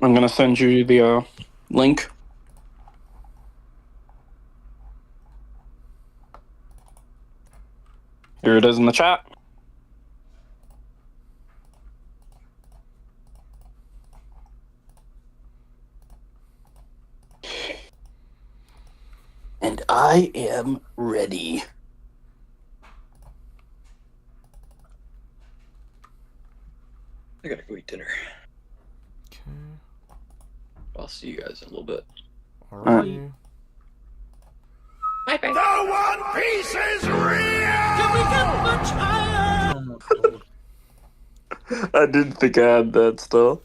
I'm gonna send you the link. Here it is in the chat. And I am ready. I gotta go eat dinner. Okay. I'll see you guys in a little bit. Alright. Bye bye. The One Piece is real! Can we get much higher? I didn't think I had that still.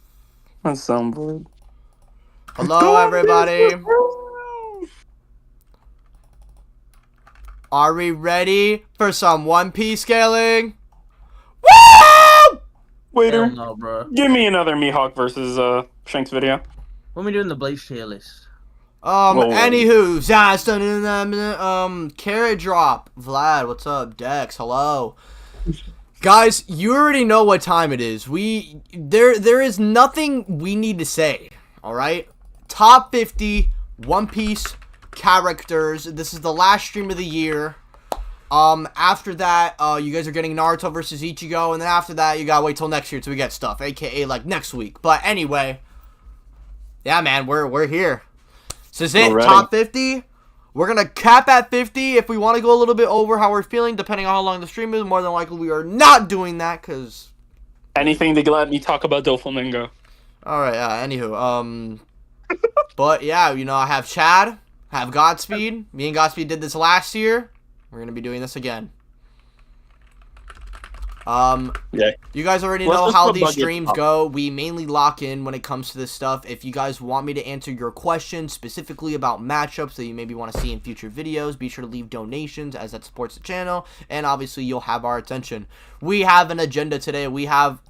My soundboard. Hello, everybody. Are we ready for some One Piece scaling? Woo! Waiter, Hell no, bro. give me another Mihawk versus Shanks video. When we doing the Blaze tier list? Anywho, Zaz done in the carrot drop. Vlad, what's up? Dex, hello. Guys, you already know what time it is. There is nothing we need to say. Alright? Top 50 One Piece characters. This is the last stream of the year. After that, you guys are getting Naruto versus Ichigo, and then after that, you gotta wait till next year till we get stuff, aka like next week. But anyway, yeah, man, we're here. This is it. Top 50. We're gonna cap at 50. If we want to go a little bit over how we're feeling, depending on how long the stream is, more than likely we are not doing that because anything to let me talk about Doflamingo. All right. Anywho, but yeah, you know, I have Chad, I have Godspeed. Me and Godspeed did this last year. We're gonna be doing this again. Yeah. You guys already know how these streams go. We mainly lock in when it comes to this stuff. If you guys want me to answer your questions specifically about matchups that you maybe want to see in future videos, be sure to leave donations as that supports the channel. And obviously you'll have our attention. We have an agenda today. We have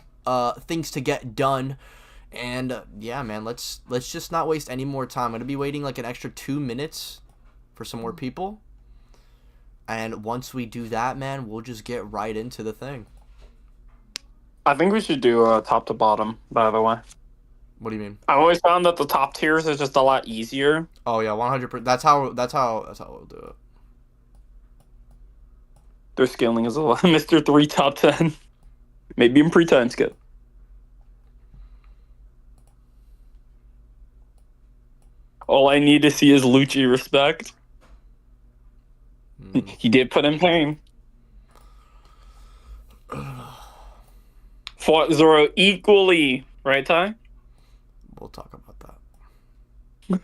things to get done. And yeah, man, let's just not waste any more time. I'm gonna be waiting like an extra 2 minutes for some more people. And once we do that, man, we'll just get right into the thing. I think we should do top to bottom, by the way. What do you mean? I've always found that the top tiers is just a lot easier. Oh yeah, 100%. That's how we'll do it. Their scaling is a lot. Mr. 3 top 10. Maybe in pre-time skip. All I need to see is Lucci respect. He did put in pain. Fought Zoro equally, right, Ty? We'll talk about that. We'll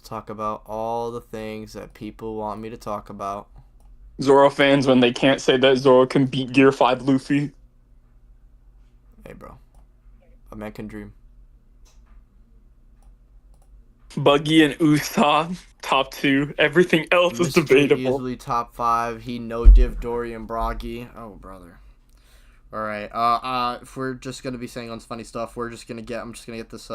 talk about all the things that people want me to talk about. Zoro fans when they can't say that Zoro can beat Gear 5 Luffy. Hey, bro. A man can dream. Buggy and Usopp, top 2. Everything else is debatable. Easily top 5. He no div Dory and Broggy. Oh, brother. All right. If we're just gonna be saying on funny stuff, I'm just gonna get this.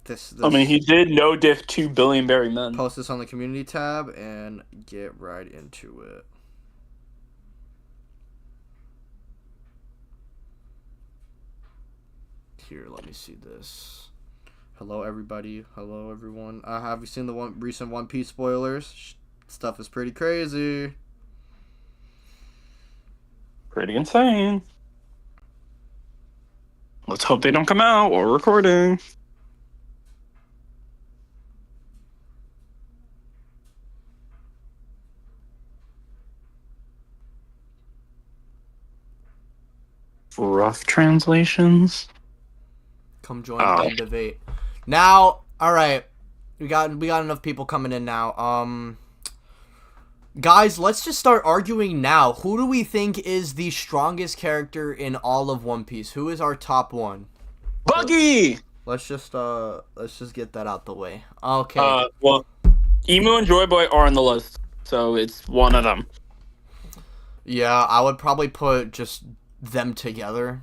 This. I mean, he did no diff 2 billion berry men. Post this on the community tab and get right into it. Here, let me see this. Hello, everybody. Hello, everyone. Have you seen the recent One Piece spoilers? Stuff is pretty crazy. Pretty insane. Let's hope they don't come out while we're recording. Rough translations. Come join the debate. Now, all right. We got enough people coming in now. Guys, let's just start arguing now. Who do we think is the strongest character in all of One Piece? Who is our top one? Buggy! Let's just get that out the way. Okay. Well, Emu and Joy Boy are on the list, so it's one of them. Yeah, I would probably put just them together.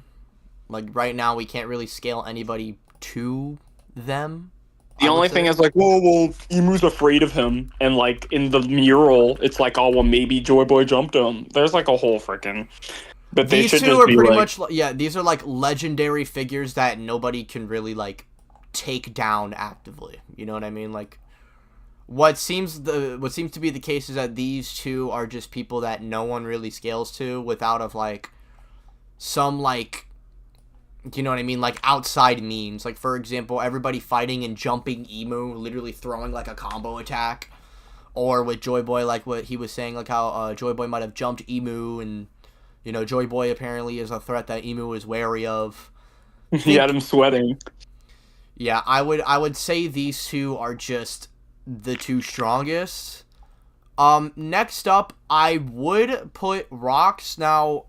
Like right now, we can't really scale anybody to them. The only thing is like, well, Emu's afraid of him, and like in the mural, it's like, oh well, maybe Joy Boy jumped him. There's like a whole freaking. But they these should two just are be pretty like, much these are like legendary figures that nobody can really like take down actively. You know what I mean? Like what seems to be the case is that these two are just people that no one really scales to without of like some like, you know what I mean, like outside means. Like for example, everybody fighting and jumping Emu, literally throwing like a combo attack, or with Joy Boy, like what he was saying, like how Joy Boy might have jumped Emu, and you know Joy Boy apparently is a threat that Emu is wary of. he had him sweating. Yeah, I would say these two are just the two strongest. Next up, I would put Rocks. Now,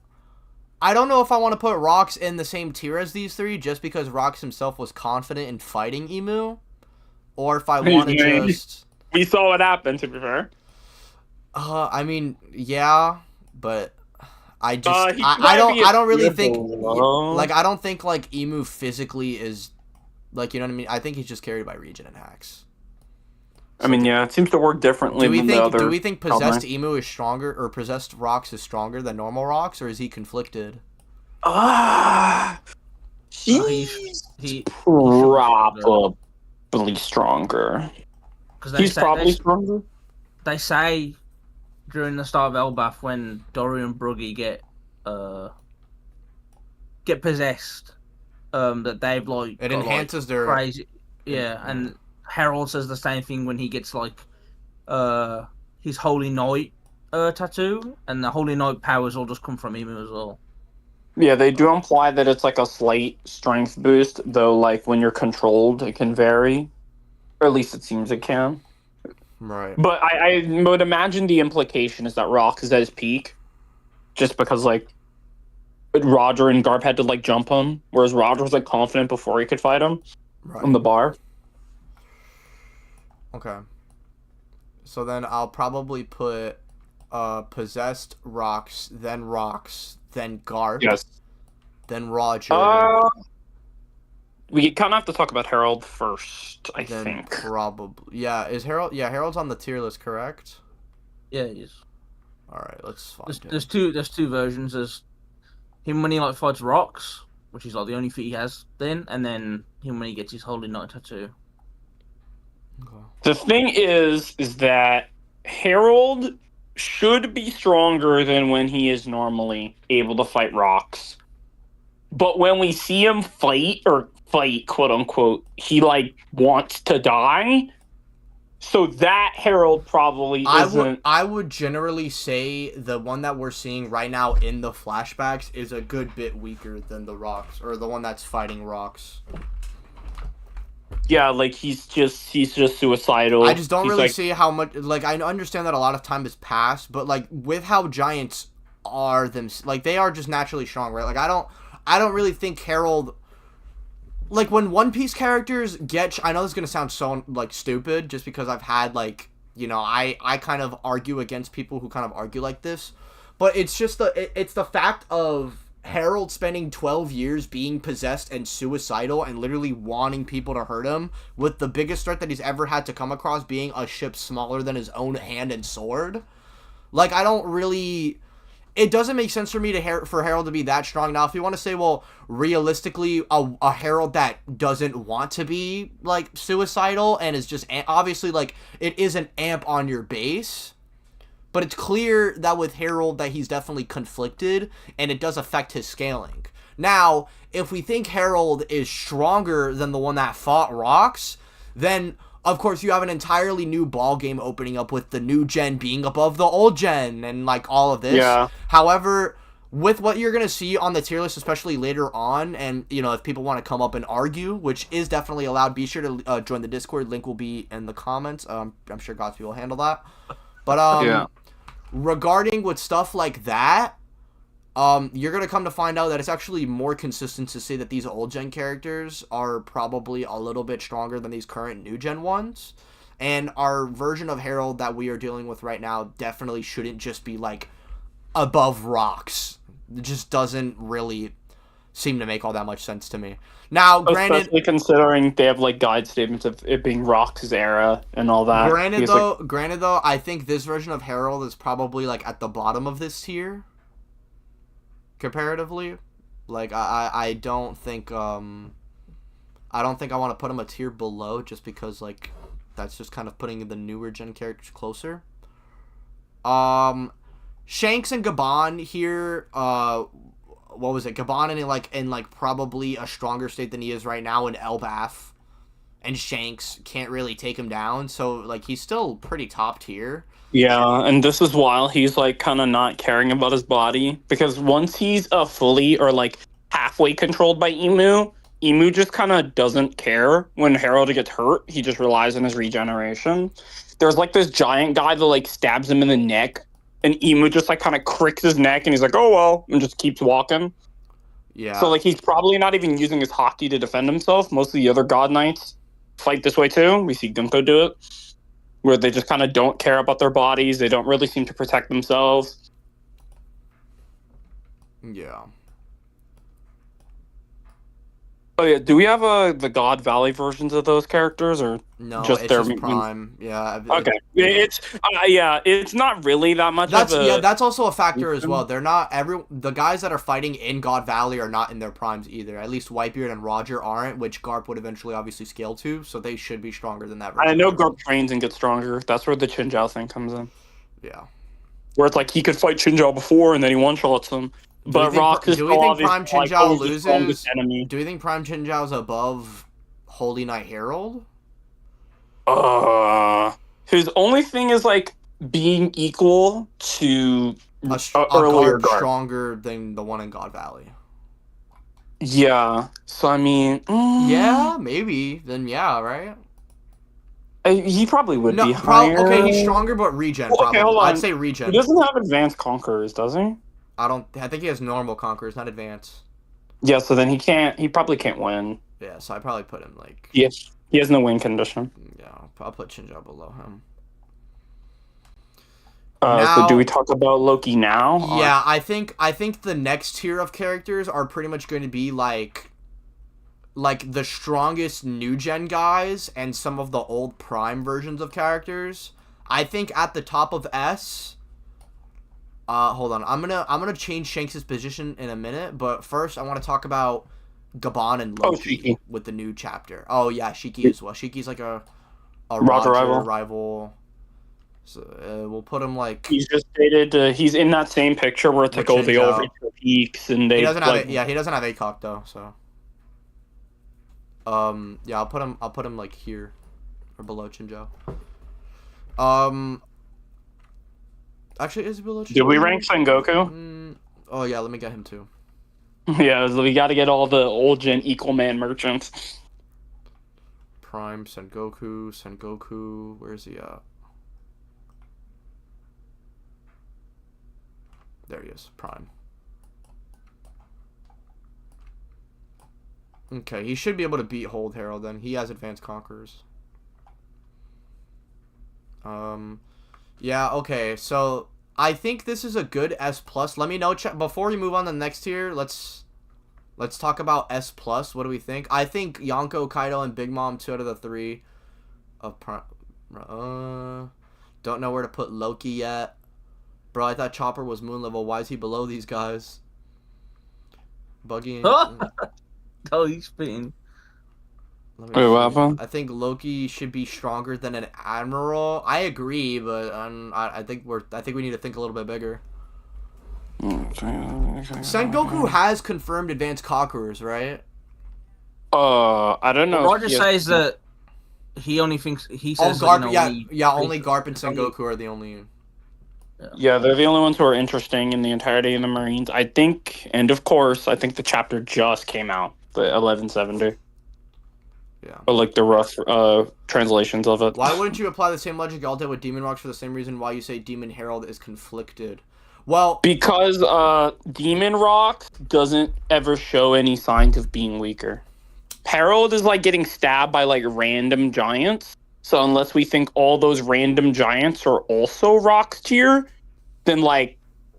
I don't know if I want to put Rocks in the same tier as these three, just because Rocks himself was confident in fighting Emu, or if I want to just. We saw what happened. To be fair. I mean, yeah, but I just I don't really think like I don't think like Emu physically is like, you know what I mean. I think he's just carried by Regen and Hacks. I mean, yeah, it seems to work differently than the other. Do we think possessed Emu is stronger, or possessed Rocks is stronger than normal Rocks, or is he conflicted? He's probably stronger. He's probably stronger. They say during the start of Elbaph when Dory and Bruggy get possessed, that they've like it enhances their crazy. Yeah, and Harald says the same thing when he gets like his Holy Knight tattoo, and the Holy Knight powers all just come from Emu as well. Yeah, they do imply that it's like a slight strength boost, though like when you're controlled it can vary. Or at least it seems it can. Right. But I would imagine the implication is that Rock is at his peak. Just because like Roger and Garp had to like jump him, whereas Roger was like confident before he could fight him on the bar. Okay. So then I'll probably put possessed Rocks, then Garp. Yes. Then Roger. We kind of have to talk about Harald first, I think. Probably. Yeah, is Harald... Yeah, Harald's on the tier list, correct? Yeah, he is. Alright, let's find him. There's two versions. There's him when he like fights Rocks, which is like the only feat he has then, and then him when he gets his Holy Knight tattoo. Okay. The thing is that Harald should be stronger than when he is normally able to fight Rocks. But when we see him fight, quote unquote, he like wants to die. So that Harald probably isn't. I would generally say the one that we're seeing right now in the flashbacks is a good bit weaker than the Rocks, or the one that's fighting Rocks. Yeah, like he's just suicidal. I just don't really see how much. Like, I understand that a lot of time has passed, but like with how Giants are like they are just naturally strong, right? Like I don't really think Harald. Like, when One Piece characters get... I know this is going to sound so, like, stupid, just because I've had, like, you know, I kind of argue against people who kind of argue like this. But it's just it's the fact of Harald spending 12 years being possessed and suicidal and literally wanting people to hurt him, with the biggest threat that he's ever had to come across being a ship smaller than his own hand and sword. Like, I don't really... It doesn't make sense for me for Harald to be that strong. Now, if you want to say, well, realistically, a Harald that doesn't want to be, like, suicidal and is just... Obviously, like, it is an amp on your base. But it's clear that with Harald that he's definitely conflicted, and it does affect his scaling. Now, if we think Harald is stronger than the one that fought Rocks, then... Of course, you have an entirely new ball game opening up with the new gen being above the old gen and, like, all of this. Yeah. However, with what you're going to see on the tier list, especially later on, and, you know, if people want to come up and argue, which is definitely allowed, be sure to join the Discord. Link will be in the comments. I'm sure Godspeed will handle that. But, regarding with stuff like that, you're going to come to find out that it's actually more consistent to say that these old gen characters are probably a little bit stronger than these current new gen ones. And our version of Harald that we are dealing with right now definitely shouldn't just be like above Rocks. It just doesn't really seem to make all that much sense to me. Now, granted... Especially considering they have like guide statements of it being Rocks' era and all that. Granted though, I think this version of Harald is probably like at the bottom of this tier. comparatively. Like I don't think I want to put him a tier below just because like that's just kind of putting the newer gen characters closer. Shanks and Gaban here, what was it? Gaban in probably a stronger state than he is right now in Elbaph, and Shanks can't really take him down, so like he's still pretty top tier. Yeah, and this is while he's like kind of not caring about his body, because once he's fully or like halfway controlled by Emu just kind of doesn't care when Harald gets hurt. He just relies on his regeneration. There's like this giant guy that like stabs him in the neck, and Emu just like kind of cricks his neck, and he's like, "Oh well," and just keeps walking. Yeah. So like he's probably not even using his Haki to defend himself. Most of the other God Knights fight this way too. We see Gunko do it, where they just kind of don't care about their bodies. They don't really seem to protect themselves. Yeah. Oh yeah, do we have the God Valley versions of those characters, or No, just it's their just Prime. Yeah. Okay, it's not really that much. That's also a factor as well. They're not the guys that are fighting in God Valley are not in their primes either. At least Whitebeard and Roger aren't, which Garp would eventually obviously scale to, so they should be stronger than that. I know Garp trains and gets stronger. That's where the Chinjiao thing comes in. Yeah. Where it's like he could fight Chinjiao before and then he one-shots him. But Rock is do we think Prime Chinjiao loses? Enemy. Do we think Prime Chinjiao is above Holy Knight Harald? His only thing is like being equal to a earlier guard Garp. Stronger than the one in God Valley. Yeah. So I mean, yeah, maybe. Then yeah, right? He probably would be higher. Okay, he's stronger, but regen. Well, okay, probably. hold on. I'd say regen. He doesn't have advanced conquerors, does he? I think he has normal conquerors, not advanced. Yeah, so then he probably can't win. Yeah, so I probably put him like. Yes, he has no win condition. Yeah, I'll put Chinjiao below him. So do we talk about Loki now? Yeah, I think the next tier of characters are pretty much going to be like the strongest new gen guys and some of the old prime versions of characters. I think at the top of S. Hold on. I'm gonna change Shanks' position in a minute, but first I want to talk about Gaban and Loki with the new chapter. Oh yeah, Shiki as well. Shiki's like a Roger rival. So we'll put him like he's just stated. He's in that same picture where it's like the over peaks and they. He doesn't have he doesn't have ACOG though, so. Yeah, I'll put him like here, or below Chinjiao. Actually, is it below Chinjiao? Did we rank Sengoku? Oh yeah, let me get him too. Yeah, we got to get all the old gen equal man merchants. Prime Sengoku. Where's he at? There he is, Prime. Okay, he should be able to beat Hold Harald then. He has advanced conquerors. Yeah, okay, so I think this is a good S+. Let me know, before we move on to the next tier, let's talk about S+. What do we think? I think Yonko, Kaido, and Big Mom, 2 out of the 3. Don't know where to put Loki yet. Bro, I thought Chopper was moon level. Why is he below these guys? Buggy and... Oh, he's spitting. Wait, what happened? I think Loki should be stronger than an Admiral. I agree, but I think we need to think a little bit bigger. Sengoku has confirmed advanced conquerors, right? I don't know. Roger says that he only thinks he says. Oh, Garp, only Garp and Sengoku are the only. Yeah, they're the only ones who are interesting in the entirety of the Marines. I think, and of course, I think the chapter just came out, the 1170. Yeah. Or like the rough translations of it. Why wouldn't you apply the same logic y'all did with Demon Rocks for the same reason why you say Demon Harald is conflicted? Well, because Demon Rock doesn't ever show any signs of being weaker. Harald is like getting stabbed by like random giants. So unless we think all those random giants are also Rock's tier, then like,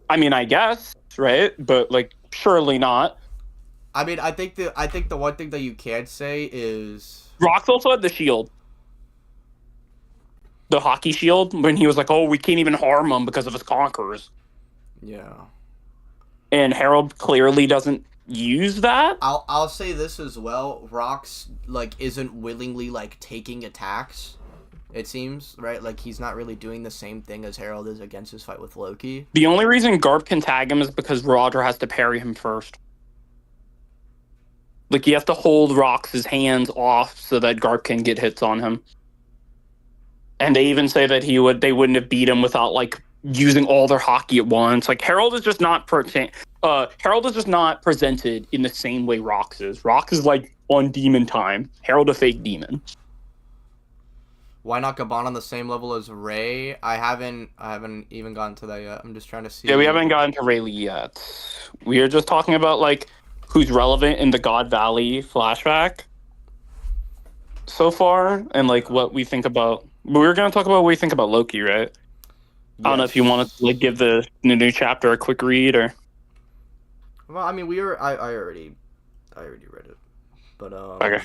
I mean, I guess, right? But like, surely not. I mean, I think the one thing that you can say is Rock's also had the shield, the Haki shield, when he was like, "Oh, we can't even harm him because of his conquerors." Yeah. and Harald clearly doesn't use that. I'll say this as well. Rox like isn't willingly like taking attacks. It seems, right? Like he's not really doing the same thing as Harald is against his fight with Loki. The only reason Garp can tag him is because Roger has to parry him first. Like, you have to hold Rox's hands off so that Garp can get hits on him. And they even say that they wouldn't have beat him without, like, using all their Haki at once. Like, Harald is just not presented in the same way Rox is. Rox is, like, on demon time. Harald a fake demon. Why not Gaban on the same level as Ray? I haven't even gotten to that yet. I'm just trying to see. Yeah, we haven't gotten to Rayleigh yet. We are just talking about, like, who's relevant in the God Valley flashback so far, and like what we think about. We were going to talk about what we think about Loki, right? Yes. I don't know if you want to like give the new chapter a quick read or. Well, I mean, I already read it, but okay.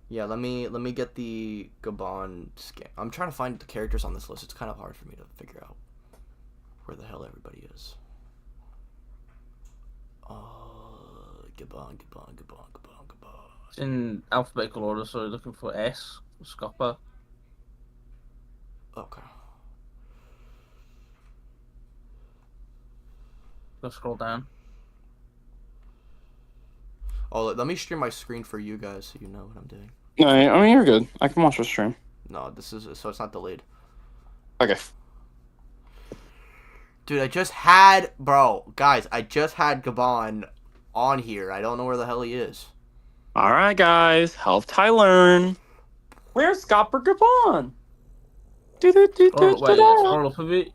Yeah, let me get the Gaban scan. I'm trying to find the characters on this list. It's kind of hard for me to figure out where the hell everybody is. Gaban. It's in alphabetical order, so looking for S, Scopper. Okay. Go scroll down. Oh, let me stream my screen for you guys so you know what I'm doing. No, I mean, you're good. I can watch the stream. No, this is so it's not delayed. Okay. Dude, I just had Gaban on here. I don't know where the hell he is. All right, guys. Help Ty learn. Where's Scopper Gaban? Scroll up a bit.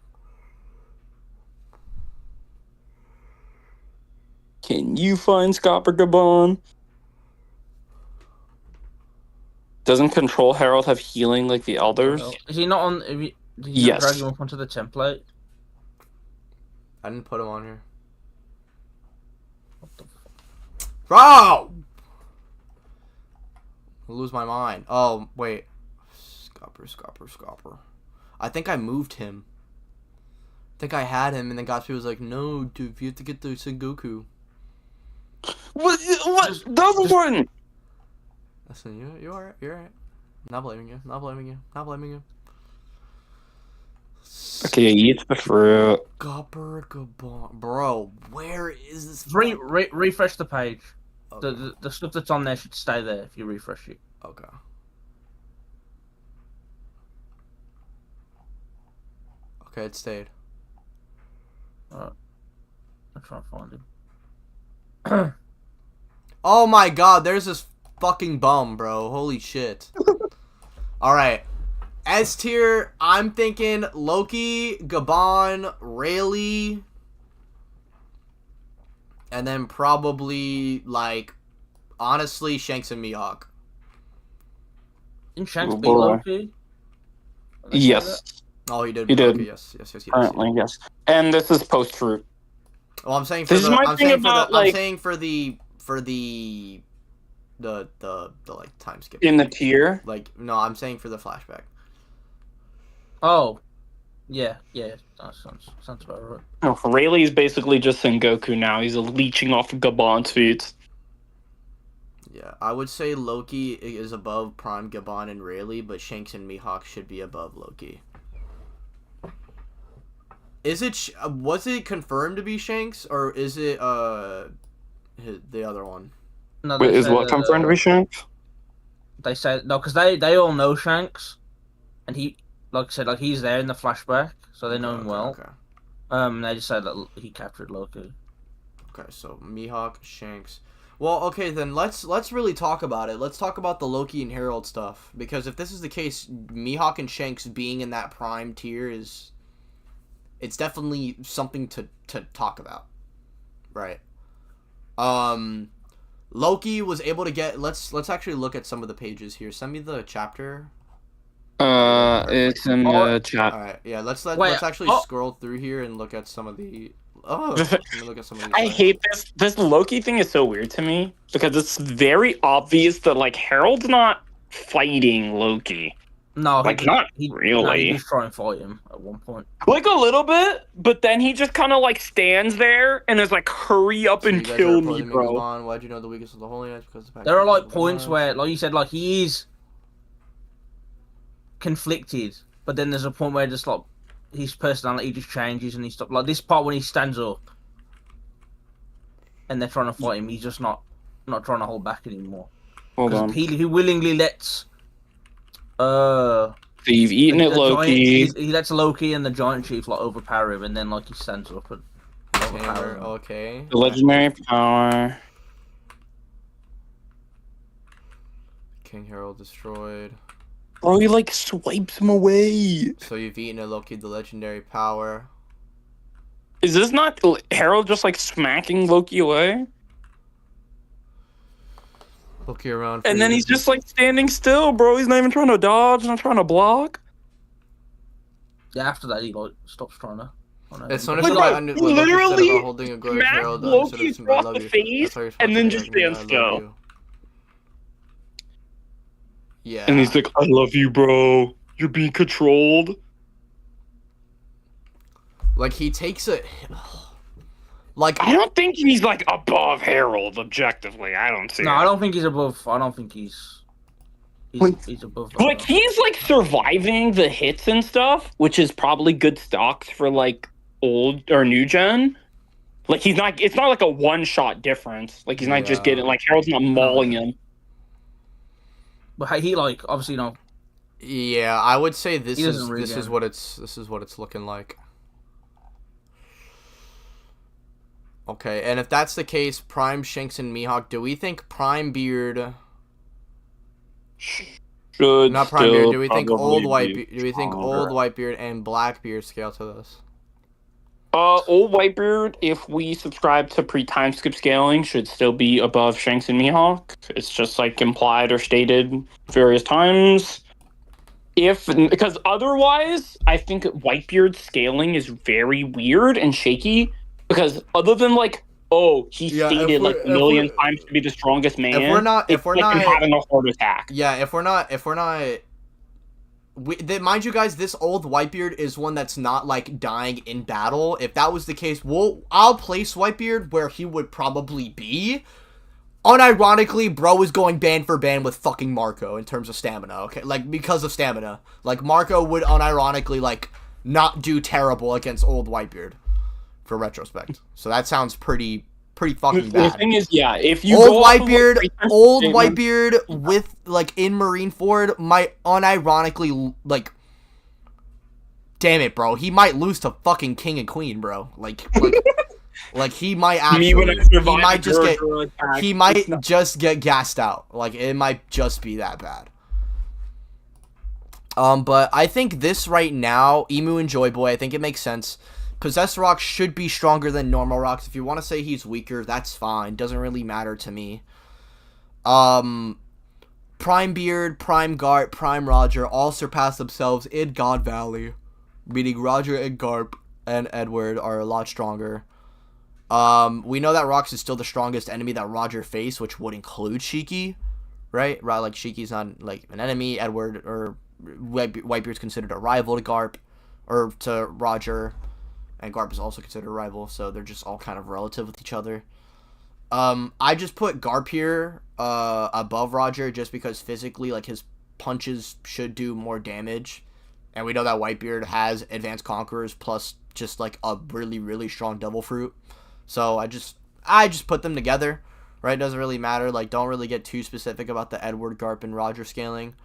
Can you find Scopper Gaban? Doesn't Control Harald have healing like the elders? Is he not on? Did you yes. drag him up onto the template? I didn't put him on here. What the fuck? Bro! I'll lose my mind. Oh, wait. Scopper. I think I moved him. I think I had him, and then Gatsby was like, no, dude, you have to get the Sengoku. What? That was important! Listen, you're alright. You're alright. Not blaming you. Okay, eat the fruit. Gaban. Bro, where is this? Refresh the page. Okay. The stuff that's on there should stay there if you refresh it. Okay. Okay, it stayed. Alright. I'm trying to find him. Oh my god, there's this fucking bum, bro. Holy shit. Alright. S tier, I'm thinking Loki, Gaban, Rayleigh, and then probably, like, honestly, Shanks and Mihawk. Didn't Shanks beat Loki? Yes. Oh, he did. He did. Loki. Yes, he did. Apparently, yes. And this is post-fruit. Well, I'm saying for I'm saying for the like time skip. In the tier? Like, no, I'm saying for the flashback. Oh, yeah, that sounds about right. No, Rayleigh is basically just Sengoku now. He's leeching off of Gaban's feet. Yeah, I would say Loki is above Prime Gaban and Rayleigh, but Shanks and Mihawk should be above Loki. Was it confirmed to be Shanks, or is it the other one? No, wait, is what confirmed to be Shanks? They said no, because they all know Shanks, and he, like I said, like he's there in the flashback, so they know him well. Okay. They just said that he captured Loki. Okay, so Mihawk, Shanks. Well, okay, then let's really talk about it. Let's talk about the Loki and Harald stuff, because if this is the case, Mihawk and Shanks being in that prime tier it's definitely something to talk about, right? Loki was able to get. Let's actually look at some of the pages here. Send me the chapter. It's in the chat. All right, yeah. Let's actually scroll through here and look at some of the. Oh, let me look at some of these. I hate this. This Loki thing is so weird to me because it's very obvious that like Harold's not fighting Loki. No, Like, he, not he, really. No, he just try and fight him at one point. Like a little bit, but then he just kind of like stands there and is like, "Hurry up So and you guys kill are me, opposing bro." Gaban. Why'd you know the weakness of the Holy Knights? Because the There are like points where, like you said, like he is conflicted, but then there's a point where just like his personality just changes and he stops. Like this part when he stands up and they're trying to fight him, he's just not trying to hold back anymore. Hold on. He willingly lets So you've eaten it, Loki. He lets Loki and the giant chief like overpower him, and then like he stands up and overpower him. Okay. The legendary power. King Harald destroyed. Bro, he like swipes him away. So you've eaten it, Loki, the legendary power. Is this not Harold just like smacking Loki away? Loki around. for And then you. he's just like standing still, bro. He's not even trying to dodge, not trying to block. Yeah, after that he like stops trying to. It's Like, understood bro, by he literally holding a grudge. smacked Harald Loki understood by across love the you. face That's how you're supposed and to then be just like, stands "I love still." you." Yeah. And he's like, "I love you, bro. You're being controlled." Like he takes it. Like I don't think he's like above Harold objectively. I don't see No, it. I don't think he's above. I don't think he's above. Like he's like surviving the hits and stuff, which is probably good stocks for like old or new gen. Like he's not. It's not like a one shot difference. Like he's not just Yeah. getting like Harold's not mauling him. But he like obviously yeah, I would say this He is doesn't really what it's looking like. Okay, and if that's the case, Prime, Shanks, and Mihawk, do we think Prime Beard? Should Not Prime Beard. Do we think probably old white? be Do we think stronger. old Whitebeard and Blackbeard scale to this? Old Whitebeard, if we subscribe to pre-time skip scaling, should still be above Shanks and Mihawk. It's just like implied or stated various times. Because otherwise, I think Whitebeard scaling is very weird and shaky. Because other than like, oh, he Yeah, if stated like we're- a million if we're- times to be the strongest man. If we're not it's like him having a heart attack. Yeah, if we're not, mind you guys, this old Whitebeard is one that's not like dying in battle. If that was the case, I'll place Whitebeard where he would probably be. Unironically, bro is going band for band with fucking Marco in terms of stamina. Okay, like because of stamina, like Marco would unironically like not do terrible against old Whitebeard for retrospect. So that sounds pretty fucking The bad. thing is, yeah, if you Old go off of, like, Whitebeard, pre-time old skip Whitebeard with like in Marineford might unironically like. Damn it, bro! He might lose to fucking King and Queen, bro. Like he might actually. me when I He survived might the just get. Gorosei attack. He might just get gassed out. Like it might just be that bad. But I think this right now, Emu and Joy Boy, I think it makes sense. Possessed Rocks should be stronger than normal Rocks. If you want to say he's weaker, that's fine. Doesn't really matter to me. Prime Beard, Prime Garp, Prime Roger all surpass themselves in God Valley. Meaning Roger and Garp and Edward are a lot stronger. We know that Rocks is still the strongest enemy that Roger faced, which would include Shiki, right? Right, like Shiki's not like an enemy. Edward or Whitebeard's considered a rival to Garp or to Roger, and Garp is also considered a rival, so they're just all kind of relative with each other. I just put Garp here above Roger just because physically, like, his punches should do more damage, and we know that Whitebeard has advanced conquerors plus just like a really, really strong devil fruit. So I just put them together, right? Doesn't really matter. Like, don't really get too specific about the Edward, Garp, and Roger scaling.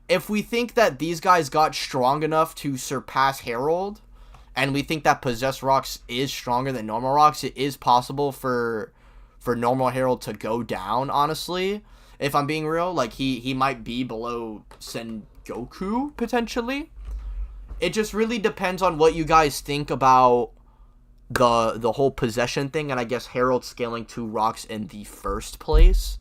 If we think that these guys got strong enough to surpass Harald, and we think that Possessed Rocks is stronger than normal Rocks, it is possible for normal Harald to go down, honestly. If I'm being real, like, he might be below Sengoku, potentially. It just really depends on what you guys think about the whole possession thing, and I guess Harald scaling 2 rocks in the first place.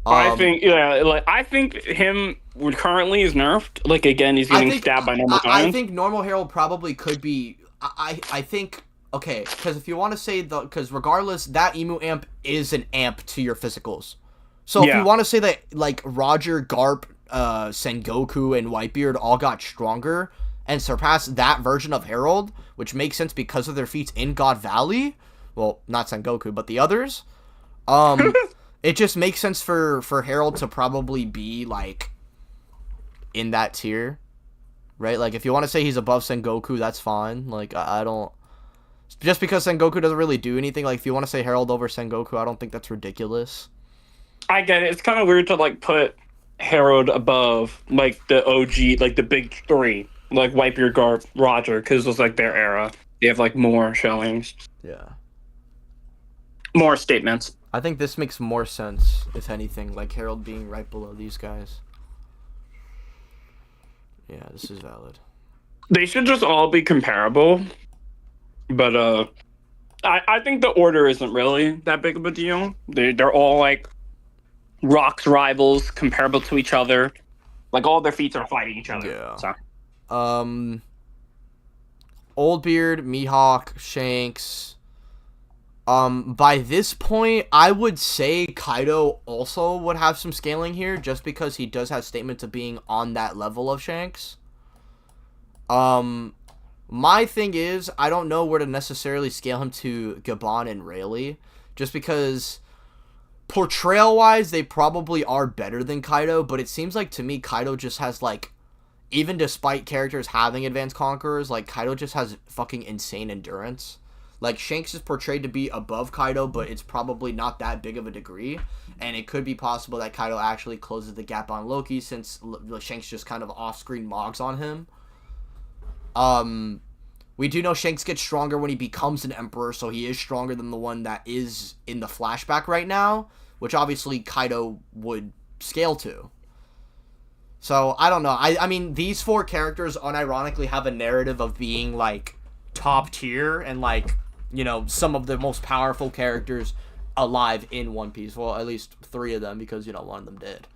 I think him currently is nerfed. Like, again, he's getting stabbed by normal I giants. think normal Harald probably could be. I think, okay, because if you want to say because regardless, that emu amp is an amp to your physicals. So if Yeah. you want to say that like Roger, Garp, Sengoku and Whitebeard all got stronger and surpassed that version of Harald, which makes sense because of their feats in God Valley. Well, not Sengoku, but the others. It just makes sense for Harald to probably be, like, in that tier, right? Like, if you want to say he's above Sengoku, that's fine. Like, I don't... Just because Sengoku doesn't really do anything, like, if you want to say Harald over Sengoku, I don't think that's ridiculous. I get it. It's kind of weird to, like, put Harald above, like, the OG, like, the big three. Like, Whitebeard, Garp, Roger, because it was, like, their era. They have, like, more showings. Yeah. More statements. I think this makes more sense, if anything, like Harald being right below these guys. Yeah, this is valid. They should just all be comparable. But, I think the order isn't really that big of a deal. They're all, like, rocks rivals, comparable to each other. Like, all their feats are fighting each other. Yeah. So. Oldbeard, Mihawk, Shanks. By this point, I would say Kaido also would have some scaling here, just because he does have statements of being on that level of Shanks. My thing is, I don't know where to necessarily scale him to Gaban and Rayleigh, just because portrayal-wise, they probably are better than Kaido, but it seems like to me, Kaido just has, like, even despite characters having advanced conquerors, like, Kaido just has fucking insane endurance. Like, Shanks is portrayed to be above Kaido, but it's probably not that big of a degree, and it could be possible that Kaido actually closes the gap on Loki, since Shanks just kind of off-screen mogs on him. We do know Shanks gets stronger when he becomes an emperor, so he is stronger than the one that is in the flashback right now, which obviously Kaido would scale to. So, I don't know. I mean, these four characters unironically have a narrative of being, like, top tier and, like, you know, some of the most powerful characters alive in One Piece. Well, at least 3 of them, because, you know, one of them did.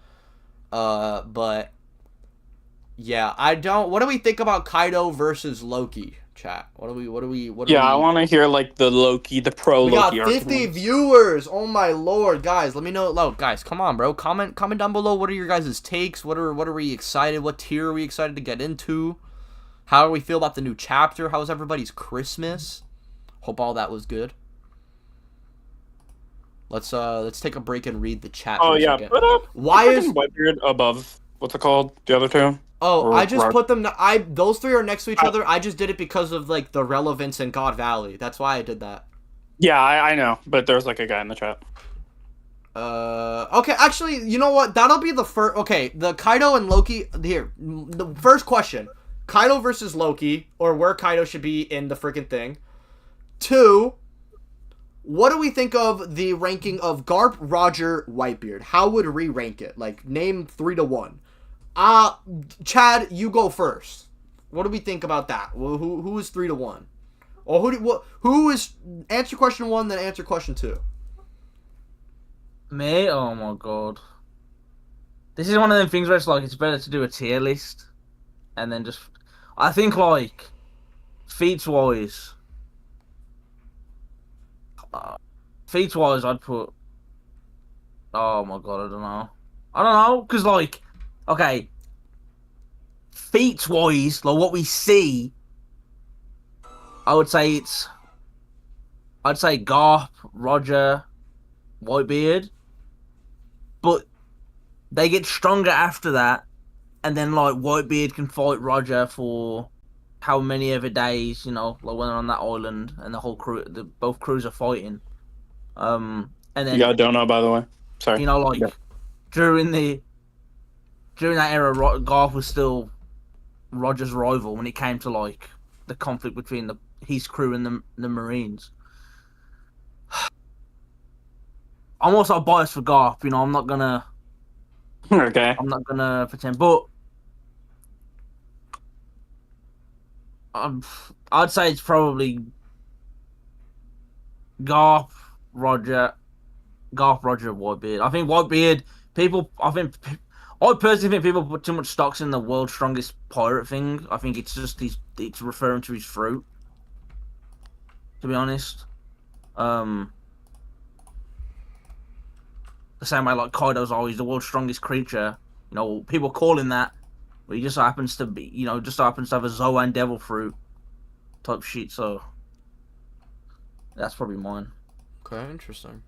But yeah, what do we think about Kaido versus Loki, chat? I want to hear, like, the Loki, the pro Loki. We got 50 viewers. Oh my lord, guys, let me know. Guys, come on, bro. Comment down below. What are your guys' takes? What are we excited? What tier are we excited to get into? How do we feel about the new chapter? How was everybody's Christmas? Hope all that was good. Let's take a break and read the chat. Oh yeah, put up. Why is Whitebeard above? What's it called? The other two? Oh, I just put them. Those 3 are next to each other. I just did it because of, like, the relevance in God Valley. That's why I did that. Yeah, I know, but there's, like, a guy in the chat. Okay, actually, you know what? That'll be the first. Okay, the Kaido and Loki. Here, the first question: Kaido versus Loki, or where Kaido should be in the freaking thing. 2. What do we think of the ranking of Garp, Roger, Whitebeard? How would we rank it? Like, name 3 to 1. Chad, you go first. What do we think about that? Who is 3 to 1? Or who is answer question 1, then answer question 2? Me? Oh my god. This is one of them things where it's like, it's better to do a tier list. And then just... I think, like, feats-wise... feats-wise, I'd put... Oh my god, I don't know. Because, like... Okay. Feats-wise, like, what we see... I'd say Garp, Roger, Whitebeard. But they get stronger after that. And then, like, Whitebeard can fight Roger for how many ever days, you know, like when they're on that island and the whole crew, both crews are fighting. And then... Yeah, I don't know, by the way. Sorry. You know, like, during that era, Garp was still Roger's rival when it came to, like, the conflict between his crew and the Marines. I'm also biased for Garp, you know, I'm not gonna... Okay. I'm not gonna pretend, but... I'd say it's probably Garp, Roger, Whitebeard. I think Whitebeard, I personally think people put too much stocks in the world's strongest pirate thing. I think it's just it's referring to his fruit. To be honest, the same way like Kaido's always the world's strongest creature, people call him that, but he just happens to be, just happens to have a Zoan devil fruit type shit. So that's probably mine. Okay, interesting.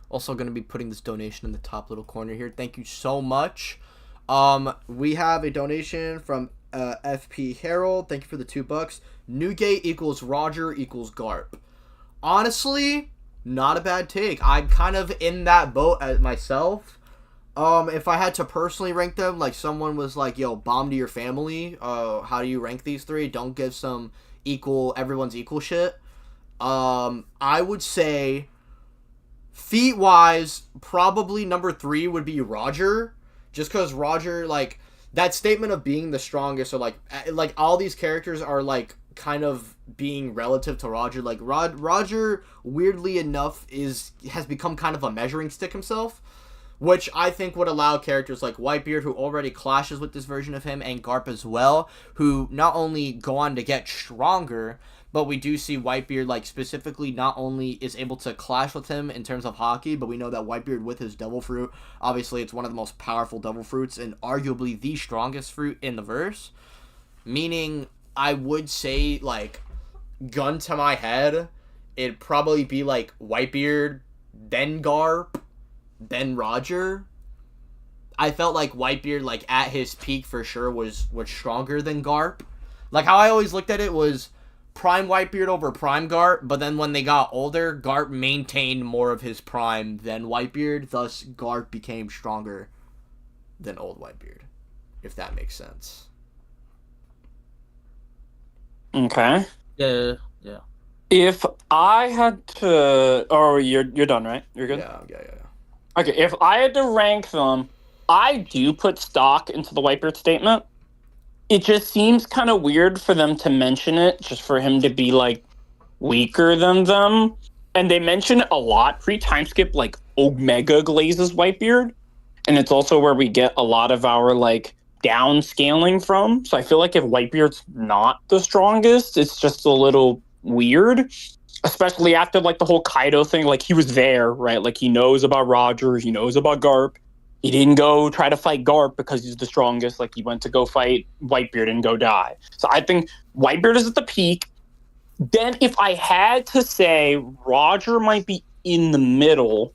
Also going to be putting this donation in the top little corner here. Thank you so much. We have a donation from FP Harald. Thank you for the $2. Newgate equals Roger equals Garp. Honestly, not a bad take. I'm kind of in that boat as myself. If I had to personally rank them, like someone was like, yo, bomb to your family, how do you rank these three? Don't give some everyone's equal shit. I would say feat wise, probably number 3 would be Roger. Just because Roger, like, that statement of being the strongest, or like all these characters are like kind of being relative to Roger. Like Roger, weirdly enough, has become kind of a measuring stick himself, which I think would allow characters like Whitebeard, who already clashes with this version of him, and Garp as well, who not only go on to get stronger, but we do see Whitebeard, like, specifically not only is able to clash with him in terms of Haki, but we know that Whitebeard with his Devil Fruit, obviously it's one of the most powerful Devil Fruits and arguably the strongest fruit in the verse. Meaning, I would say, like, gun to my head, it'd probably be, like, Whitebeard, then Garp, then Roger. I felt like Whitebeard, like, at his peak for sure was stronger than Garp. Like, how I always looked at it was Prime Whitebeard over Prime Garp, but then when they got older, Garp maintained more of his prime than Whitebeard, thus Garp became stronger than old Whitebeard, if that makes sense. Okay. Yeah. If I had to... Oh, you're done, right? You're good? Yeah. Okay, if I had to rank them, I do put stock into the Whitebeard statement. It just seems kind of weird for them to mention it, just for him to be, like, weaker than them. And they mention it a lot. Pre-time skip, like, Omega glazes Whitebeard. And it's also where we get a lot of our, like, downscaling from. So I feel like if Whitebeard's not the strongest, it's just a little weird. Especially after, like, the whole Kaido thing. Like, he was there, right? Like, he knows about Roger. He knows about Garp. He didn't go try to fight Garp because he's the strongest. Like, he went to go fight Whitebeard and go die. So I think Whitebeard is at the peak. Then if I had to say, Roger might be in the middle.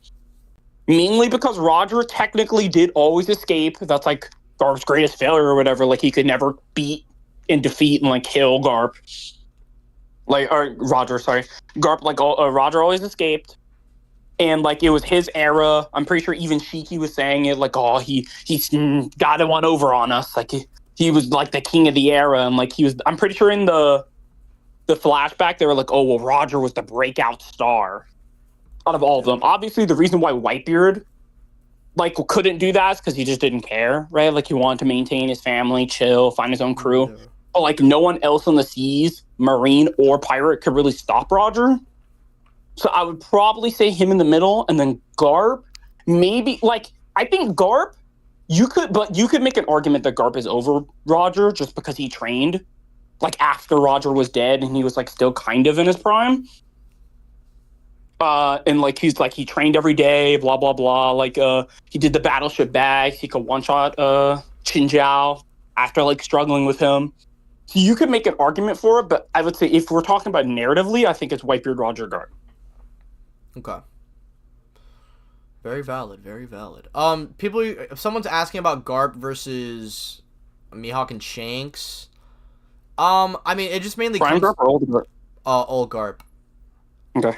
Mainly because Roger technically did always escape. That's, like, Garp's greatest failure or whatever. Like, he could never beat and defeat and, like, kill Garp. Like, or Roger, sorry. Garp, like, Roger always escaped. And, like, it was his era. I'm pretty sure even Shiki was saying it, like, oh, he's got one over on us. Like, he was, like, the king of the era. And, like, I'm pretty sure in the flashback, they were like, oh, well, Roger was the breakout star out of all of them. Obviously, the reason why Whitebeard, like, couldn't do that is because he just didn't care, right? Like, he wanted to maintain his family, chill, find his own crew. Yeah. But, like, no one else on the seas, Marine or Pirate, could really stop Roger. So I would probably say him in the middle, and then Garp. Maybe, like, I think Garp, you could make an argument that Garp is over Roger just because he trained, like, after Roger was dead and he was, like, still kind of in his prime. And, like, he's, like, he trained every day, blah, blah, blah. Like, he did the battleship bags. He could one-shot Chinjiao after, like, struggling with him. So you could make an argument for it, but I would say if we're talking about narratively, I think it's Whitebeard, Roger, Garp. Okay. Very valid. If someone's asking about Garp versus Mihawk and Shanks, I mean, it just mainly Prime Garp or old Garp? Old Garp. Okay.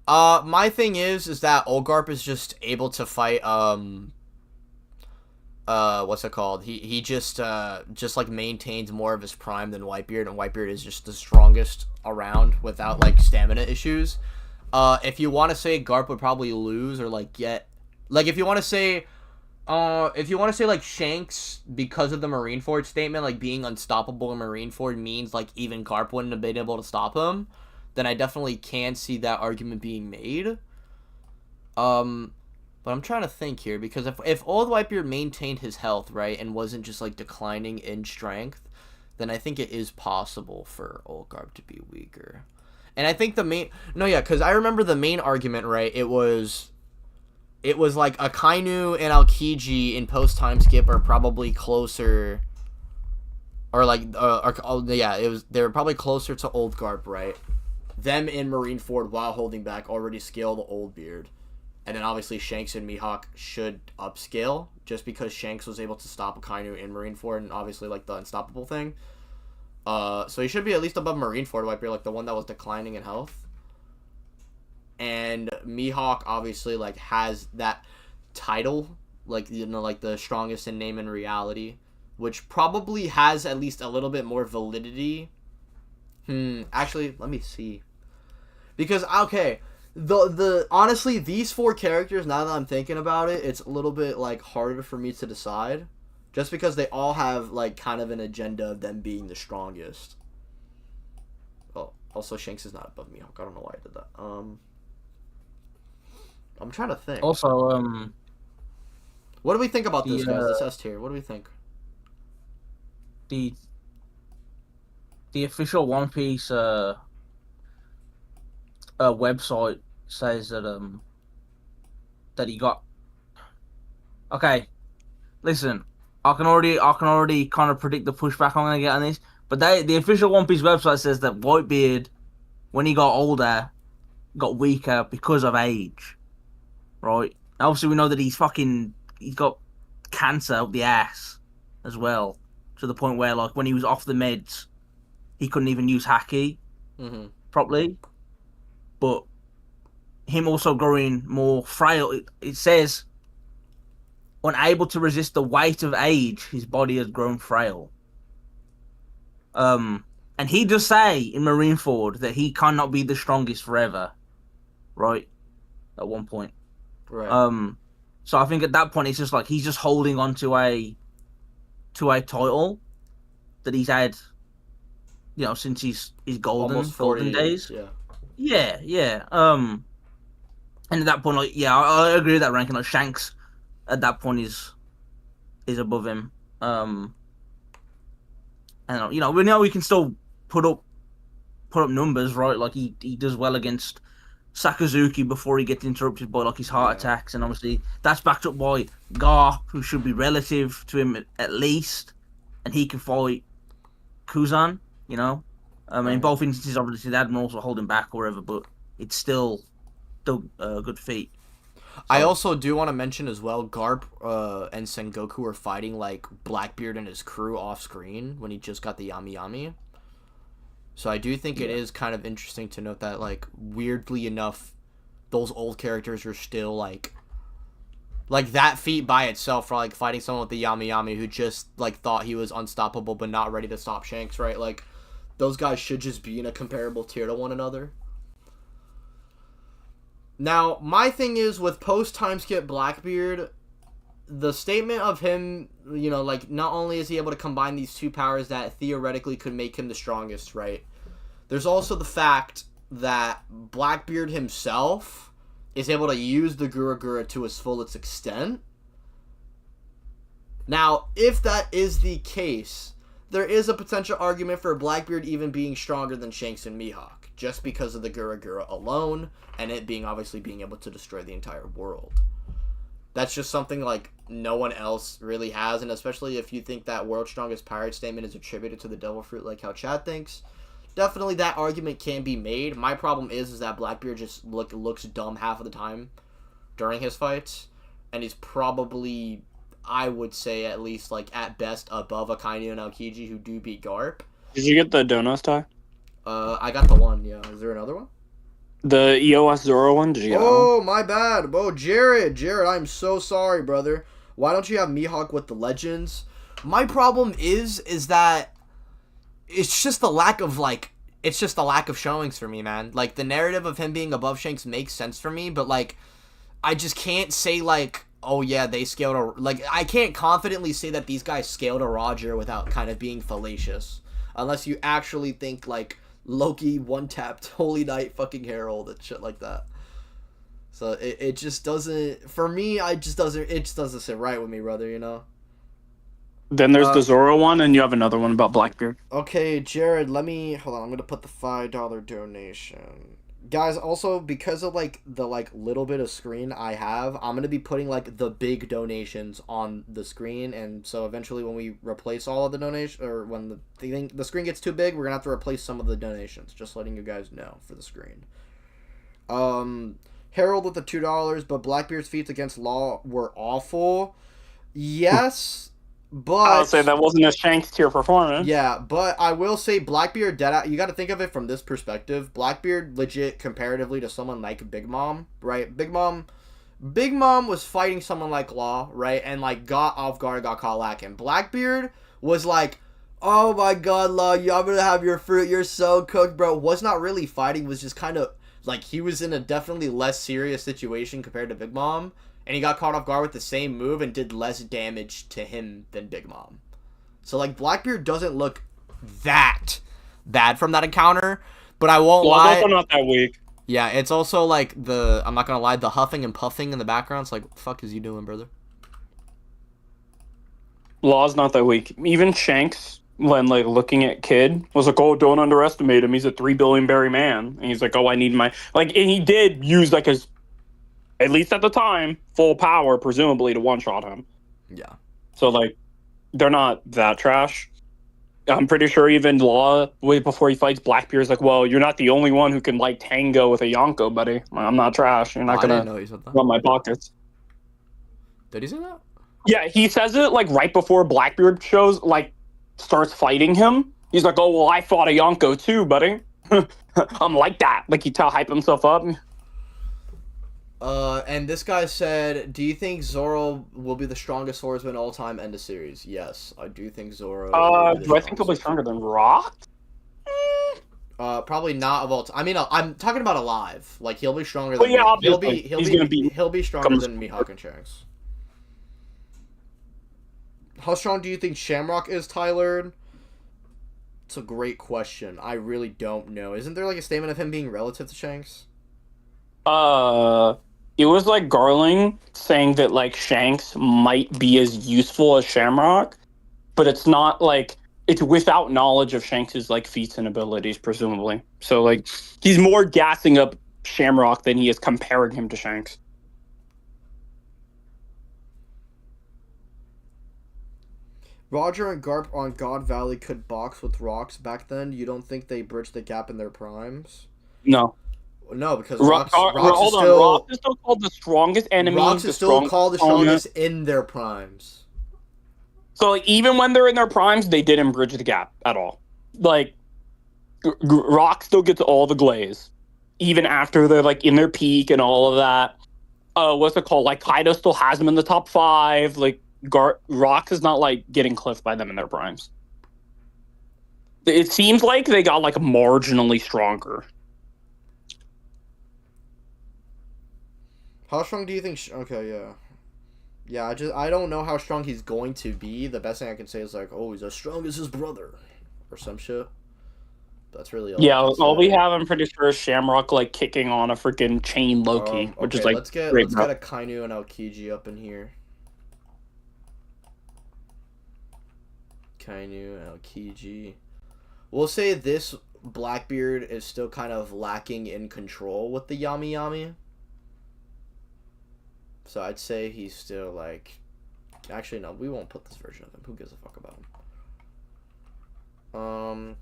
My thing is that old Garp is just able to fight, what's it called? He just like maintains more of his prime than Whitebeard, and Whitebeard is just the strongest around without, like, stamina issues. If you want to say Garp would probably lose, or, like, if you want to say like Shanks, because of the Marineford statement, like, being unstoppable in Marineford means, like, even Garp wouldn't have been able to stop him, then I definitely can see that argument being made. But I'm trying to think here, because if old Whitebeard maintained his health, right, and wasn't just, like, declining in strength, then I think it is possible for old Garp to be weaker. And I think because I remember the main argument, right, it was it was like Akainu and Aokiji in post time skip are probably closer, or like they were probably closer to old Garp, right? Them in Marineford while holding back already scaled Old Beard, and then obviously Shanks and Mihawk should upscale just because Shanks was able to stop Akainu in Marineford and obviously like the unstoppable thing. So he should be at least above Marineford, Whitebeard, like the one that was declining in health. And Mihawk obviously like has that title, like like the strongest in name and reality, which probably has at least a little bit more validity. Actually, let me see. Because okay, the honestly these 4 characters, now that I'm thinking about it, it's a little bit like harder for me to decide. Just because they all have, like, kind of an agenda of them being the strongest. Oh, also Shanks is not above Mihawk. I don't know why I did that. I'm trying to think. Also, what do we think about this, guys? This S tier. What do we think? The official One Piece website says that that he got. Okay, listen. I can already kind of predict the pushback I'm gonna get on this, but the official One Piece website says that Whitebeard, when he got older, got weaker because of age, right? And obviously, we know that he's got cancer up the ass as well, to the point where like when he was off the meds, he couldn't even use Haki properly. But him also growing more frail. It says, unable to resist the weight of age, his body has grown frail. And he does say in Marineford that he cannot be the strongest forever, right? At one point, right? So I think at that point it's just like he's just holding on to a title that he's had, since his golden days. Yeah. And at that point, like, I agree with that ranking. Like Shanks at that point is above him. And we know we can still put up numbers, right? Like he does well against Sakazuki before he gets interrupted by like his heart attacks, and obviously that's backed up by Garp, who should be relative to him at least, and he can fight Kuzan. I mean, in both instances, obviously the Admirals were holding back or whatever, but it's still a good feat. So, I also do want to mention as well, Garp and Sengoku are fighting like Blackbeard and his crew off screen when he just got the Yami Yami. So I do think it is kind of interesting to note that, like, weirdly enough, those old characters are still like that feat by itself for like fighting someone with the Yami Yami who just like thought he was unstoppable but not ready to stop Shanks, right? Like those guys should just be in a comparable tier to one another. Now, my thing is, with post-time skip Blackbeard, the statement of him, like, not only is he able to combine these two powers that theoretically could make him the strongest, right? There's also the fact that Blackbeard himself is able to use the Gura Gura to its fullest extent. Now, if that is the case, there is a potential argument for Blackbeard even being stronger than Shanks and Mihawk, just because of the Gura Gura alone, and it being able to destroy the entire world. That's just something like no one else really has, and especially if you think that world's strongest pirate statement is attributed to the Devil Fruit like how Chad thinks, definitely that argument can be made. My problem is that Blackbeard just looks dumb half of the time during his fights, and he's probably, I would say, at least like at best above Akainu and Aokiji, who do beat Garp. Did you get the Donos tie? I got the one, yeah. Is there another one? The EOS Zoro one? Did you get that one? Oh, my bad. Oh, Jared, I'm so sorry, brother. Why don't you have Mihawk with the Legends? My problem is that it's just the lack of, showings for me, man. Like, the narrative of him being above Shanks makes sense for me, but, like, I just can't say, like, oh, yeah, they scaled I can't confidently say that these guys scaled a Roger without kind of being fallacious. Unless you actually think, like, Loki one-tapped Holy Knight fucking Harald and shit like that. So it just doesn't, for me, it just doesn't sit right with me, brother, Then there's the Zoro one, and you have another one about Blackbeard. Okay, Jared, hold on, I'm gonna put the $5 donation. Guys, also because of like the like little bit of screen I have, I'm gonna be putting like the big donations on the screen, and so eventually when we replace all of the donation, or when the screen gets too big, we're gonna have to replace some of the donations. Just letting you guys know for the screen. Harald with the $2, but Blackbeard's feats against Law were awful. Yes. But I'll say that wasn't a Shanks tier performance. yeah, but I will say Blackbeard dead. You got to think of it from this perspective. Blackbeard legit comparatively to someone like Big Mom, right? Big Mom was fighting someone like Law, right? And like got off guard, got caught lacking. Blackbeard was like, "Oh my God, Law, I'm gonna have your fruit. You're so cooked, bro." Was not really fighting. Was just kind of like he was in a definitely less serious situation compared to Big Mom. And he got caught off guard with the same move and did less damage to him than Big Mom. So, like, Blackbeard doesn't look that bad from that encounter. But I won't lie. It's also not that weak. Yeah, it's also, like, I'm not going to lie, the huffing and puffing in the background. It's like, what the fuck is you doing, brother? Law's not that weak. Even Shanks, when, like, looking at Kid, was like, oh, don't underestimate him. He's a 3 billion berry man. And he's like, oh, I need my... Like, and he did use, like, his... At least at the time, full power, presumably, to one-shot him. Yeah. So, like, they're not that trash. I'm pretty sure even Law, way before he fights Blackbeard's like, well, you're not the only one who can, like, tango with a Yonko, buddy. I'm not trash. You're not going to run my pockets. Did he say that? Yeah, he says it, like, right before Blackbeard starts fighting him. He's like, oh, well, I fought a Yonko, too, buddy. I'm like that. Like, he hype himself up. And this guy said, do you think Zoro will be the strongest swordsman all time end of series? Yes, I do think Zoro. Do I think he'll be stronger than Rock? Probably not of all time. I mean, I'm talking about alive. Like he'll be stronger than. Yeah, he'll be stronger than Mihawk and Shanks. How strong do you think Shamrock is, Tyler? It's a great question. I really don't know. Isn't there like a statement of him being relative to Shanks? It was like Garling saying that like Shanks might be as useful as Shamrock, but it's not like it's without knowledge of Shanks's like feats and abilities, presumably. So like he's more gassing up Shamrock than he is comparing him to Shanks. Roger and Garp on God Valley could box with rocks back then. You don't think they bridged the gap in their primes? No. No, because Rock is still called the strongest enemy. Rocks is still called the strongest in their primes. So, like, even when they're in their primes, they didn't bridge the gap at all. Like, Rock still gets all the glaze, even after they're like in their peak and all of that. What's it called? Like, Kaido still has them in the top 5. Like, Rock is not like getting cliffed by them in their primes. It seems like they got like marginally stronger. How strong do you think? Okay, yeah. Yeah, I don't know how strong he's going to be. The best thing I can say is like, oh, he's as strong as his brother, or some shit. That's really all. Yeah, all we have, I'm pretty sure, is Shamrock like kicking on a freaking chain Loki, which is like let's get a Kainu and Aokiji up in here. Kainu and Aokiji. We'll say this Blackbeard is still kind of lacking in control with the Yami Yami. So I'd say he's still like... Actually, no, we won't put this version of him. Who gives a fuck about him?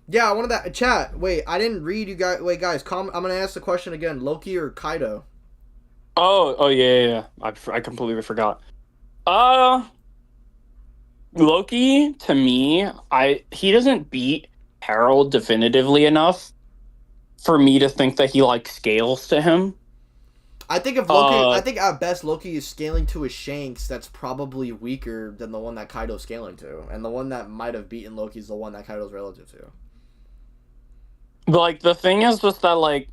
Yeah, I wanted that... Chat, wait, I didn't read you guys... Wait, guys, I'm going to ask the question again. Loki or Kaido? Oh, yeah. I completely forgot. Loki, to me, he doesn't beat Harald definitively enough for me to think that he, like, scales to him. I think if Loki, I think at best Loki is scaling to a Shanks that's probably weaker than the one that Kaido's scaling to, and the one that might have beaten Loki is the one that Kaido's relative to. But like the thing is just that like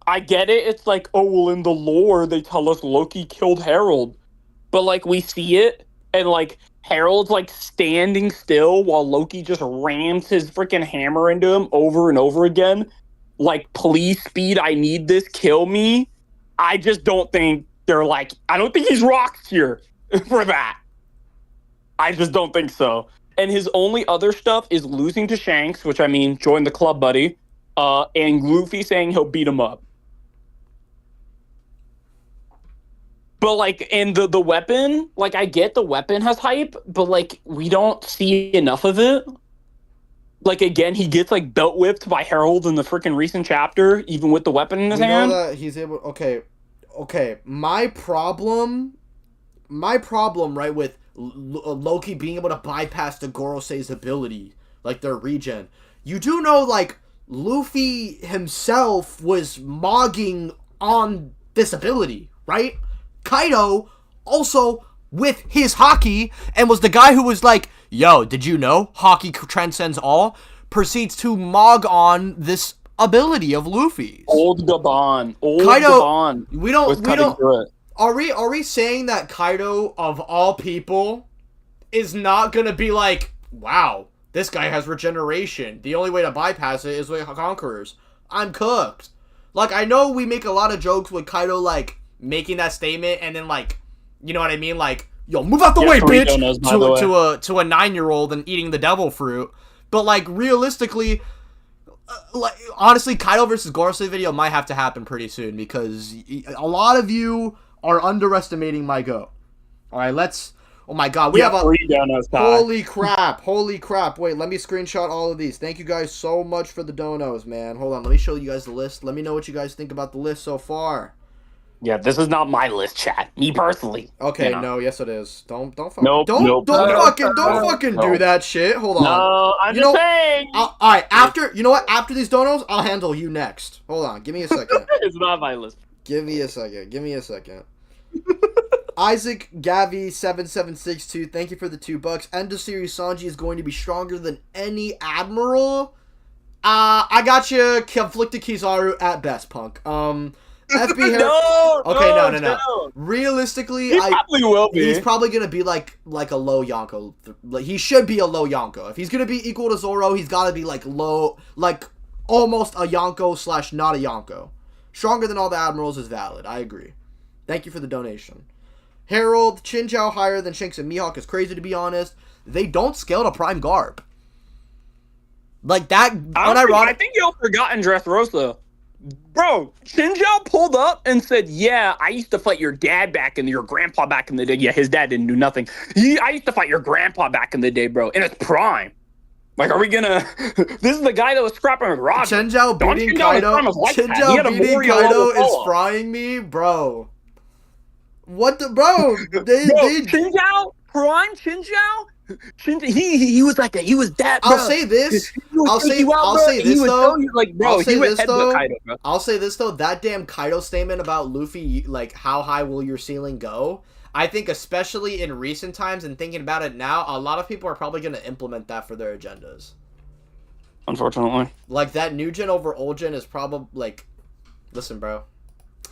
I get it. It's like, oh well, in the lore they tell us Loki killed Harald, but like we see it and like Harald's like standing still while Loki just rams his freaking hammer into him over and over again. Like, please speed, I need this, kill me. I just don't think they're like, I don't think he's rocked here for that. I just don't think so. And his only other stuff is losing to Shanks, which I mean, join the club, buddy. and Luffy saying he'll beat him up. But like, and the weapon, like I get the weapon has hype, but like we don't see enough of it. Like again, he gets like belt whipped by Harald in the freaking recent chapter, even with the weapon in his hand. We know that he's able. Okay. My problem, right, with Loki being able to bypass the Gorosei's ability, like their regen. You do know, like Luffy himself was mogging on this ability, right? Kaido also with his haki and was the guy who was like, yo, did you know haki transcends all? Proceeds to mog on this ability of Luffy's. Old Gaban. Kaido, Gaban. We don't are we saying that Kaido of all people is not gonna be like, wow, this guy has regeneration. The only way to bypass it is with conquerors. I'm cooked. Like, I know we make a lot of jokes with Kaido, like, making that statement, and then, like, you know what I mean? Like, yo, move out the way, bitch! To a 9-year-old and eating the devil fruit. But, like, realistically, like, honestly, Kaido versus Gorosei video might have to happen pretty soon, because a lot of you are underestimating my go. Alright, let's... Oh my god, we have a... Holy crap. Wait, let me screenshot all of these. Thank you guys so much for the donos, man. Hold on, let me show you guys the list. Let me know what you guys think about the list so far. Yeah, this is not my list, chat. Me personally. Okay, you know. No, yes it is. Don't fucking do that shit. Hold on. No, I'm just saying. Alright, you know what? After these donos, I'll handle you next. Hold on, give me a second. It's not my list. Give me a second. Isaac Gavi 7762, thank you for the $2. End of series Sanji is going to be stronger than any admiral. I got you. Conflicted Kizaru at best, punk. FB No. Realistically, he probably will be. He's probably gonna be like a low Yonko. Like, he should be a low Yonko. If he's gonna be equal to Zoro, he's gotta be like low, like almost a Yonko / not a Yonko. Stronger than all the admirals is valid. I agree. Thank you for the donation. Harald, Chinjiao higher than Shanks and Mihawk is crazy, to be honest. They don't scale to Prime Garp. Like that, I think y'all forgotten Dressrosa. Bro, Chinjiao pulled up and said, yeah, I used to fight your dad your grandpa back in the day. Yeah, his dad didn't do nothing. I used to fight your grandpa back in the day, bro. And it's Prime. Like, are we gonna... This is the guy that was scrapping with Roger. Chinjiao beating Kaido. Chinjiao beating Kaido is frying me, bro. What the... Bro, Chinjiao? Prime Chinjiao? He was like that. He was that, bro. I'll say this though. I'll say this though. That damn Kaido statement about Luffy, like, how high will your ceiling go? I think especially in recent times and thinking about it now, a lot of people are probably going to implement that for their agendas. Unfortunately. Like, that new gen over old gen is probably, like, listen, bro.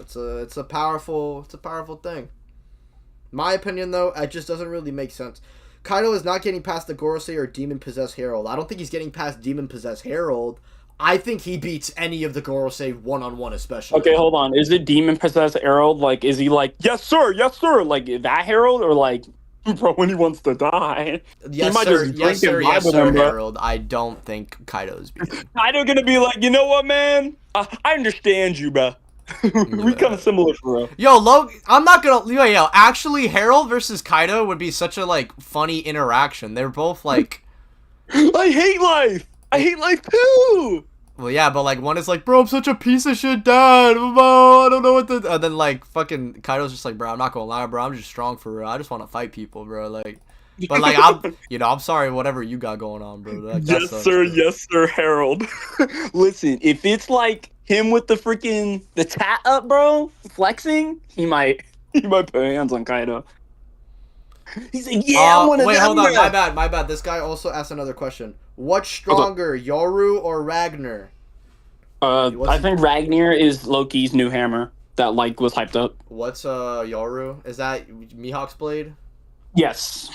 It's a powerful thing. My opinion, though, it just doesn't really make sense. Kaido is not getting past the Gorosei or Demon-Possessed Harald. I don't think he's getting past Demon-Possessed Harald. I think he beats any of the Gorosei one-on-one, especially. Okay, hold on. Is it Demon-Possessed Harald? Like, is he like, yes, sir, like that Harald? Or like, bro, when he wants to die? Yes, sir, Harald. I don't think Kaido's beating. Kaido gonna be like, you know what, man? I understand you, bro. We kind of similar for real. Yo, I'm not gonna... Yo, actually, Harald versus Kaido would be such a, like, funny interaction. They're both, like... I hate life! I hate life, too! Well, yeah, but, like, one is like, bro, I'm such a piece of shit dad. I don't know what to... And then, like, fucking Kaido's just like, bro, I'm not gonna lie, bro. I'm just strong for real. I just want to fight people, bro. Like... But, like, I'm sorry, whatever you got going on, bro. Like, yes, sir, Harald. Listen, if it's, like... him with the tat up, bro, flexing, he might put hands on Kaido. He's like, yeah, I'm one of them. Wait, hold on, my bad. This guy also asked another question. What's stronger, Yoru or Ragnar? I think Ragnar is Loki's new hammer that, like, was hyped up. What's Yoru? Is that Mihawk's blade? Yes.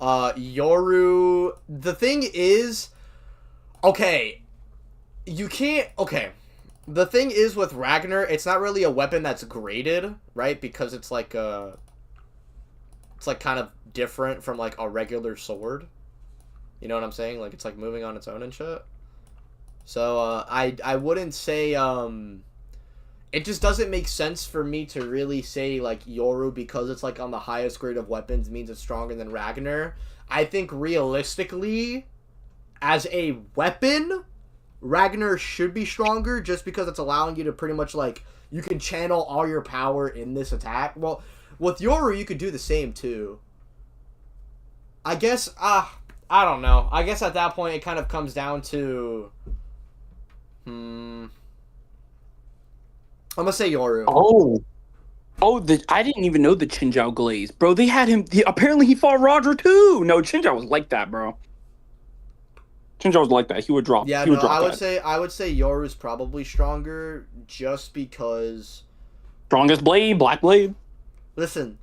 Yoru. The thing is, okay, you can't. Okay. The thing is with Ragnar, it's not really a weapon that's graded, right? Because it's like it's like kind of different from like a regular sword. You know what I'm saying? Like, it's like moving on its own and shit. So I wouldn't say it just doesn't make sense for me to really say like Yoru because it's like on the highest grade of weapons means it's stronger than Ragnar. I think realistically, as a weapon, Ragnar should be stronger just because it's allowing you to pretty much like you can channel all your power in this attack. Well, with Yoru you could do the same too. I guess I don't know. I guess at that point it kind of comes down to I'm gonna say Yoru. I didn't even know the Chinjao glaze, bro. They had him. Apparently, he fought Roger too. No, Chinjao was like that, bro. Chinjao was like that. He would drop. Yeah, no, I would say Yoru's probably stronger, just because. Strongest blade, black blade. Listen,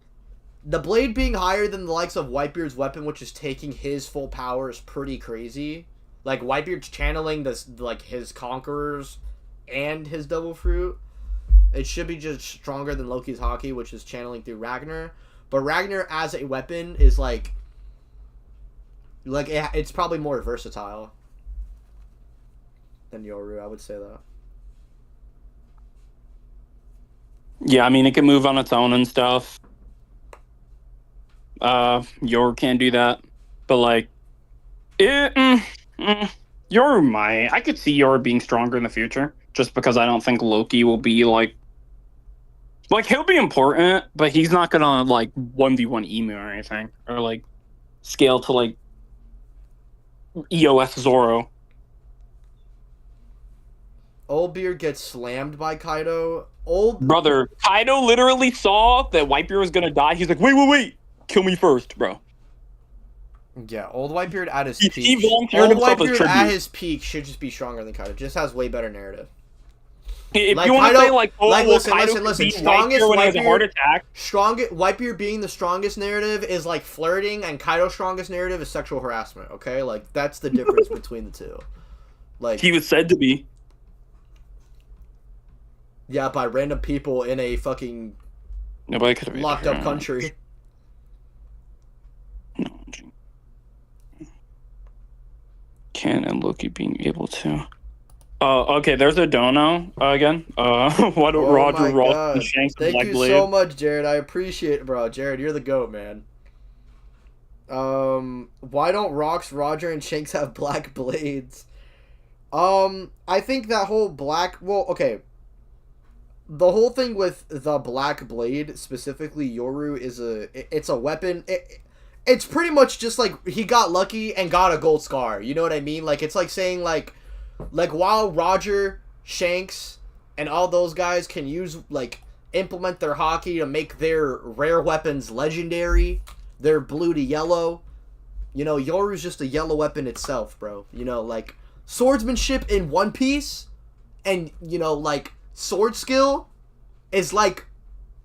the blade being higher than the likes of Whitebeard's weapon, which is taking his full power, is pretty crazy. Like Whitebeard's channeling this, like his conquerors, and his double fruit. It should be just stronger than Loki's Haki, which is channeling through Ragnar. But Ragnar as a weapon is like it's probably more versatile than Yoru. I would say that. Yeah, I mean, it can move on its own and stuff. Yoru can't do that. But, like, Yoru might. I could see Yoru being stronger in the future. Just because I don't think Loki will be, like, he'll be important, but he's not gonna, like, 1v1 Emu or anything. Or, like, scale to, like, EOS Zoro. Oldbeard gets slammed by Kaido. Brother, Kaido literally saw that Whitebeard was gonna die. He's like, wait. Kill me first, bro. Yeah, old Whitebeard at his peak. He volunteered himself as tribute. At his peak should just be stronger than Kaido. Just has way better narrative. If like you want to say like, oh, like, well, listen. Strongest when he has a heart attack. Whitebeard being the strongest narrative is like flirting, and Kaido's strongest narrative is sexual harassment. Okay, like that's the difference between the two. Like he was said to be. Yeah, by random people in a fucking nobody could have locked up country. No. Ken and Loki being able to. Okay, there's a dono again. What Roger, Ross, and Shanks. Thank Black you Blade. so much, Jared. I appreciate it, bro. Jared, you're the GOAT, man. Why don't Rox, Roger, and Shanks have black blades? I think that whole black. Well, okay. The whole thing with the black blade, specifically Yoru, it's a weapon. It's pretty much just like he got lucky and got a gold scar. You know what I mean? Like it's like saying like while Roger, Shanks, and all those guys can implement their Haki to make their rare weapons legendary, they're blue to yellow. You know, Yoru's just a yellow weapon itself, bro. You know, like swordsmanship in One Piece, and you know, like sword skill is like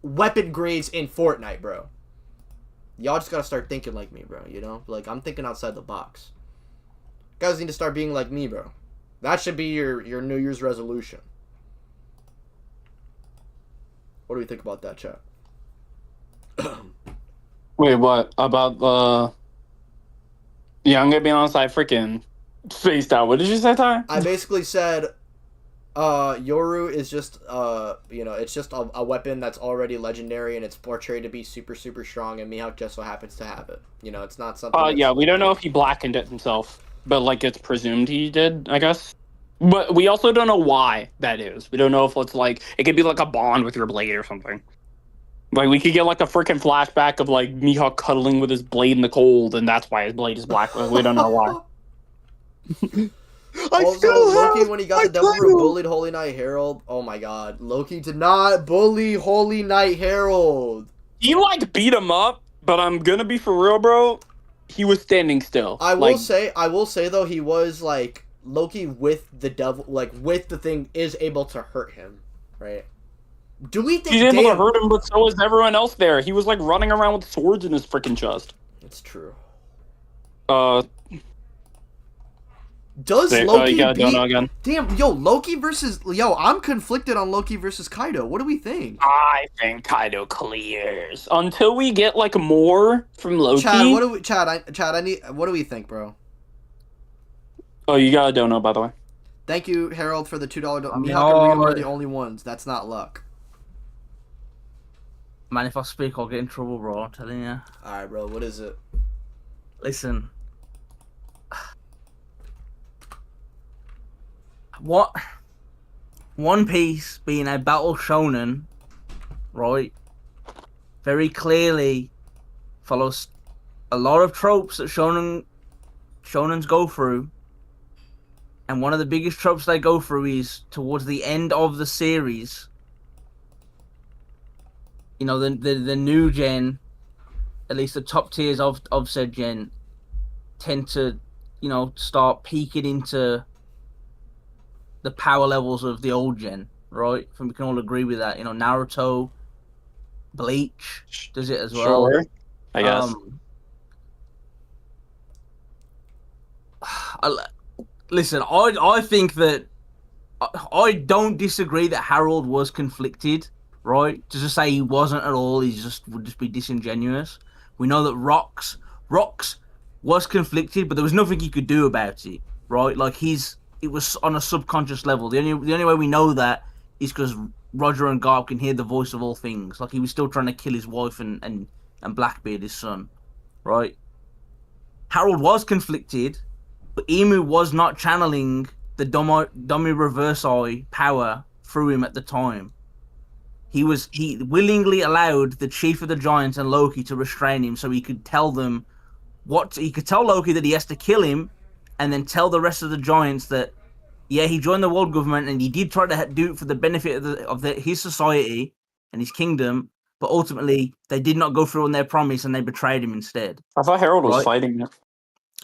weapon grades in Fortnite, bro. Y'all just gotta start thinking like me, bro, you know? Like, I'm thinking outside the box. You guys need to start being like me, bro. That should be your New Year's resolution. What do we think about that, chat? Wait, what? About Yeah, I'm gonna be honest, I freaking spaced out. What did you say, Ty? I basically said, Yoru is just, you know, it's just a weapon that's already legendary, and it's portrayed to be super, super strong, and Mihawk just so happens to have it. You know, it's not something... yeah, we don't know if he blackened it himself, but, like, it's presumed he did, I guess. But we also don't know why that is. We don't know if it's, like, it could be, like, a bond with your blade or something. Like, we could get, like, a freaking flashback of, like, Mihawk cuddling with his blade in the cold, and that's why his blade is black. Like, we don't know why. Also, Loki, when he got the double root, bullied Holy Knight Harald. Oh my god. Loki did not bully Holy Knight Harald. He, like, beat him up, but I'm gonna be for real, bro. He was standing still. I will say, though, he was, like, Loki with the devil, like, with the thing, is able to hurt him, right? Do we think he's able to hurt him, but so is everyone else there. He was, like, running around with swords in his freaking chest. It's true. Does Loki beat... Damn, Loki versus... I'm conflicted on Loki versus Kaido. What do we think? I think Kaido clears. Until we get, like, more from Loki. Chad, what do we think, bro? Oh, you got a dono, by the way. Thank you, Harold, for the $2. I mean, Mihawk and Rio are the only ones. That's not luck. Man, if I speak, I'll get in trouble, bro. I'm telling you. All right, bro. What is it? Listen. What? One Piece being a battle shonen, right? Very clearly follows a lot of tropes that shonens go through. And one of the biggest tropes they go through is towards the end of the series. You know, the new gen, at least the top tiers of said gen, tend to, you know, start peeking into the power levels of the old gen, right? And we can all agree with that. You know, Naruto, Bleach does it as well. Sure, I guess. Listen, I think that I don't disagree that Harald was conflicted, right? To just say he wasn't at all, would just be disingenuous. We know that Rocks was conflicted, but there was nothing he could do about it, right? Like it was on a subconscious level. The only way we know that is because Roger and Garp can hear the voice of all things. Like he was still trying to kill his wife and Blackbeard, his son, right? Harald was conflicted, but Emu was not channeling the Domi Reversei power through him at the time. He willingly allowed the Chief of the Giants and Loki to restrain him so he could tell them he could tell Loki that he has to kill him, and then tell the rest of the Giants that, yeah, he joined the world government and he did try to do it for the benefit of his society and his kingdom, but ultimately they did not go through on their promise and they betrayed him instead. I thought Harold was fighting it.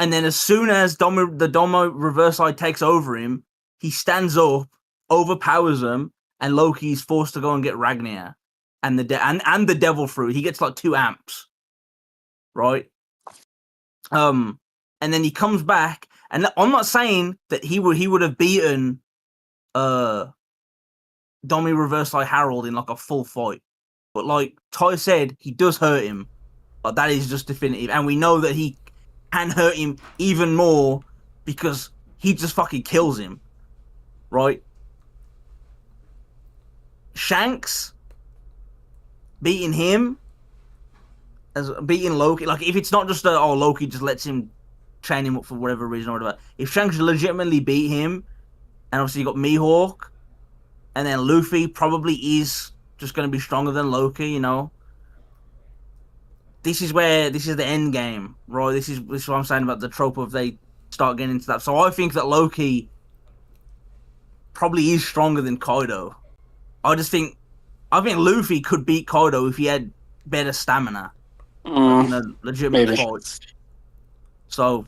And then as soon as the Domo Reversei takes over him, he stands up, overpowers them, and Loki is forced to go and get Ragnar and the Devil Fruit. He gets like 2 amps, right? And then he comes back, and I'm not saying that he would have beaten Domi Reversei Harald in like a full fight, but like Ty said, he does hurt him. Like that is just definitive, and we know that he can hurt him even more because he just fucking kills him, right? Shanks beating him as beating Loki, like if it's not just Loki just lets him chain him up for whatever reason or whatever. If Shanks legitimately beat him, and obviously you got Mihawk, and then Luffy probably is just going to be stronger than Loki, you know. This is the end game, right? This is what I'm saying about the trope of they start getting into that. So I think that Loki probably is stronger than Kaido. I think Luffy could beat Kaido if he had better stamina in a legitimate fight. So,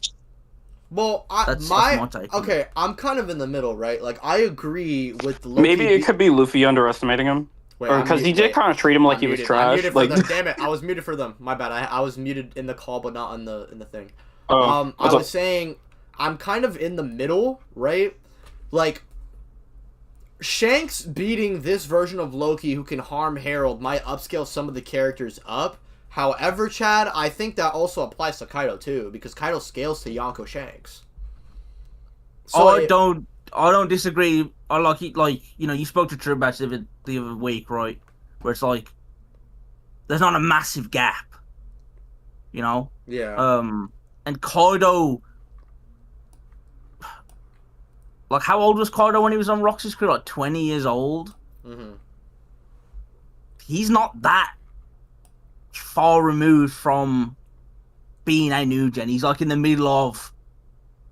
well, that's my take. Okay, I'm kind of in the middle, right? Like I agree with Loki. Maybe it could be Luffy underestimating him. Because he did kind of treat him like he was trash. Like, damn it, I was muted for them. My bad. I was muted in the call, but not in the thing. I was saying I'm kind of in the middle, right? Like Shanks beating this version of Loki who can harm Harold might upscale some of the characters up. However, Chad, I think that also applies to Kaido too, because Kaido scales to Yonko Shanks. So I don't disagree. I like you know, you spoke to True about it the other week, right? Where it's like there's not a massive gap, you know. Yeah. And Kaido, like, how old was Kaido when he was on Roxy's crew? Like 20 years old. Mm-hmm. He's not that far removed from being a new gen. He's like in the middle of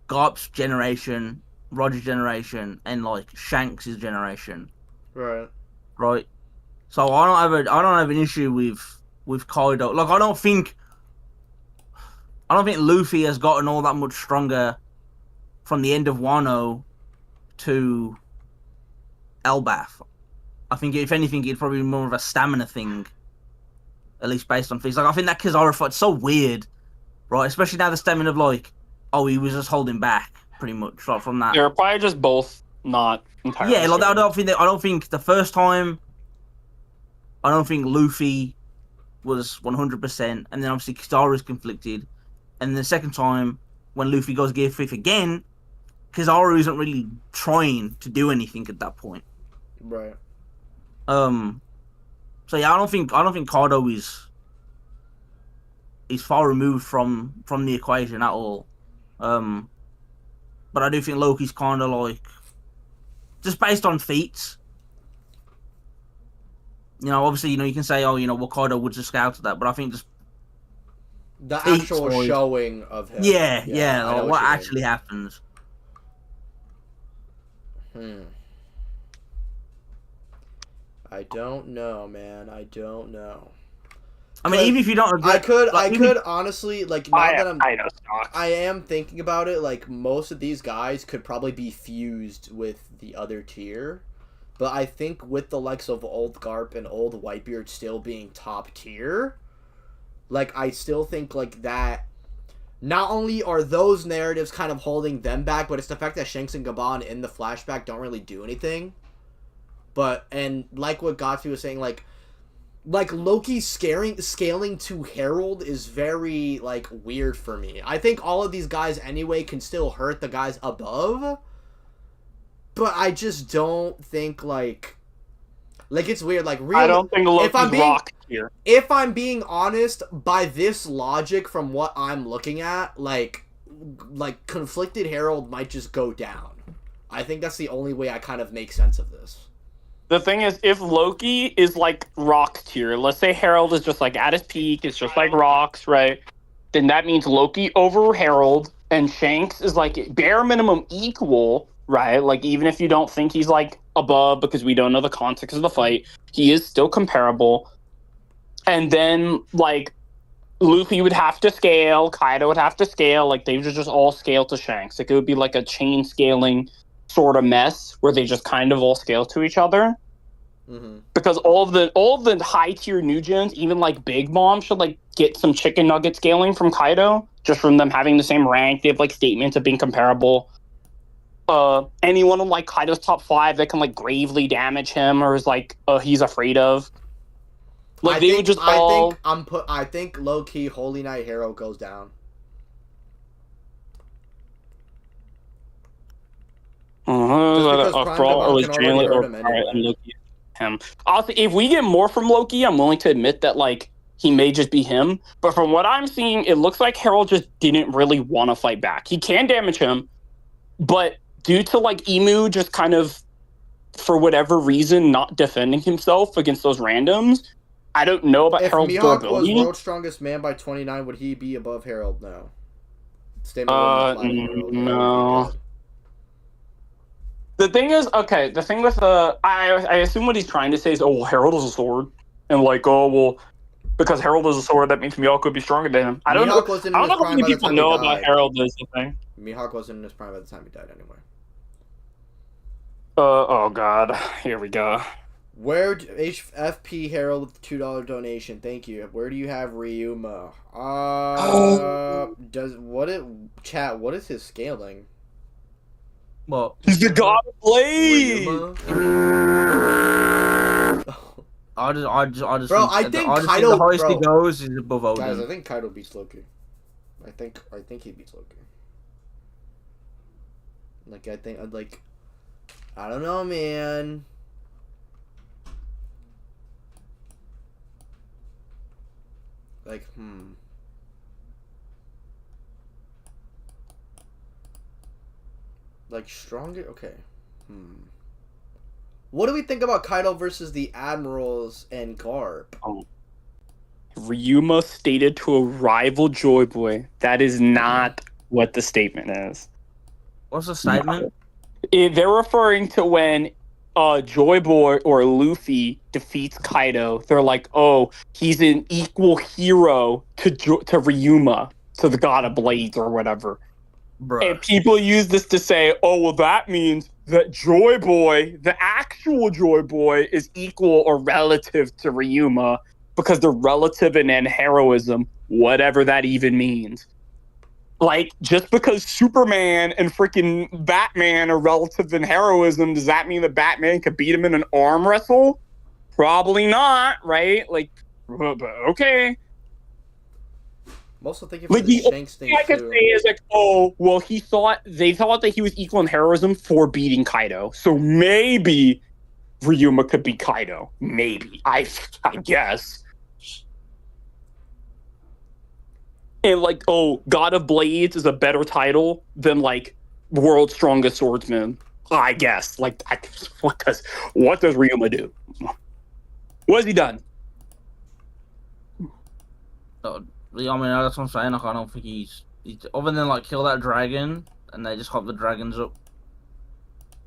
Garp's generation, Roger's generation, and like Shanks' generation. Right. Right. So I don't have an issue with Kaido. Like I don't think Luffy has gotten all that much stronger from the end of Wano to Elbaph. I think if anything, it's probably more of a stamina thing, at least based on things. Like I think that Kizaru fight's so weird, right? Especially now the stemming of like, oh, he was just holding back pretty much right from that. They're probably just both not entirely. Yeah, like I don't think the first time, I don't think Luffy was 100%, and then obviously Kizaru's conflicted, and the second time when Luffy goes Gear 5th again, Kizaru isn't really trying to do anything at that point. Right. So yeah, I don't think Kaido is far removed from the equation at all. But I do think Loki's kind of like, just based on feats. You know, obviously, you know, you can say, oh, you know, well, Kaido would just scout to that, but I think just the actual showing of him. Yeah, like what actually happens. I don't know, man. I don't know. I mean, even if you don't agree, I could honestly, like, now that I am thinking about it, like, most of these guys could probably be fused with the other tier. But I think with the likes of old Garp and old Whitebeard still being top tier, like, I still think, like, that not only are those narratives kind of holding them back, but it's the fact that Shanks and Gaban in the flashback don't really do anything. But, and like what Gatsby was saying, like Loki scaling to Harald is very, like, weird for me. I think all of these guys anyway can still hurt the guys above. But I just don't think, like it's weird, like, I don't think Loki's rock here. If I'm being honest, by this logic from what I'm looking at, like conflicted Harald might just go down. I think that's the only way I kind of make sense of this. The thing is, if Loki is, like, rock tier, let's say Harald is just, like, at his peak, it's just like rocks, right? Then that means Loki over Harald, and Shanks is, like, bare minimum equal, right? Like, even if you don't think he's, like, above because we don't know the context of the fight, he is still comparable. And then, like, Luffy would have to scale, Kaido would have to scale, like, they would just all scale to Shanks. Like, it would be like a chain scaling sort of mess where they just kind of all scale to each other. Mm-hmm. Because all of the high tier new gens, even like Big Mom, should, like, get some chicken nugget scaling from Kaido, just from them having the same rank. They have, like, statements of being comparable. Anyone in, like, Kaido's top 5 that can, like, gravely damage him or is, like, he's afraid of. Like, they would just all... I think low-key Holy Knight Harald goes down. Him. If we get more from Loki, I'm willing to admit that, like, he may just be him. But from what I'm seeing, it looks like Harald just didn't really want to fight back. He can damage him, but due to, like, Emu just kind of, for whatever reason, not defending himself against those randoms, I don't know about Harald's durability. If Mihawk was World's Strongest Man by 29, would he be above Harald now? Statement no. The thing is, okay, the thing with, I assume what he's trying to say is, oh, Harald is a sword. And, like, oh, well, because Harald is a sword, that means Mihawk would be stronger than him. I don't know how many people know about Harald is the thing. Mihawk wasn't in his prime by the time he died anyway. Oh, God. Here we go. Where FP Harald with the $2 donation. Thank you. Where do you have Ryuma? What is his scaling? Well, he's the god of blade. I just. Bro, I think Kaido. The highest he goes is above Odin. Guys, I think Kaido beats Loki. I think he beats Loki. Like, I don't know, man. Like, Like, stronger? Okay. What do we think about Kaido versus the Admirals and Garp? Ryuma stated to a rival Joy Boy. That is not what the statement is. What's the statement? They're referring to when Joy Boy or Luffy defeats Kaido. They're like, oh, he's an equal hero to Ryuma, to the god of blades or whatever. Bruh. And people use this to say, oh, well, that means that Joy Boy, the actual Joy Boy, is equal or relative to Ryuma because they're relative in heroism, whatever that even means. Like, just because Superman and freaking Batman are relative in heroism, does that mean that Batman could beat him in an arm wrestle? Probably not, right? Like, but okay. I'm also thinking for Like the the Shanks thing thing I could too. say is like, oh, well, they thought that he was equal in heroism for beating Kaido, so maybe Ryuma could beat Kaido. Maybe I guess. And like, oh, God of Blades is a better title than like World's Strongest Swordsman. I guess. Like, what does Ryuma do? What has he done? I mean, that's what I'm saying. Like, I don't think he's other than like kill that dragon, and they just hop the dragons up.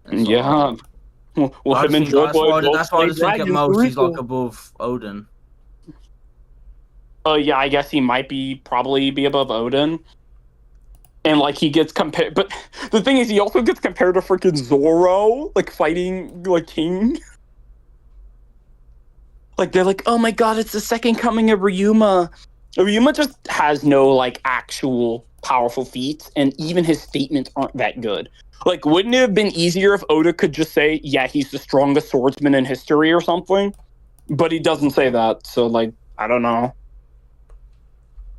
And Yeah. Well, him and Joy Boy both that's why I slay just think at dragons. most he's like Cool. above Odin. Yeah, I guess he might probably be above Odin. And like he gets compared, but the thing is, he also gets compared to freaking Zoro, like fighting like King. Like they're like, oh my god, it's the second coming of Ryuma. Ryuma just has no like actual powerful feats, and even his statements aren't that good. Like, wouldn't it have been easier if Oda could just say, yeah, he's the strongest swordsman in history or something? But he doesn't say that, so like, I don't know.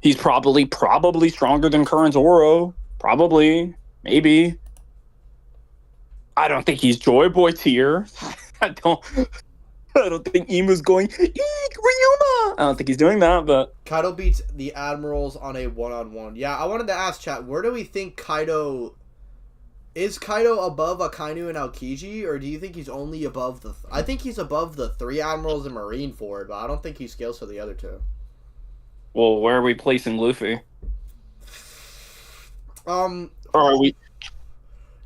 He's probably stronger than current Zoro. Probably. Maybe. I don't think he's Joy Boy tier. I don't think Imu's going, Eek, Ryuma! I don't think he's doing that, but... Kaido beats the Admirals on a one-on-one. Yeah, I wanted to ask, chat, where do we think Kaido... Is Kaido above Akainu and Aokiji, or do you think he's only above the... I think he's above the 3 Admirals and Marineford, but I don't think he scales for the other 2. Well, where are we placing Luffy? Or are we...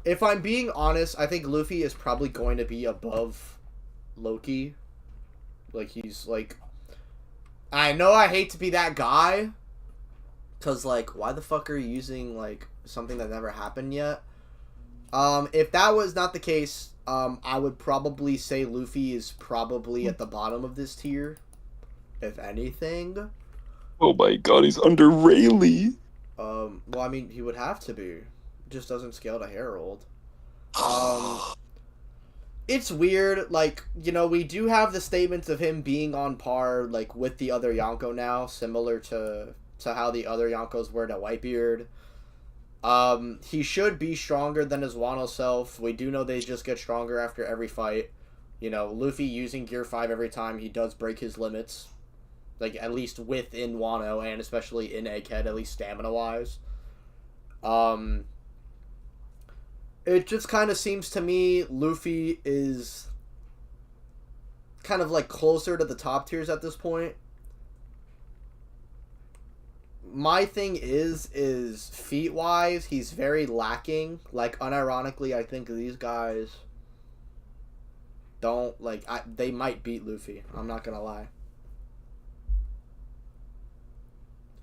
If I'm being honest, I think Luffy is probably going to be above Loki. Like, he's, like... I know I hate to be that guy, because, like, why the fuck are you using, like, something that never happened yet? If that was not the case, I would probably say Luffy is probably at the bottom of this tier, if anything. Oh my god, he's under Rayleigh. Well, I mean, he would have to be. It just doesn't scale to Harald. It's weird, like, you know, we do have the statements of him being on par, like, with the other Yonko now, similar to how the other Yonkos were to Whitebeard. He should be stronger than his Wano self. We do know they just get stronger after every fight. You know, Luffy using Gear 5 every time, he does break his limits. Like, at least within Wano, and especially in Egghead, at least stamina-wise. It just kind of seems to me Luffy is kind of, like, closer to the top tiers at this point. My thing is feat-wise, he's very lacking. Like, unironically, I think these guys don't, like, they might beat Luffy. I'm not gonna lie.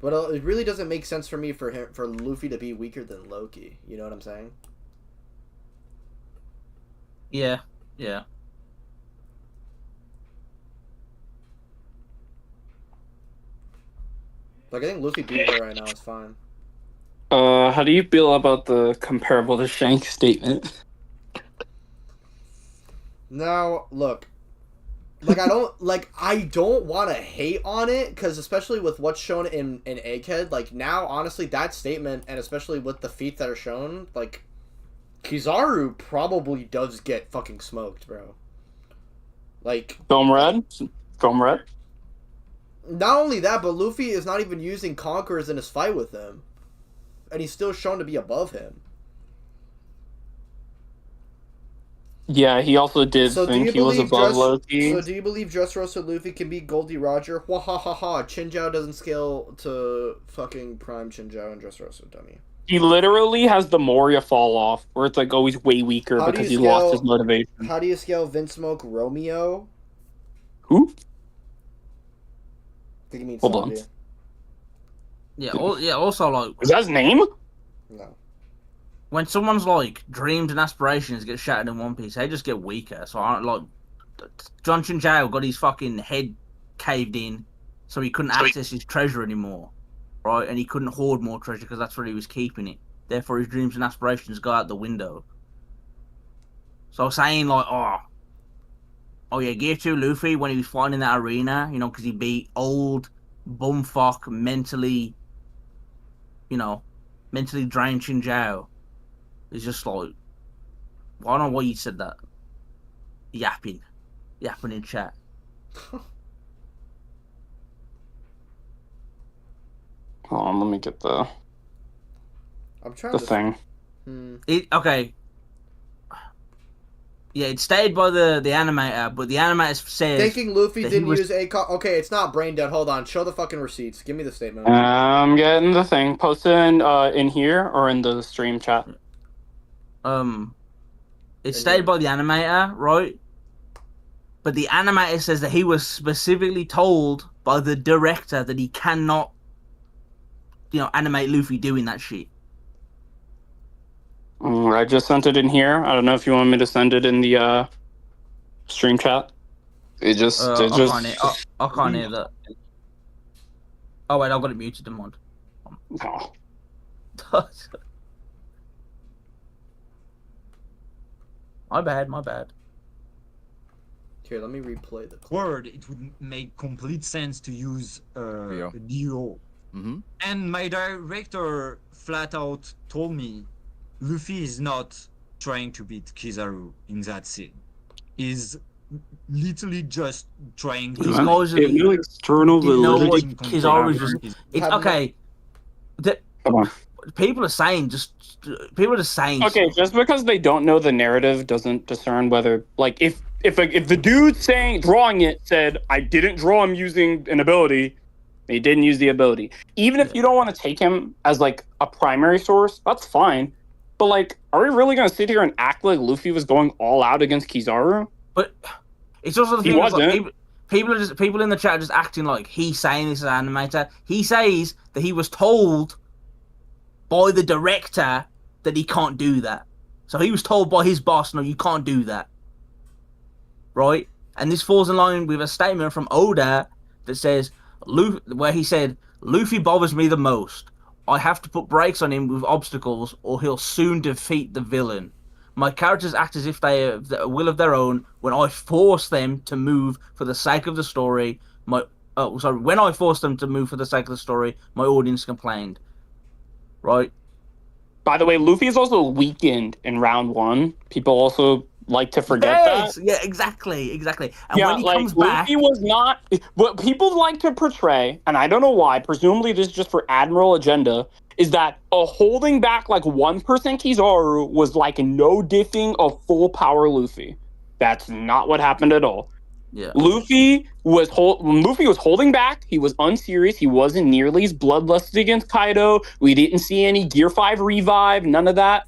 But it really doesn't make sense for me for Luffy to be weaker than Loki. You know what I'm saying? Yeah, yeah. Like, I think Luffy being there right now is fine. How do you feel about the comparable to Shanks statement? Now, look. Like, I don't want to hate on it, because especially with what's shown in Egghead, like, now, honestly, that statement, and especially with the feats that are shown, like, Kizaru probably does get fucking smoked, bro. Like... Film red? Not only that, but Luffy is not even using conquerors in his fight with him. And he's still shown to be above him. Yeah, he also did think he was above Loki. So do you believe Dressrosa Luffy can beat Goldie Roger? Wah ha ha ha. Chinjao doesn't scale to fucking Prime Chinjao and Dressrosa, dummy. He literally has the Moria fall off, where it's like, oh, he's way weaker because he lost his motivation. How do you scale Vinsmoke Romeo? Who? I think he means Hold on. Sabia. Yeah, also, like... Is that his name? No. When someone's, like, dreams and aspirations get shattered in One Piece, they just get weaker. So, like, John Chinjao got his fucking head caved in, so he couldn't access his treasure anymore, right? And he couldn't hoard more treasure because that's where he was keeping it. Therefore, his dreams and aspirations go out the window. So, saying, like, oh yeah, Gear 2 Luffy, when he was fighting in that arena, you know, because he beat old, bumfuck, mentally mentally drained Xinjiao is just like, I don't know why you said that. Yapping in chat. Hold on, let me get the I'm trying the to thing. Okay. Yeah, it's stated by the animator, but the animator says thinking Luffy that didn't he was- use ACOG. Okay, it's not brain dead. Hold on. Show the fucking receipts. Give me the statement. I'm getting the thing posted in here or in the stream chat. It's stated by the animator, right? But the animator says that he was specifically told by the director that he cannot, animate Luffy doing that shit. I just sent it in here. I don't know if you want me to send it in the stream chat. It just, I can't hear that. Oh wait, I've got it muted. Never mind. No. My bad. Here, let me replay the clip. Word, it would make complete sense to use Yeah. a duo. Mm-hmm. And my director flat out told me Luffy is not trying to beat Kizaru in that scene. He's literally just trying to These guys Give me external didn't know what validity. Kizaru's just. It's Have okay. Come on. People are saying saying. Okay, just because they don't know the narrative doesn't discern whether, like, if the dude drawing it said, I didn't draw him using an ability, they didn't use the ability. Even if you don't want to take him as, like, a primary source, that's fine. But, like, are we really going to sit here and act like Luffy was going all out against Kizaru? But it's also the He thing. It's like, wasn't. people in the chat are just acting like he's saying this as an animator. He says that he was told by the director that he can't do that. So he was told by his boss, no, you can't do that. Right? And this falls in line with a statement from Oda that says, where he said, Luffy bothers me the most. I have to put brakes on him with obstacles or he'll soon defeat the villain. My characters act as if they have a will of their own when I force them to move for the sake of the story. When I force them to move for the sake of the story, my audience complained. Right? By the way, Luffy is also weakened in round 1. People also like to forget that. Yeah, exactly. And Yeah, when he like, comes back, Luffy was not... What people like to portray, and I don't know why, presumably this is just for Admiral agenda, is that a holding back like 1% Kizaru was like no diffing of full power Luffy. That's not what happened at all. yeah, Luffy was holding back. He was unserious. He wasn't nearly as bloodlusted against Kaido. We didn't see any Gear 5 revive, none of that.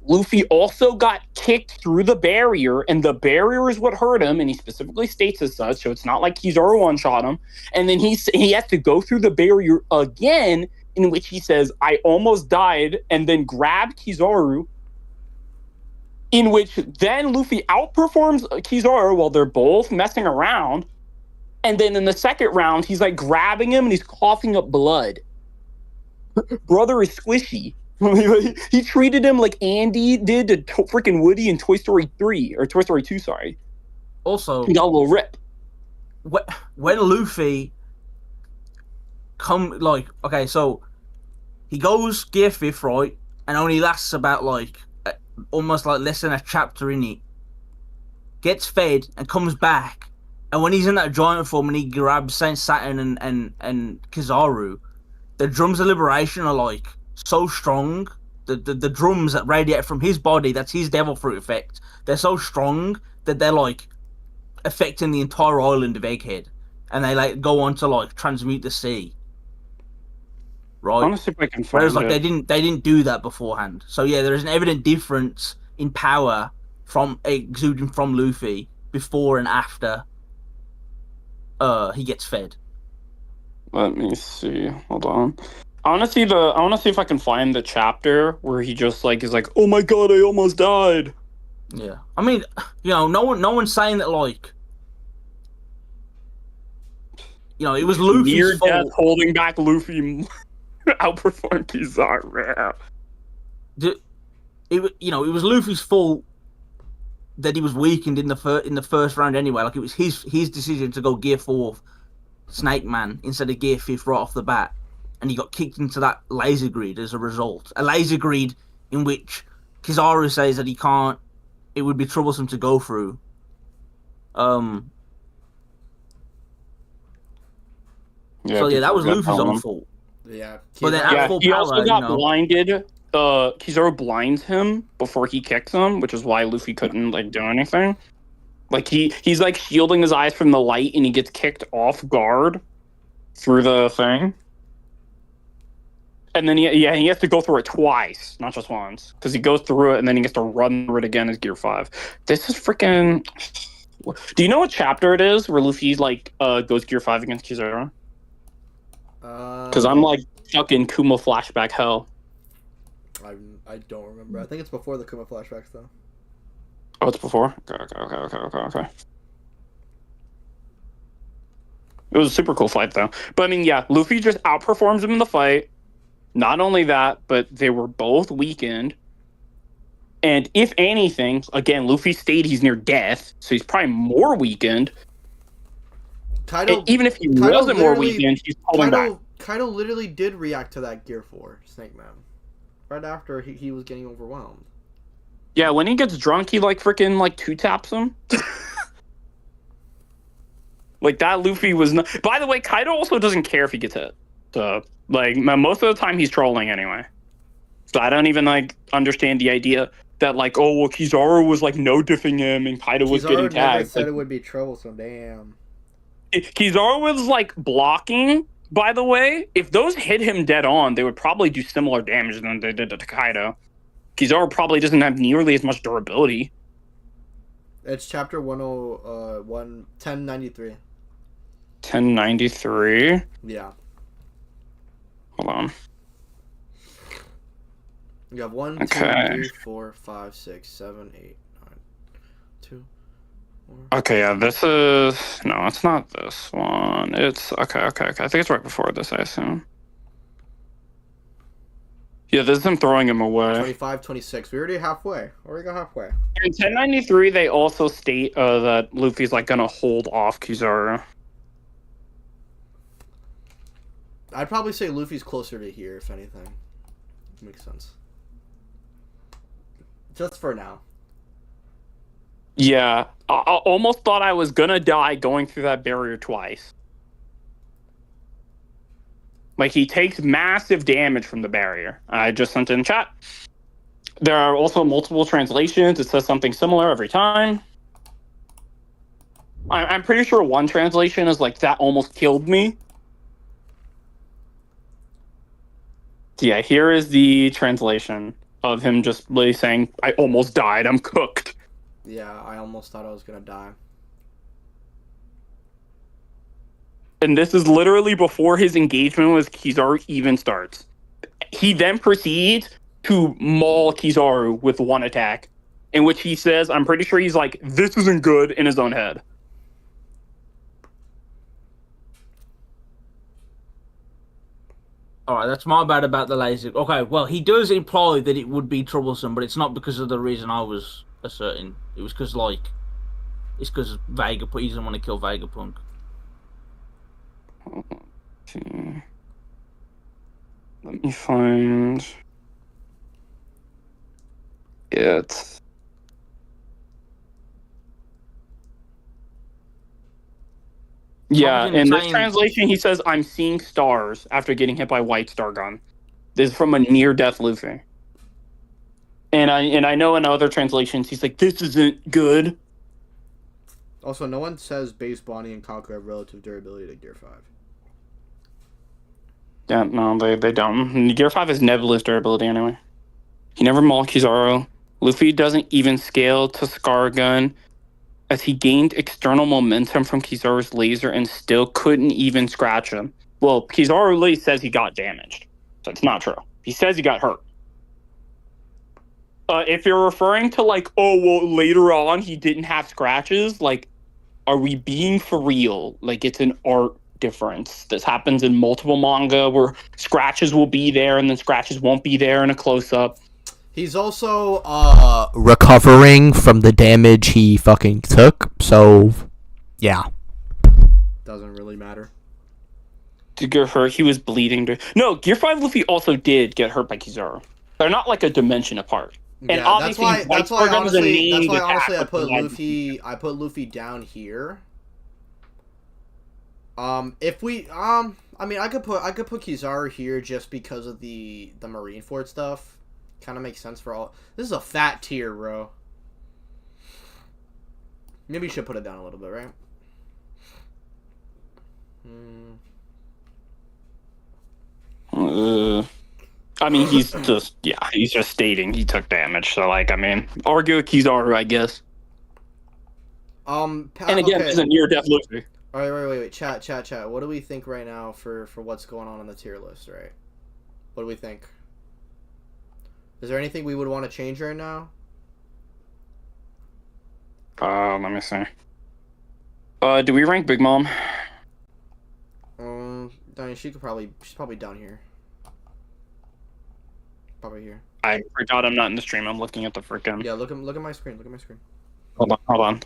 Luffy also got kicked through the barrier, and the barrier is what hurt him, and he specifically states as such, so it's not like Kizaru one-shot him. And then he has to go through the barrier again, in which he says, I almost died, and then grabbed Kizaru, in which then Luffy outperforms Kizaru while they're both messing around. And then in the second round, he's like grabbing him, and he's coughing up blood. Brother is squishy. He treated him like Andy did to freaking Woody in Toy Story 3 or Toy Story 2. Sorry. also He got a little rip. when Luffy so he goes Gear 5th, right, and only lasts about almost like less than a chapter in it. Gets fed and comes back, and when he's in that giant form and he grabs Saint Saturn and Kizaru, the drums of liberation are like so strong. The drums that radiate from his body, that's his devil fruit effect, they're so strong that they're like affecting the entire island of Egghead, and they like go on to like transmute the sea. Right? I want to see if I can find Whereas like it. they didn't do that beforehand. So yeah, there is an evident difference in power from exuding from Luffy before and after he gets fed. Let me see. Hold on. I want to see if I can find the chapter where he just like is like, oh my god, I almost died. Yeah, I mean, no one's saying that like, it was Luffy's Near fault. death holding back Luffy outperformed Kizaru. It was Luffy's fault that he was weakened in the first round anyway. Like it was his decision to go Gear 4th Snake Man instead of Gear 5th right off the bat. and he got kicked into that laser grid as a result. A laser grid in which Kizaru says that he can't. It would be troublesome to go through. Yeah, So yeah, that was people Luffy's got own him. fault. Yeah. But then Yeah, at full he power, also got you know, blinded. Kizaru blinds him before he kicks him, which is why Luffy couldn't like do anything. Like he's like shielding his eyes from the light, and he gets kicked off guard through the thing. And then he has to go through it twice, not just once, because he goes through it and then he gets to run through it again as Gear 5. This is freaking. Do you know what chapter it is where Luffy like goes Gear 5 against Kizaru? Because I'm like stuck in Kuma flashback hell. I don't remember. I think it's before the Kuma flashbacks though. Oh, it's before? Okay. It was a super cool fight, though. But, I mean, yeah, Luffy just outperforms him in the fight. Not only that, but they were both weakened. And if anything, again, Luffy stated he's near death, so he's probably more weakened. Kaido, And even if he Kaido wasn't more literally- weakened, he's holding back. Kaido literally did react to that Gear 4 Snake Man. Right after he was getting overwhelmed. Yeah, when he gets drunk, he, like, freaking, like, two-taps him. Like, that Luffy was not... By the way, Kaido also doesn't care if he gets hit. So, like, most of the time he's trolling anyway. So I don't even, like, understand the idea that, like, oh, well, Kizaru was, like, no-diffing him and Kaido was getting Kizaru never tagged. said Like, it would be troublesome, damn. Kizaru was, like, blocking, by the way. If those hit him dead on, they would probably do similar damage than they did to Kaido. Kizaru probably doesn't have nearly as much durability. It's chapter 1093. 1093. Yeah. Hold on. You have 1, Okay. 2, 3, 4, 5, 6, 7, 8, 9, 2, 4. Okay, yeah, this is... No, it's not this one. It's... Okay. I think it's right before this, I assume. Yeah, this is him throwing him away. 25, 26. We already halfway. Already got halfway. In 1093, they also state that Luffy's, like, gonna hold off Kizaru. I'd probably say Luffy's closer to here, if anything. Makes sense. Just for now. Yeah, I almost thought I was gonna die going through that barrier twice. Like, he takes massive damage from the barrier. I just sent it in chat. There are also multiple translations. It says something similar every time. I'm pretty sure one translation is like, that almost killed me. Yeah, here is the translation of him just really saying, I almost died, I'm cooked. Yeah, I almost thought I was gonna die. And this is literally before his engagement with Kizaru even starts. He then proceeds to maul Kizaru with one attack, in which he says, I'm pretty sure he's like, this isn't good, in his own head. Alright, that's my bad about the laser. Okay, well, he does imply that it would be troublesome, but it's not because of the reason I was asserting. It was because, like, it's because Vegapunk, he doesn't want to kill Vegapunk. Let me find it. Yeah, in this translation, he says, I'm seeing stars after getting hit by White Star Gun. This is from a near-death Luffy. And I know in other translations, he's like, this isn't good. Also, no one says base Bonnie and Conqueror have relative durability to Gear 5. Yeah, no, they don't. Gear 5 is Nebula's durability anyway. He never mauled Kizaru. Luffy doesn't even scale to Scar Gun, as he gained external momentum from Kizaru's laser and still couldn't even scratch him. Well, Kizaru really says he got damaged. So it's not true. He says he got hurt. If you're referring to, like, oh, well, later on he didn't have scratches, like, are we being for real? Like, it's an art difference. This happens in multiple manga where scratches will be there and then scratches won't be there in a close-up. He's also recovering from the damage he fucking took, so yeah. Doesn't really matter. to get hurt. He was bleeding. No, Gear 5 Luffy also did get hurt by Kizaru. They're not like a dimension apart. And Yeah, obviously, that's why honestly I put Luffy. Luffy down here. If we I mean, I could put Kizaru here just because of the Marineford stuff. Kind of makes sense for all. This is a fat tier, bro. Maybe you should put it down a little bit, right? I mean, he's just stating he took damage. So, like, I mean, argue with Kizaru, I guess. And again, okay. he's a near-death Luffy. All right, wait. Chat. What do we think right now for what's going on the tier list, right? What do we think? Is there anything we would want to change right now? Let me see. Do we rank Big Mom? She's probably down here. Probably here. I forgot I'm not in the stream. I'm looking at the freaking. Yeah, look at my screen. Look at my screen. Hold on.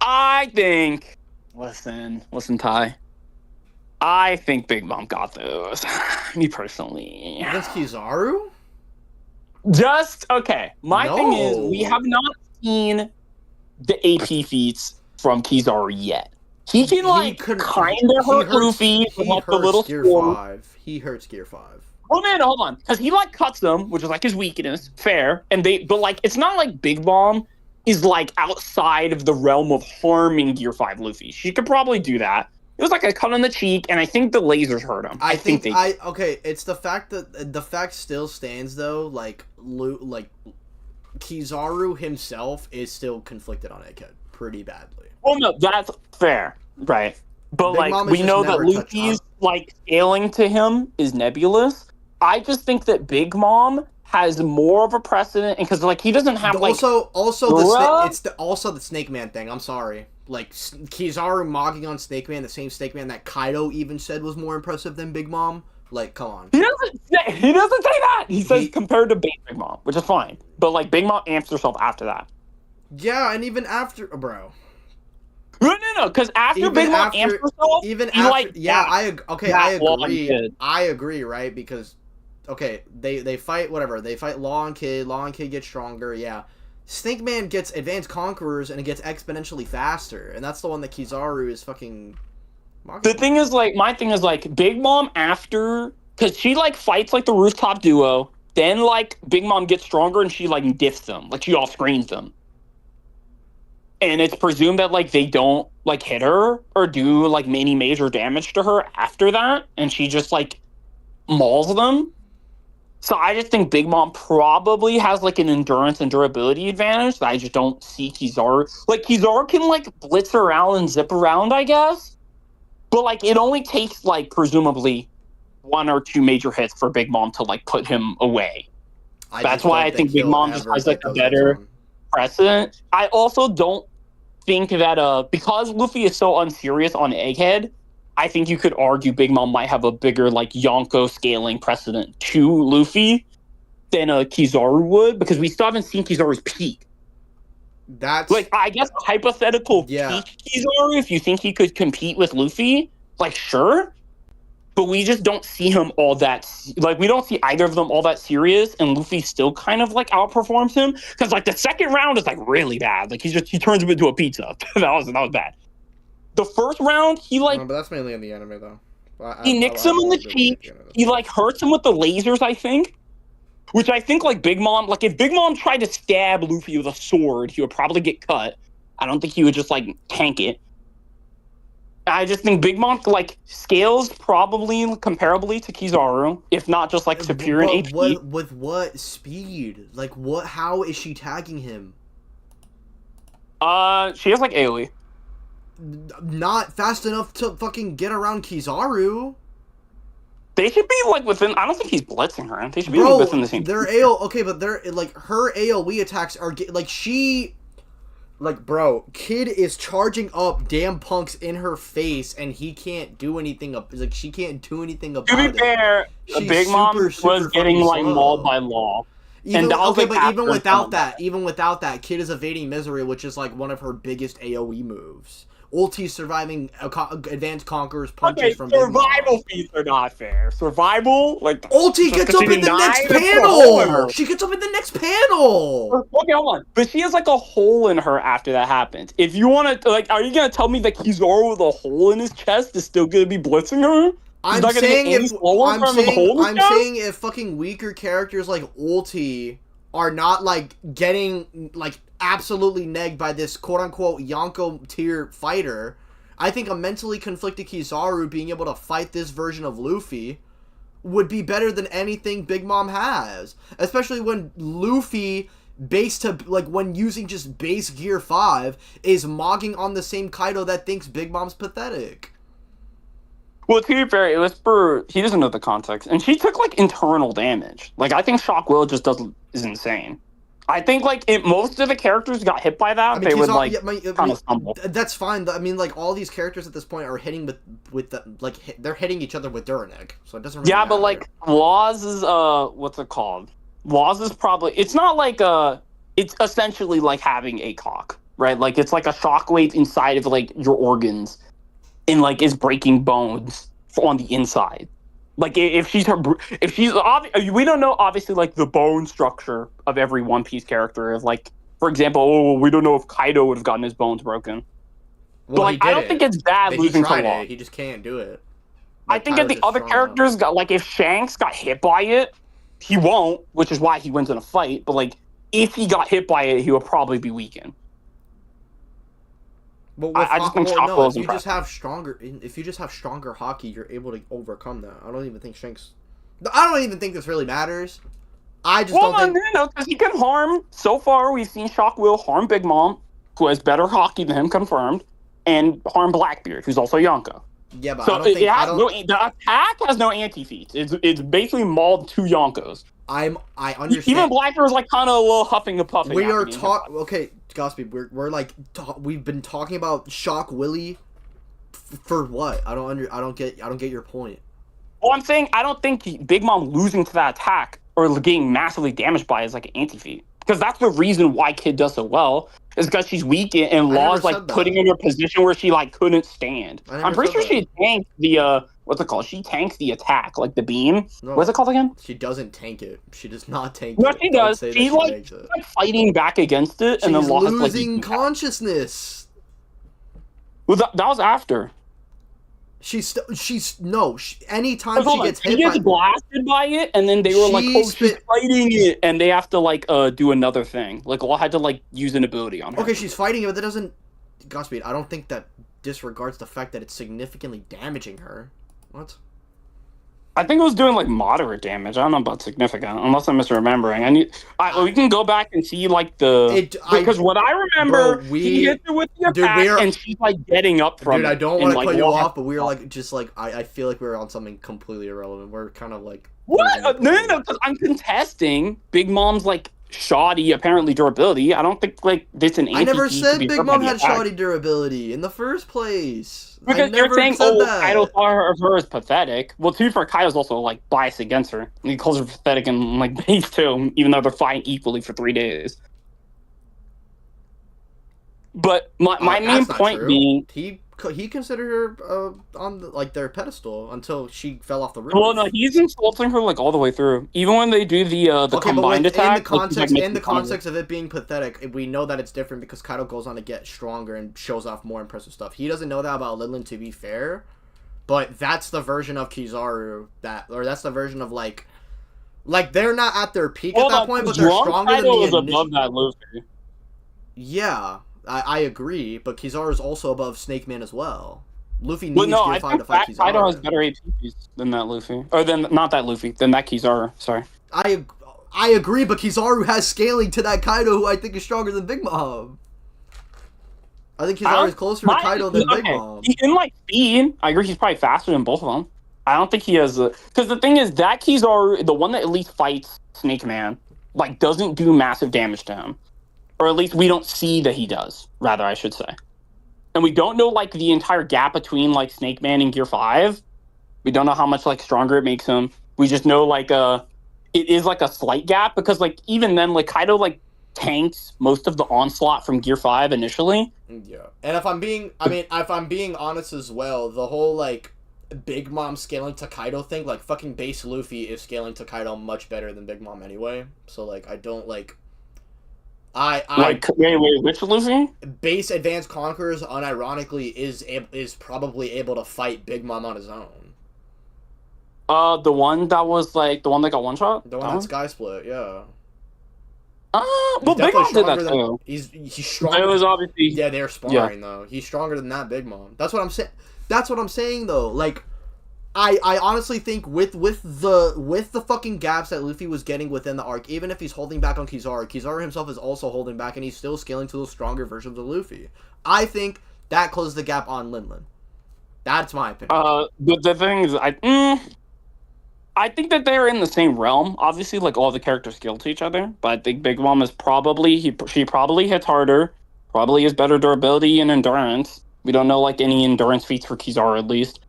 I think. Listen, Ty. I think Big Mom got those. Me personally. Against Kizaru? Just okay. My thing is, we have not seen the AP feats from Kizaru yet. He can kind of hurt Luffy with the little Gear sword. 5. He hurts Gear 5. Oh man, hold on, because he cuts them, which is his weakness. Fair, but it's not like Big Mom is outside of the realm of harming Gear 5 Luffy. She could probably do that. It was a cut on the cheek, and I think the lasers hurt him. I think it's the fact that the fact still stands though. Kizaru himself is still conflicted on Egghead pretty badly. Oh no, that's fair, right? But we know that Luffy's scaling to him is nebulous. I just think that Big Mom has more of a precedent, because he doesn't have also the Snake Man thing. I'm sorry, Kizaru mogging on Snake Man, the same Snake Man that Kaido even said was more impressive than Big Mom. Come on. He doesn't say that. He says compared to Big Mom, which is fine. But Big Mom amps herself after that. Yeah, and even after, bro. No, because after Big Mom amps herself, I agree, right? Because they fight whatever. They fight Law and Kid. Law and Kid gets stronger. Yeah, Snake Man gets advanced conquerors and it gets exponentially faster, and that's the one that Kizaru is fucking. The thing is, my thing is, Big Mom after, because she fights the rooftop duo. Then Big Mom gets stronger and she diffs them, she off screens them. And it's presumed that they don't hit her or do many major damage to her after that, and she just mauls them. So I just think Big Mom probably has an endurance and durability advantage that I just don't see Kizaru. Kizaru can blitz around and zip around, I guess, but it only takes presumably 1 or 2 major hits for Big Mom to put him away. That's why I think Big Mom just has a better precedent. I also don't think that because Luffy is so unserious on Egghead, I think you could argue Big Mom might have a bigger Yonko scaling precedent to Luffy than Kizaru would, because we still haven't seen Kizaru's peak. That's I guess a hypothetical peak Kizaru, if you think he could compete with Luffy, sure. But we just don't see him all that, we don't see either of them all that serious, and Luffy still kind of outperforms him, because the second round is really bad. He turns him into a pizza. that was bad. The first round, he no, but that's mainly in the anime though. He nicks him in the cheek. He hurts him with the lasers, I think. Which I think Big Mom, if Big Mom tried to stab Luffy with a sword, he would probably get cut. I don't think he would just tank it. I just think Big Mom scales probably comparably to Kizaru, if not just superior in AP. With what speed? How is she tagging him? She has AoE. Not fast enough to fucking get around Kizaru. They should be within. I don't think he's blitzing her. They should be within the same. Their but they're her AoE attacks are she. Bro, Kid is charging up damn punks in her face, and he can't do anything she can't do anything about it. To be fair, Big Mom was getting mauled by Law. Even without that, Kid is evading misery, which is one of her biggest AoE moves. ulti surviving advanced conquerors punches Okay, from Big Mom. survival feats are not fair. Survival, like Ulti gets up in the next panel. She gets up in the next panel. Okay, hold on. But she has like a hole in her after that happens. If you want to, like, are you gonna tell me that Kizaru with a hole in his chest is still gonna be blitzing her? I'm saying if fucking weaker characters like Ulti are not like getting like absolutely negged by this quote unquote Yonko tier fighter, I think a mentally conflicted Kizaru being able to fight this version of Luffy would be better than anything Big Mom has. Especially when Luffy, when using just base gear 5, is mogging on the same Kaido that thinks Big Mom's pathetic. Well, to be fair, it was he doesn't know the context, and she took like internal damage. Like, I think Shock Will just is insane. I think like if most of the characters got hit by that, they would like kind of stumble. That's fine. I mean, like all these characters at this point are hitting with they're hitting each other with Duranek, so it doesn't really matter. But like WAS is what's it called? WAS is probably it's not like it's essentially like having a cock, right? Like it's like a shockwave inside of like your organs. And like is breaking bones on the inside. Like we don't know obviously like the bone structure of every One Piece character. Is like, for example, we don't know if Kaido would have gotten his bones broken. Well, but like I don't think it's bad losing to WAS. He just can't do it. I think if the other characters got like if Shanks got hit by it, he won't, which is why he wins in a fight. But like if he got hit by it, he would probably be weakened. But I just think if you just have stronger Haki, you're able to overcome that. I don't even think this really matters. I just don't think... because he can harm. So far, we've seen Shock Will harm Big Mom, who has better Haki than him, confirmed, and harm Blackbeard, who's also Yonko. Yeah, but so the attack has no anti-feats. It's basically mauled two Yonkos. I understand. Even Blackbeard is like kind of a little huffing and puffing. We are okay. Godspeed, we're like we've been talking about Shock Willie for what? I don't get your point. Well, I'm saying I don't think Big Mom losing to that attack or getting massively damaged by it is like an anti-feat, because that's the reason why Kid does so well is because she's weak and Law's like putting her in a position where she like couldn't stand. I'm pretty sure she tanked the what's it called? She tanks the attack, like the beam. No, what's it called again? She doesn't tank it. She does not tank it. No, she does. She's like fighting back against it, and then Law is like losing consciousness. Well, that was after. Anytime she gets hit, she gets blasted by it, and then they were like, "Oh, she's fighting it," and they have to like do another thing. Like Law had to like use an ability on her. Okay, she's fighting it, but that doesn't. Godspeed. I don't think that disregards the fact that it's significantly damaging her. What? I think it was doing like moderate damage. I don't know about significant, unless I'm misremembering. We can go back and see like because what I remember, he hit her with the attack, and she's like getting up from. Dude, I don't want to cut you off, but we were like just like I feel like we were on something completely irrelevant. We're kind of like what? No, because I'm contesting Big Mom's like shoddy apparently durability. I don't think like this an. I never said Big Mom had shoddy durability in the first place. Because you're saying, Kaido thought her as pathetic. Well, to be fair, Kaido's also like biased against her. He calls her pathetic and like base too, even though they're fighting equally for 3 days. But my main point being, he considered her on their pedestal until she fell off the roof. Well, no, he's insulting her like all the way through. Even when they do the combined attack. In the context of it being pathetic, we know that it's different because Kaido goes on to get stronger and shows off more impressive stuff. He doesn't know that about Lilan, to be fair, but that's the version of Kizaru that's the version of like they're not at their peak at that point, but they're stronger than the above that Luffy. Yeah. I agree, but Kizaru is also above Snake Man as well. Luffy needs Gear 5 to fight Kizaru. Kaido has better APs than that Luffy. Or than not that Luffy, than that Kizaru, sorry. I agree, but Kizaru has scaling to that Kaido, who I think is stronger than Big Mom. I think Kizaru is closer to Kaido than Big Mom. In like speed, I agree he's probably faster than both of them. I don't think he has because the thing is that Kizaru, the one that at least fights Snake Man, like doesn't do massive damage to him. Or at least we don't see that he does, rather, I should say. And we don't know, like, the entire gap between, like, Snake Man and Gear 5. We don't know how much, like, stronger it makes him. We just know, like, it is, like, a slight gap. Because, like, even then, like, Kaido, like, tanks most of the onslaught from Gear 5 initially. Yeah. And if I'm being honest as well, the whole, like, Big Mom scaling to Kaido thing, like, fucking base Luffy is scaling to Kaido much better than Big Mom anyway. So, like, I don't, like... Wait, which Luffy? Base Advanced Conquerors, unironically, is probably able to fight Big Mom on his own. The one that was, like, the one that got one-shot? The one that Sky Split, yeah. Well, Big Mom did that, too. He's stronger. It was obviously... Yeah, they're sparring, though. He's stronger than that Big Mom. That's what I'm saying. That's what I'm saying, though. Like... I honestly think with the fucking gaps that Luffy was getting within the arc, even if he's holding back on Kizaru himself is also holding back, and he's still scaling to those stronger versions of Luffy. I think that closed the gap on Linlin. That's my opinion. But the thing is, I think that they're in the same realm. Obviously, like, all the characters scale to each other, but I think Big Mom is she probably hits harder, probably has better durability and endurance. We don't know, like, any endurance feats for Kizaru, at least.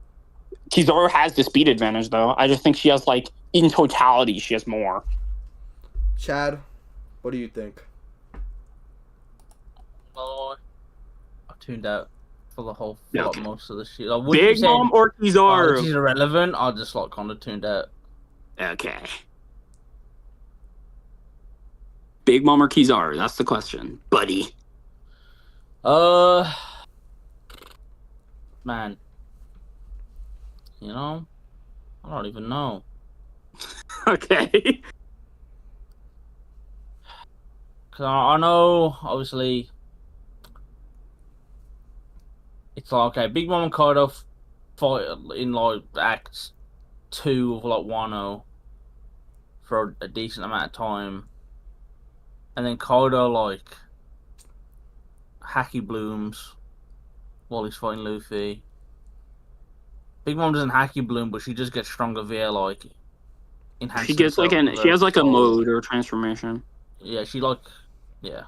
Kizaru has the speed advantage, though. I just think she has, like, in totality, she has more. Chad, what do you think? Oh, I tuned out for the whole most of the shit. Like, Big Mom or Kizaru? She's irrelevant. I just, like, kind of tuned out. Okay. Big Mom or Kizaru? That's the question, buddy. Man. You know? I don't even know. Okay. Because I know, obviously, it's like, okay, Big Mom and Kaido fight in, like, Act 2 of, like, Wano for a decent amount of time. And then Kaido, like, Haki blooms while he's fighting Luffy. Big Mom doesn't Haki bloom, but she just gets stronger via, like, enhancing. She gets, like, she has, like, a mode or transformation. Yeah, she, like, yeah.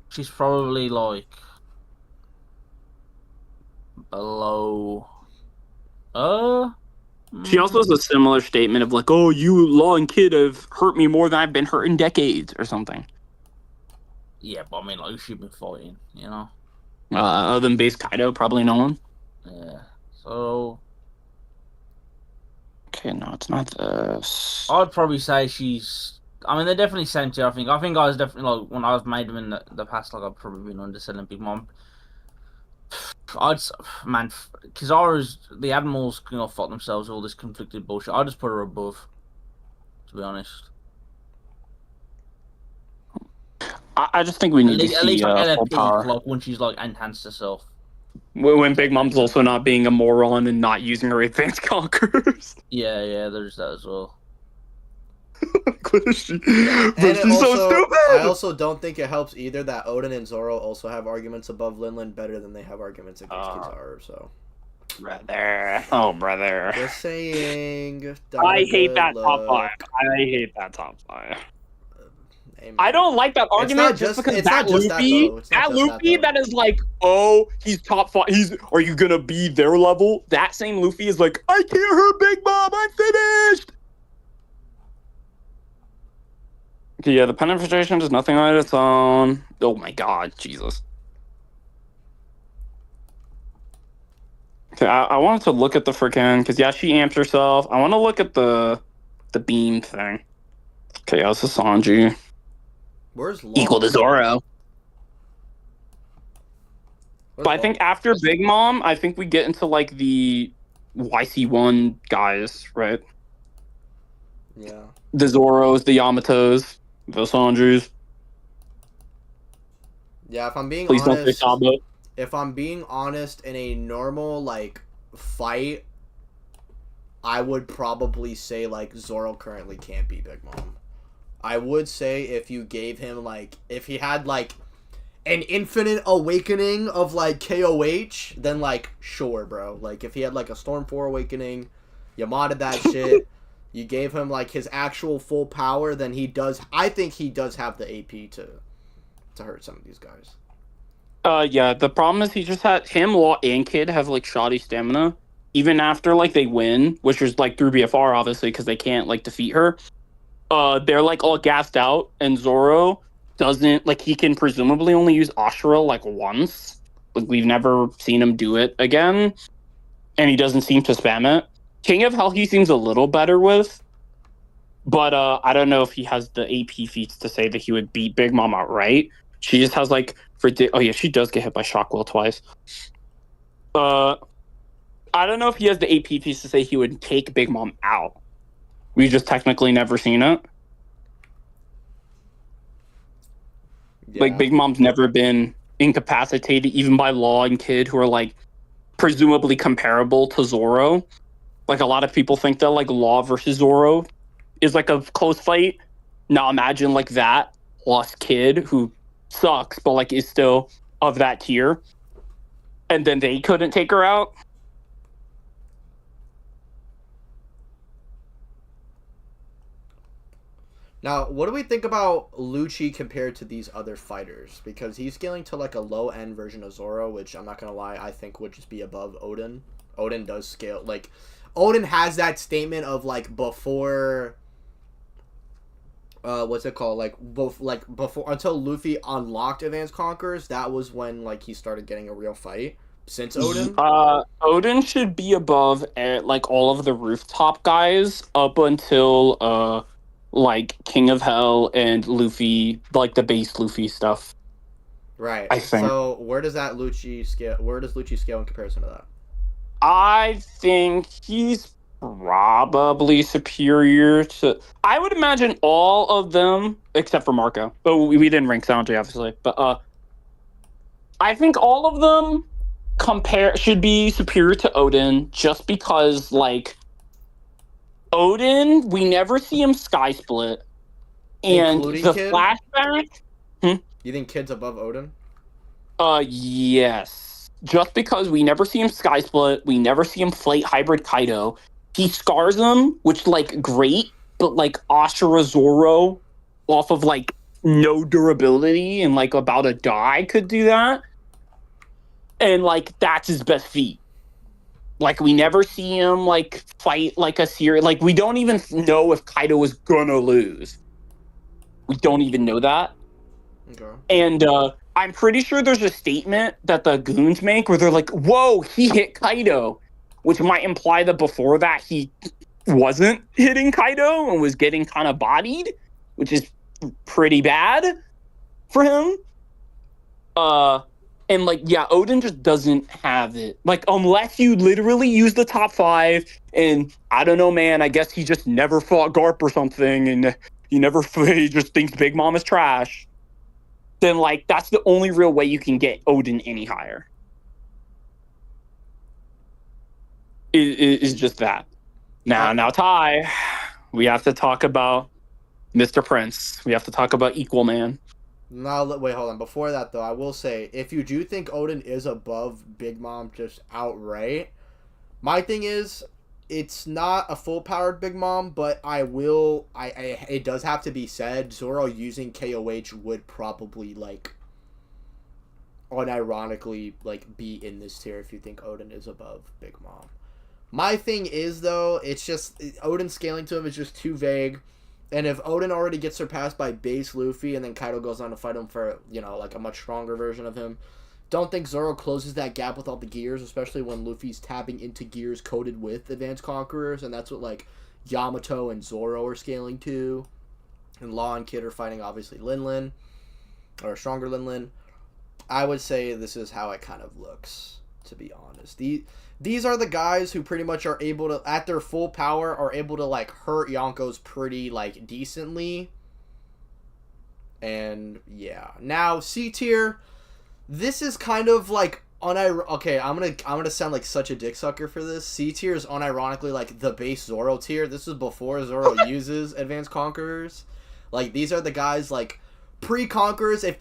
She's probably, like, below... She also has a similar statement of, like, oh, you long kid have hurt me more than I've been hurt in decades, or something. Yeah, but I mean, like, she's been fighting, you know? Other than base Kaido, probably no one. Yeah, so... Okay, no, it's not this. I'd probably say she's... I mean, they're definitely sent to, I think. I think I was definitely, like, when I've made them in the past, like, I've probably been underselling Big Mom. Man, Kizaru's... The Admirals can all fuck themselves with all this conflicted bullshit. I'd just put her above, to be honest. I just think we need to see at least like full power. Like, when she's, like, enhanced herself. When Big Mom's also not being a moron and not using her advanced conquerors. Yeah, there's that as well. What is she? And But she's so stupid! I also don't think it helps either that Oden and Zoro also have arguments above Linlin better than they have arguments against Kizaru, so... Brother. Oh, brother. Just saying. I hate that top 5. I hate that top 5. I don't like that argument just because that Luffy that is like, oh, he's top 5. Are you gonna be their level? That same Luffy is like, I can't hurt Big Mom. I'm finished. Okay, yeah, the penetration does nothing on its own. Oh my god, Jesus. Okay, I wanted to look at the freaking, because yeah, she amps herself. I want to look at the beam thing. Okay, yeah, this is Sanji. Where's Long? Equal to Zoro. But I think after Big Mom, I think we get into, like, the YC1 guys, right? Yeah. The Zoros, the Yamatos, the Sanjis. Yeah, if I'm being Please honest... don't say Sabo. If I'm being honest, in a normal, like, fight, I would probably say, like, Zoro currently can't be Big Mom. I would say if you gave him, like, if he had, like, an infinite awakening of, like, KOH, then, like, sure, bro. Like, if he had, like, a Storm 4 awakening, you modded that shit, you gave him, like, his actual full power, then he does, I think he does have the AP to hurt some of these guys. Yeah, the problem is he just had, him, Law, and Kid have, like, shoddy stamina. even after like they win, which is like through BFR obviously because they can't like defeat her. They're like all gassed out, and Zoro doesn't like he can presumably only use Ashura like once. Like we've never seen him do it again, and he doesn't seem to spam it. King of Hell he seems a little better with, but I don't know if he has the AP feats to say that he would beat Big Mom outright. She just has like oh yeah, she does get hit by Shockwell twice. I don't know if he has the AP feats to say he would take Big Mom out. We've just technically never seen it. Yeah. Like Big Mom's never been incapacitated, even by Law and Kid, who are like presumably comparable to Zoro. Like a lot of people think that like Law versus Zoro is like a close fight. Now imagine like that plus Kid, who sucks, but like is still of that tier. And then they couldn't take her out. Now, what do we think about Lucci compared to these other fighters? Because he's scaling to like a low-end version of Zoro, which I'm not going to lie, I think would just be above Odin. Odin does scale. Like, Odin has that statement of like before... what's it called? Like before, until Luffy unlocked Advanced Conquerors, that was when like he started getting a real fight. Since Odin? Odin should be above like all of the rooftop guys up until... like King of Hell and Luffy, like the base Luffy stuff. Right. I think. So where does that Lucci scale? Where does Lucci scale in comparison to that? I think he's probably superior to. I would imagine all of them except for Marco. But we didn't rank Sanji obviously. But I think all of them should be superior to Odin just because like. Odin, we never see him sky split, and Including the Kid? flashback. You think Kid's above Odin? Yes. Just because we never see him sky split, we never see him fight hybrid Kaido. He scars him, which like great, but like Ashura Zoro, off of like no durability and like about a die could do that, and like that's his best feat. Like, we never see him, like, fight, like, a series. Like, we don't even know if Kaido is gonna lose. We don't even know that. Okay. And I'm pretty sure there's a statement that the goons make where they're like, whoa, he hit Kaido. Which might imply that before that he wasn't hitting Kaido and was getting kind of bodied. Which is pretty bad for him. And, like, yeah, Odin just doesn't have it. Like, unless you literally use the top 5, and, I don't know, man, I guess he just never fought Garp or something, and he just thinks Big Mom is trash. Then, like, that's the only real way you can get Odin any higher. Is just that. Now, Ty, we have to talk about Mr. Prince. We have to talk about Equal Man. Now, wait, hold on. Before that, though, I will say, if you do think Odin is above Big Mom just outright, my thing is, it's not a full-powered Big Mom, but it does have to be said, Zoro using KOH would probably, like, unironically, like, be in this tier if you think Odin is above Big Mom. My thing is, though, it's just, Odin scaling to him is just too vague. And if Odin already gets surpassed by base Luffy and then Kaido goes on to fight him for, like a much stronger version of him, don't think Zoro closes that gap with all the gears, especially when Luffy's tapping into gears coded with Advanced Conquerors, and that's what, like, Yamato and Zoro are scaling to. And Law and Kid are fighting, obviously, Linlin, or a stronger Linlin. I would say this is how it kind of looks, to be honest. These are the guys who pretty much are able to, at their full power, are able to, like, hurt Yonko's pretty, like, decently. And, yeah. Now, C tier, this is kind of, like, okay, I'm gonna sound like such a dick sucker for this. C tier is unironically, like, the base Zoro tier. This is before Zoro uses Advanced Conquerors. Like, these are the guys, like, pre-Conquerors. If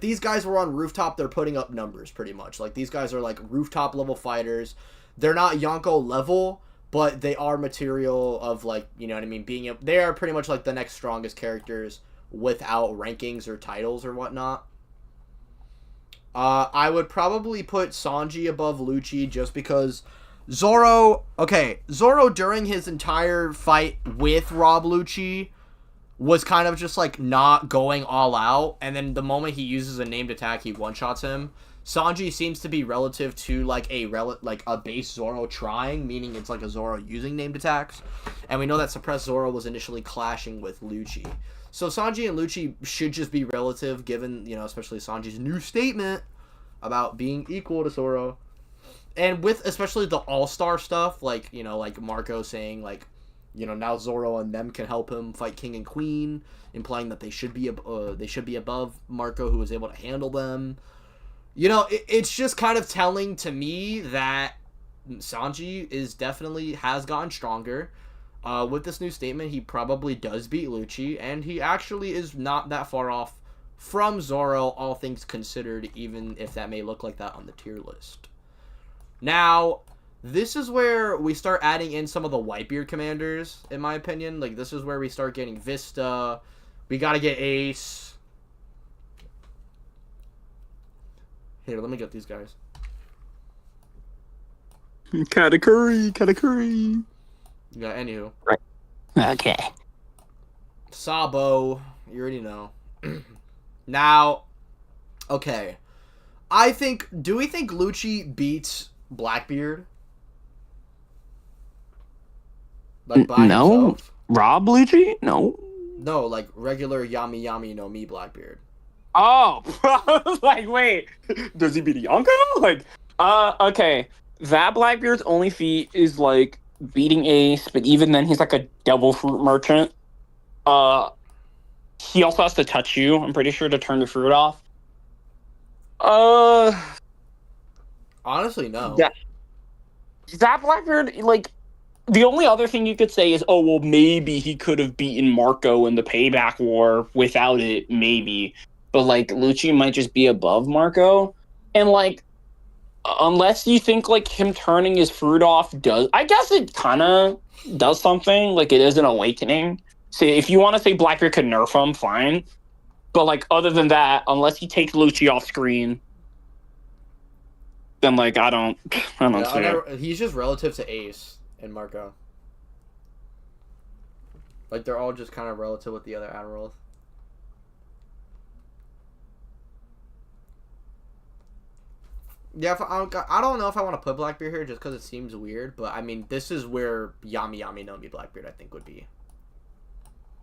these guys were on Rooftop, they're putting up numbers, pretty much. Like, these guys are, like, Rooftop level fighters. They're not Yonko level, but they are material of, like, you know what I mean? They are pretty much, like, the next strongest characters without rankings or titles or whatnot. I would probably put Sanji above Lucci just because Zoro during his entire fight with Rob Lucci was kind of just like not going all out, and then the moment he uses a named attack, he one-shots him. Sanji seems to be relative to like a base Zoro trying, meaning it's like a Zoro using named attacks, and we know that suppressed Zoro was initially clashing with Lucci. So Sanji and Lucci should just be relative, given, you know, especially Sanji's new statement about being equal to Zoro. And with especially the all-star stuff, like, you know, like Marco saying, like, you know, now Zoro and them can help him fight King and Queen, implying that they should be above Marco, who was able to handle them. You know, it's just kind of telling to me that Sanji has gotten stronger. With this new statement, he probably does beat Lucci, and he actually is not that far off from Zoro, all things considered, even if that may look like that on the tier list. Now, this is where we start adding in some of the Whitebeard commanders, in my opinion. Like, this is where we start getting Vista. We gotta get Ace. Here, let me get these guys. Katakuri. Yeah, anywho. Right. Okay. Sabo, you already know. Now, okay. Do we think Lucci beats Blackbeard? Like by himself? Rob Lucci? No. No, like regular Yami Yami no Mi Blackbeard. Oh, like, wait. Does he beat Yonko? Like, okay. That Blackbeard's only feat is, like, beating Ace, but even then he's, like, a devil fruit merchant. He also has to touch you, I'm pretty sure, to turn the fruit off. Honestly, no. That Blackbeard, like, the only other thing you could say is, oh, well, maybe he could have beaten Marco in the Payback War without it, maybe. But, like, Lucci might just be above Marco. And, like, unless you think, like, him turning his fruit off I guess it kind of does something. Like, it is an awakening. So if you want to say Blackbeard could nerf him, fine. But, like, other than that, unless he takes Lucci off screen, then, like, I don't see it. He's just relative to Ace and Marco. Like, they're all just kind of relative with the other Admirals. Yeah, I don't know if I want to put Blackbeard here just because it seems weird, but I mean, this is where Yami Yami no Mi Blackbeard, I think, would be.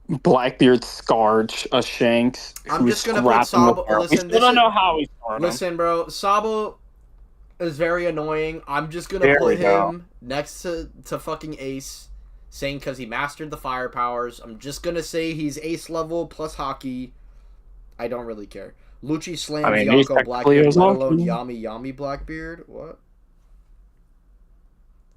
Blackbeard scarred a Shanks. I'm just gonna put Sabo. Listen, I don't know how he's scarred him. Listen, bro, Sabo is very annoying. I'm just gonna put him next to fucking Ace, saying because he mastered the fire powers. I'm just gonna say he's Ace level plus Haki. I don't really care. Lucci slams Yonko Blackbeard, let alone Yami Yami Blackbeard. What?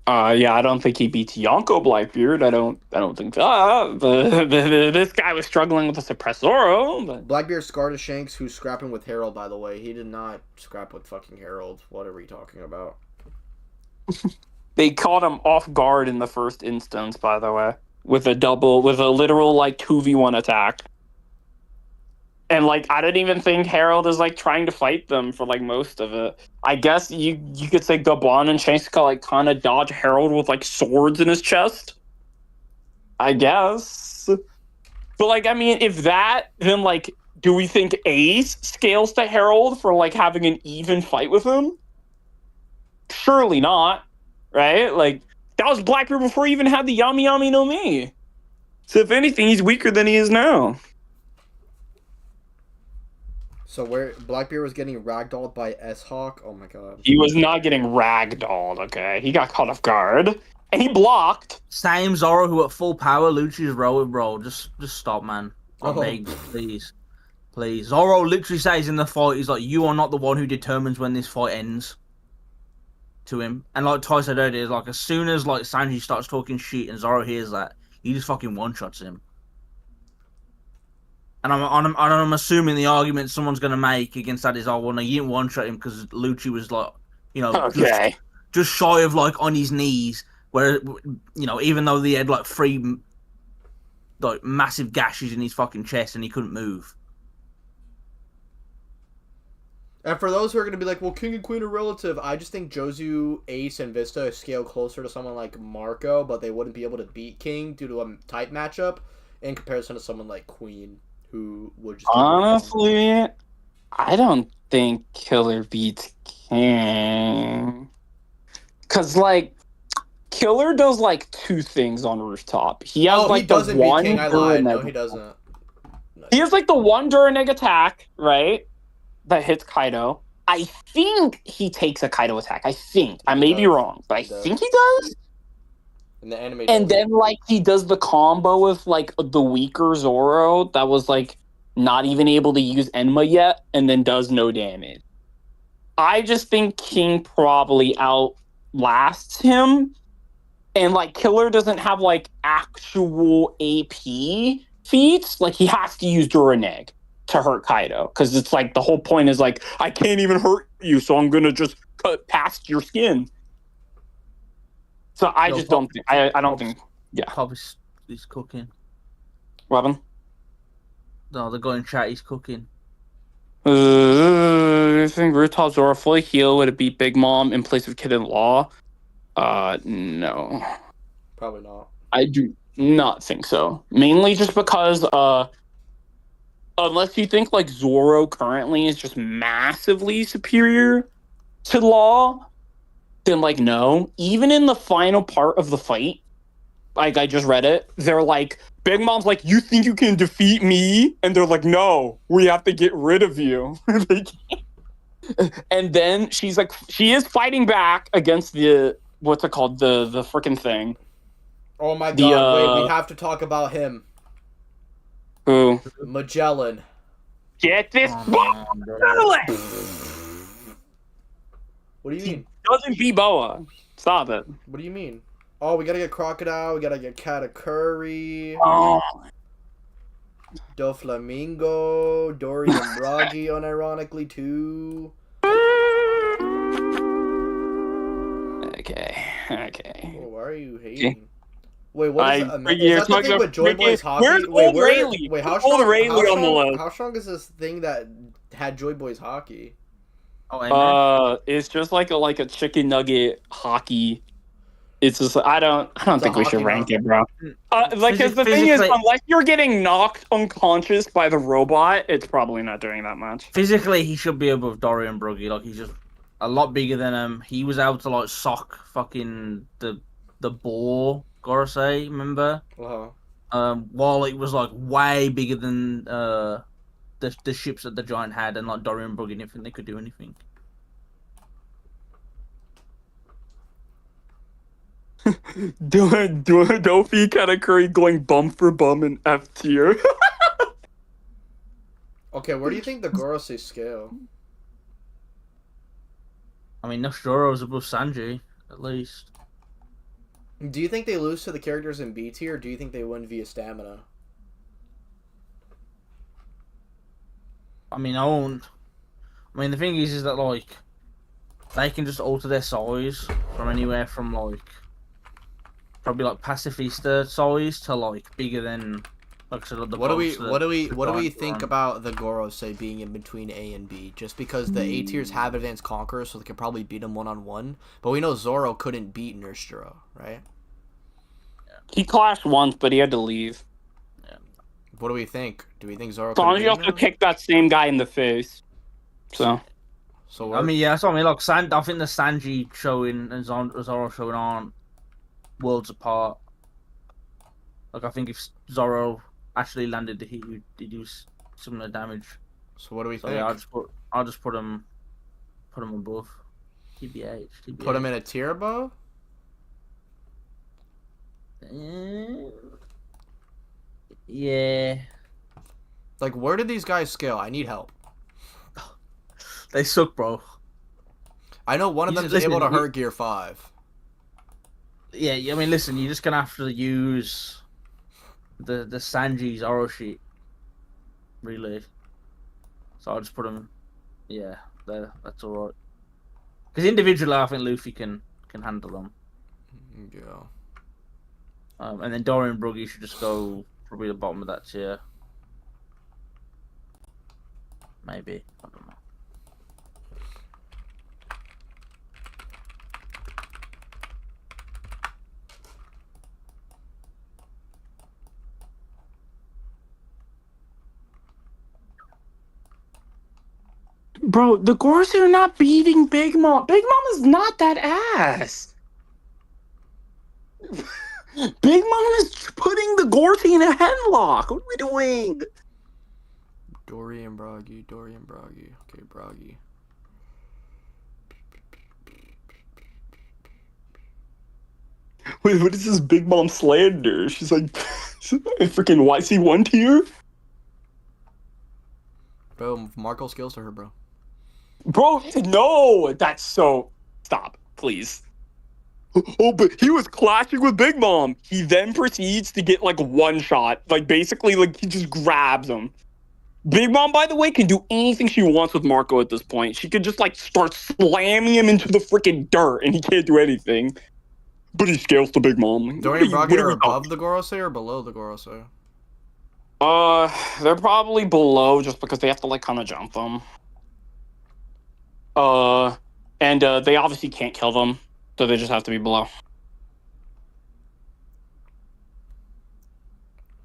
Yeah, I don't think he beats Yonko Blackbeard. I don't think so. This guy was struggling with a suppressed Zoro. But... Blackbeard scarred a Shanks who's scrapping with Harald, by the way. He did not scrap with fucking Harald. What are we talking about? They caught him off guard in the first instance, by the way. With a literal, like, 2v1 attack. And, like, I didn't even think Harald is, like, trying to fight them for, like, most of it. I guess you could say Gaban and Shanks could, like, kind of dodge Harald with, like, swords in his chest. I guess. But, like, I mean, if that, then, like, do we think Ace scales to Harald for, like, having an even fight with him? Surely not. Right? Like, that was Blackbeard before he even had the Yami Yami no Mi. So, if anything, he's weaker than he is now. So where Blackbeard was getting ragdolled by S-Hawk? Oh my god. He was not getting ragdolled, okay? He got caught off guard. And he blocked. Same Zoro who at full power, Lucci's bro. Just stop, man. I beg, please. Please. Zoro literally says in the fight, he's like, you are not the one who determines when this fight ends. To him. And like Ty said earlier, like, as soon as like Sanji starts talking shit and Zoro hears that, he just fucking one-shots him. And I'm assuming the argument someone's going to make against that is, oh, well, no, you didn't one-shot him because Lucci was, like, you know, okay. just shy of, like, on his knees. Where, you know, even though he had, like, 3, like, massive gashes in his fucking chest and he couldn't move. And for those who are going to be like, well, King and Queen are relative, I just think Jozu, Ace, and Vista scale closer to someone like Marco, but they wouldn't be able to beat King due to a type matchup in comparison to someone like Queen, who would just... Honestly, I don't think Killer beats King. Because, like, Killer does, like, 2 things on Rooftop. He has, like, he doesn't the beat one... King, I lied. No, he doesn't. He has, like, the one Duranic attack, right? That hits Kaido. I think he takes a Kaido attack. I think. I may be wrong, but I think he does. In the anime. And then, like, he does the combo with, like, the weaker Zoro that was, like, not even able to use Enma yet, and then does no damage. I just think King probably outlasts him. And, like, Killer doesn't have, like, actual AP feats. Like, he has to use Duraneg to hurt Kaido, because it's like the whole point is like, I can't even hurt you, so I'm gonna just cut past your skin. So I just don't think I don't think Pops is cooking. What happened? No, the guy in chat is cooking. I think Rooftop Zoro fully heal would it beat Big Mom in place of Kid in Law? No. Probably not. I do not think so. Mainly just because unless you think like Zoro currently is just massively superior to Law, then like no. Even in the final part of the fight, like I just read it, they're like, Big Mom's like, you think you can defeat me? And they're like, no, we have to get rid of you. And then she's like, she is fighting back against the, what's it called? The freaking thing. Oh my god, wait, we have to talk about him. Who? Magellan. Get this What do you mean? Doesn't beat Boa. Stop it. What do you mean? Oh, we gotta get Crocodile, we gotta get Katakuri, Oh. Doflamingo, Dory and Bragi, unironically, too. Okay. Oh, why are you hating? Okay. Wait, what is that? Is that the thing with Joy Where's Boy's Haki? Old Rayleigh? Wait, how Old Rayleigh on the list? How strong is this thing that had Joy Boy's Haki? It's just like a chicken nugget hockey. It's just I don't think we should rank it, bro. Like, cause the thing is, unless you're getting knocked unconscious by the robot, it's probably not doing that much. Physically, he should be above Dory and Bruggy. Like, he's just a lot bigger than him. He was able to like sock fucking the boar Gorosei, remember? While it was like way bigger than the ships that the giant had, and like Dory and Bruggy didn't think they could do anything. Doing Dofi Katakuri going bum for bum in F tier. Okay, where do you think the Gorosei scale? I mean, Zoro's above Sanji, at least. Do you think they lose to the characters in B tier, or do you think they win via stamina? I mean, the thing is that like they can just alter their size from anywhere from like probably like pacifista size to like bigger than like sort of the. What do we think about the Gorosei being in between A and B? Just because the A tiers have advanced conqueror, so they could probably beat him 1-on-1. But we know Zoro couldn't beat Nurse Zero, right? He clashed once, but he had to leave. Yeah. What do we think? Do we think Zoro? Sanji also kicked that same guy in the face. So I mean, yeah, so I mean, like I think the Sanji showing and Zoro showing aren't worlds apart. Like, I think if Zoro actually landed the hit, he'd do similar damage. So what do we think? Yeah, I'll just put him above. TBH. Put him in a tier above? Yeah. Like, where did these guys scale? I need help. They suck, bro. I know one of them is able to hurt Gear 5. Yeah, I mean, listen, you're just gonna have to use the Sanji Zoro sheet, really. So I'll just put him, yeah, there. That's all right. Because individually, I think Luffy can handle them. Yeah. And then Dory and Bruggy should just go probably the bottom of that tier. Maybe, I don't know. Bro, the Gorosei are not beating Big Mom. Big Mom is not that ass. Big Mom is putting the Gorosei in a headlock. What are we doing? Dory and Broggy. Okay, Broggy. Wait, what is this Big Mom slander? She's like, freaking YC1 tier? Bro, Marco skills to her, bro. Bro, no! That's so... Stop, please. Oh, but he was clashing with Big Mom. He then proceeds to get, like, one shot. Like, basically, like, he just grabs him. Big Mom, by the way, can do anything she wants with Marco at this point. She could just, like, start slamming him into the freaking dirt, and he can't do anything. But he scales to Big Mom. Dory and Broggy are above the Gorosei or below the Gorosei? They're probably below just because they have to, like, kind of jump them. And they obviously can't kill them, so they just have to be below.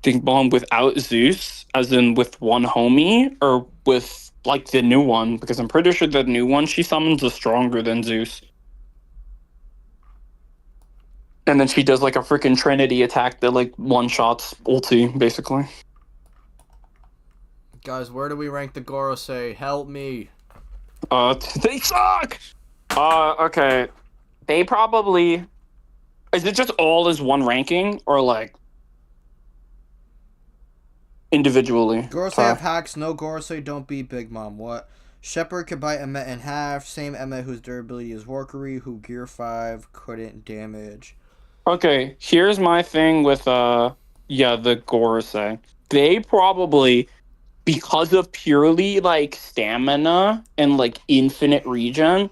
Big Mom without Zeus, as in with one homie, or with, like, the new one? Because I'm pretty sure the new one she summons is stronger than Zeus. And then she does, like, a freaking Trinity attack that, like, one-shots ulti, basically. Guys, where do we rank the Gorosei? Help me. They suck! Okay. They probably... Is it just all as one ranking, or, like... individually? Gorosei have hacks. No Gorosei don't beat Big Mom. What? Shepherd could bite Emmet in half. Same Emmet whose durability is Workery, who Gear 5 couldn't damage. Okay, here's my thing with, the Gorosei. They probably, because of purely, like, stamina and, like, infinite regen,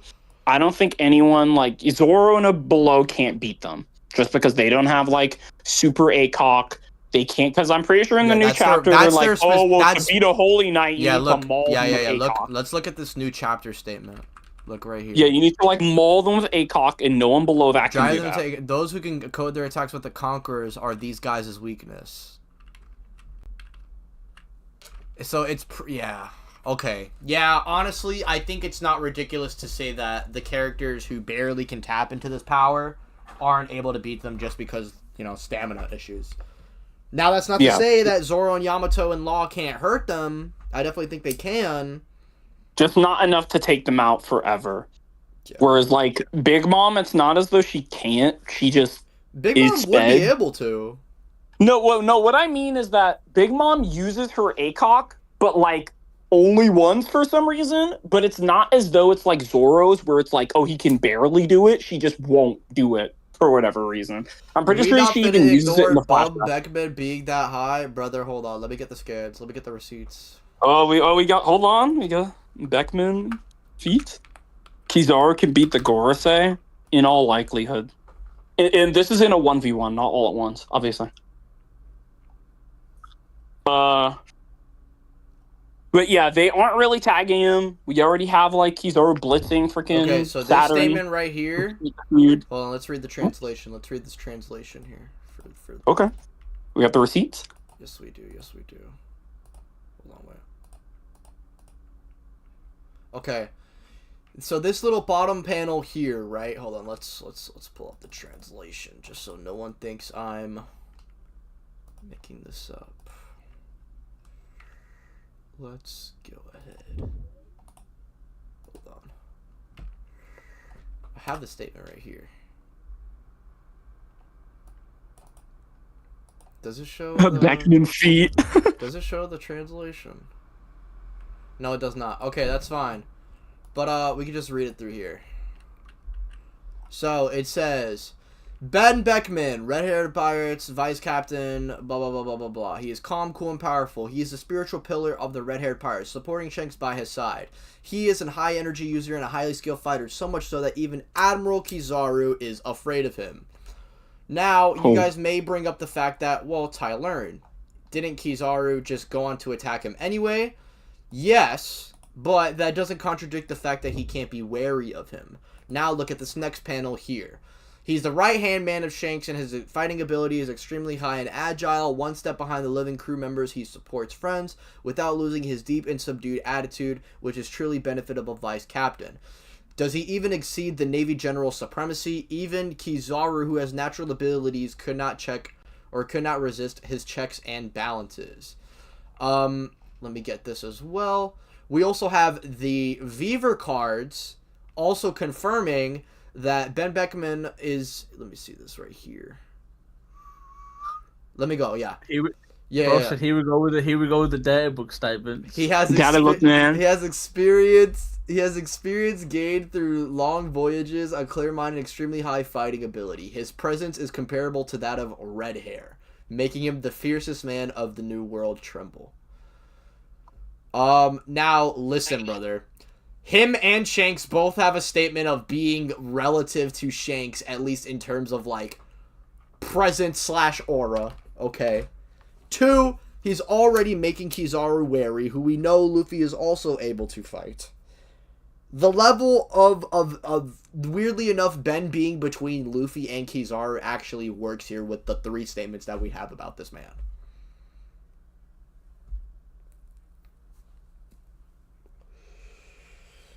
I don't think anyone, like, Zoro and below can't beat them. Just because they don't have, like, super ACOG. They can't, because I'm pretty sure in the new chapter, they're like, to beat a Holy Knight, you need to maul them with ACOG. Let's look at this new chapter statement. Look right here. Yeah, you need to, like, maul them with ACOG, and no one below that can do that. Those who can code their attacks with the conquerors are these guys' weakness. So it's... yeah. Okay. Yeah, honestly, I think it's not ridiculous to say that the characters who barely can tap into this power aren't able to beat them just because, you know, stamina issues. Now, that's not to say that Zoro and Yamato and Law can't hurt them. I definitely think they can. Just not enough to take them out forever. Yeah. Whereas, like, Big Mom, it's not as though she can't. She just Big Mom would be able to. No, what I mean is that Big Mom uses her ACOG, but, like, only once for some reason. But it's not as though it's like Zoro's, where it's like, oh, he can barely do it. She just won't do it for whatever reason. I'm pretty sure she even uses it in the flashback. Beckman being that high, brother. Hold on, let me get the scans. Let me get the receipts. We got. Hold on, we got Beckman feat. Kizaru can beat the Gorosei in all likelihood, and this is in a 1v1, not all at once, obviously. But yeah, they aren't really tagging him. We already have, like, Kizaru blitzing freaking Okay, so this Saturn. statement right here... Weird. Hold on, let's read the translation. Let's read this translation here. Okay. We have the receipts? Yes, we do. Yes, we do. Hold on, wait. Okay. So this little bottom panel here, right? Hold on, let's pull up the translation, just so no one thinks I'm making this up. Let's go ahead. Hold on. I have the statement right here. Does it show the... Beckman feet. Does it show the translation? No, it does not. Okay, that's fine. But we can just read it through here. So it says, Ben Beckman, red-haired pirates, vice captain, blah blah blah blah blah blah. He is calm, cool, and powerful. He is the spiritual pillar of the red-haired pirates, supporting Shanks by his side. He is a high-energy user and a highly skilled fighter, so much so that even Admiral Kizaru is afraid of him. Now, you guys may bring up the fact that, well, Ty learned. Didn't Kizaru just go on to attack him anyway? Yes, but that doesn't contradict the fact that he can't be wary of him. Now look at this next panel here. He's the right-hand man of Shanks, and his fighting ability is extremely high and agile. One step behind the living crew members, he supports friends without losing his deep and subdued attitude, which is truly benefit of a vice captain. Does he even exceed the Navy General's supremacy? Even Kizaru, who has natural abilities, could not resist his checks and balances. Let me get this as well. We also have the Weaver cards, also confirming that Ben Beckman is... Let me see this right here. Let me go, yeah. Here we go with the data book statement. He has experience gained through long voyages, a clear mind, and extremely high fighting ability. His presence is comparable to that of Red Hair, making him the fiercest man of the New World Tremble. Now listen, brother. Him and Shanks both have a statement of being relative to Shanks, at least in terms of, like, presence/aura, okay? 2, he's already making Kizaru wary, who we know Luffy is also able to fight. The level of weirdly enough, Ben being between Luffy and Kizaru actually works here with the 3 statements that we have about this man.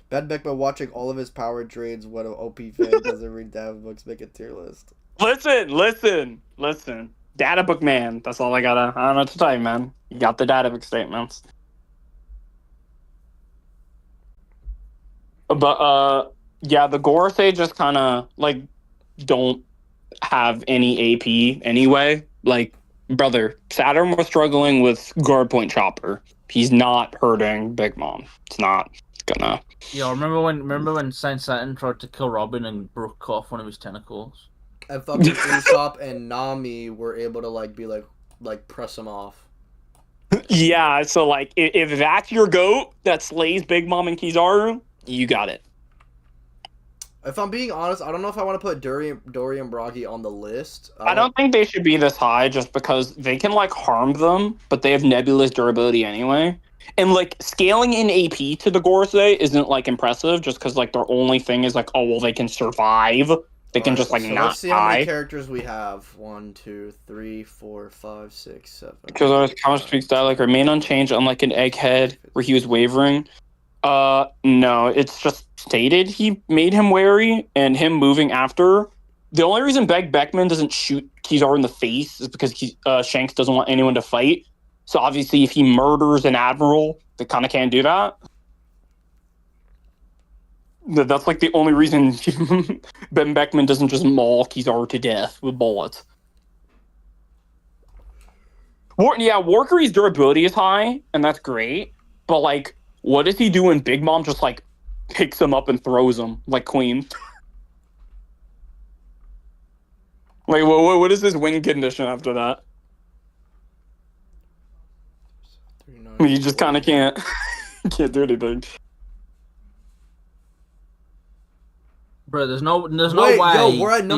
Ben Beckman watching all of his power trades. What an OP fan doesn't read data books, make a tier list. Listen. Data book man. That's all I don't know what to tell you, man. You got the data book statements. But, yeah, the Gorosei just kind of, like, don't have any AP anyway. Like, brother, Saturn was struggling with guard point chopper. He's not hurting Big Mom. It's not gonna... Yeah, remember when Saint Saturn tried to kill Robin and broke off one of his tentacles? And fucking Usopp and Nami were able to, like, be like press him off. Yeah, so, like, if that's your GOAT that slays Big Mom and Kizaru, you got it. If I'm being honest, I don't know if I want to put Dorian Bragi on the list. I don't think they should be this high just because they can, like, harm them, but they have nebulous durability anyway. And, like, scaling in AP to the Gorosei isn't, like, impressive just because, like, their only thing is, like, oh, well, they can survive. They can just, like, so not let's see how many characters we have. 1, 2, 3, 4, 5, 6, 7. Because our counter speaks that, like, remain unchanged, unlike an egghead where he was wavering. No, it's just stated he made him wary, and him moving after. The only reason Beckman doesn't shoot Kizaru in the face is because Shanks doesn't want anyone to fight. So obviously, if he murders an admiral, they kind of can't do that. That's like the only reason Ben Beckman doesn't just maul Kizaru to death with bullets. Warcry's durability is high, and that's great. But, like, what does he do when Big Mom just, like, picks him up and throws him like Queen? Like, what is his win condition after that? You just kind of can't do anything. Bro, there's no way. Yo, we're at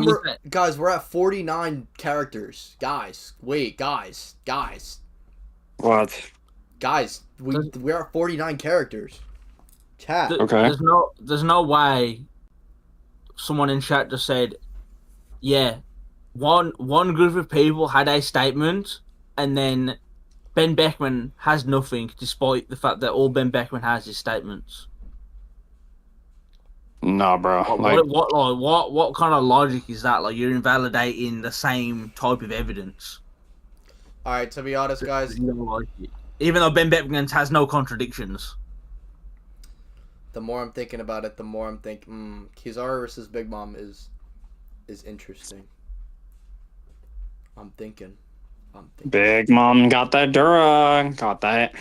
guys. We're at 49 characters. Guys, guys. What? Guys, we're at 49 characters. Chat. Okay. There's no way. Someone in chat just said, yeah, one group of people had a statement, and then Ben Beckman has nothing, despite the fact that all Ben Beckman has is statements. Nah, bro. What kind of logic is that? Like, you're invalidating the same type of evidence. All right, to be honest, guys. Even though Ben Beckman has no contradictions. The more I'm thinking about it, the more I'm thinking, Kizaru versus Big Mom is interesting. I'm thinking. Big Mom got that Dura, got the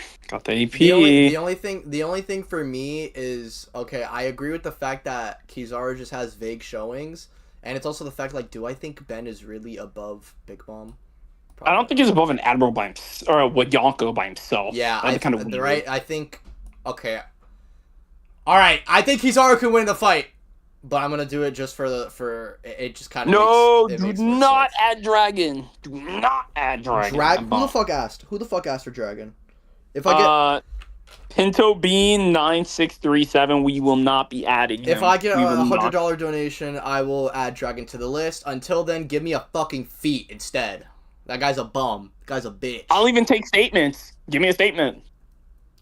EP. The only thing for me is, okay, I agree with the fact that Kizaru just has vague showings, and it's also the fact, like, do I think Ben is really above Big Mom? Probably. I don't think he's above an Admiral by himself, or with Yonko by himself. Yeah, I think, okay. Alright, I think Kizaru can win the fight, but I'm gonna do it just for it just kind of do not add Dragon. Do not add Dragon. Who the fuck asked for Dragon? If I Pinto Bean 9637. We will not be adding him. If I get We a will not. $100 donation, I will add Dragon to the list. Until then, give me a fucking feat instead. That guy's a bum. That guy's a bitch. I'll even take statements. Give me a statement.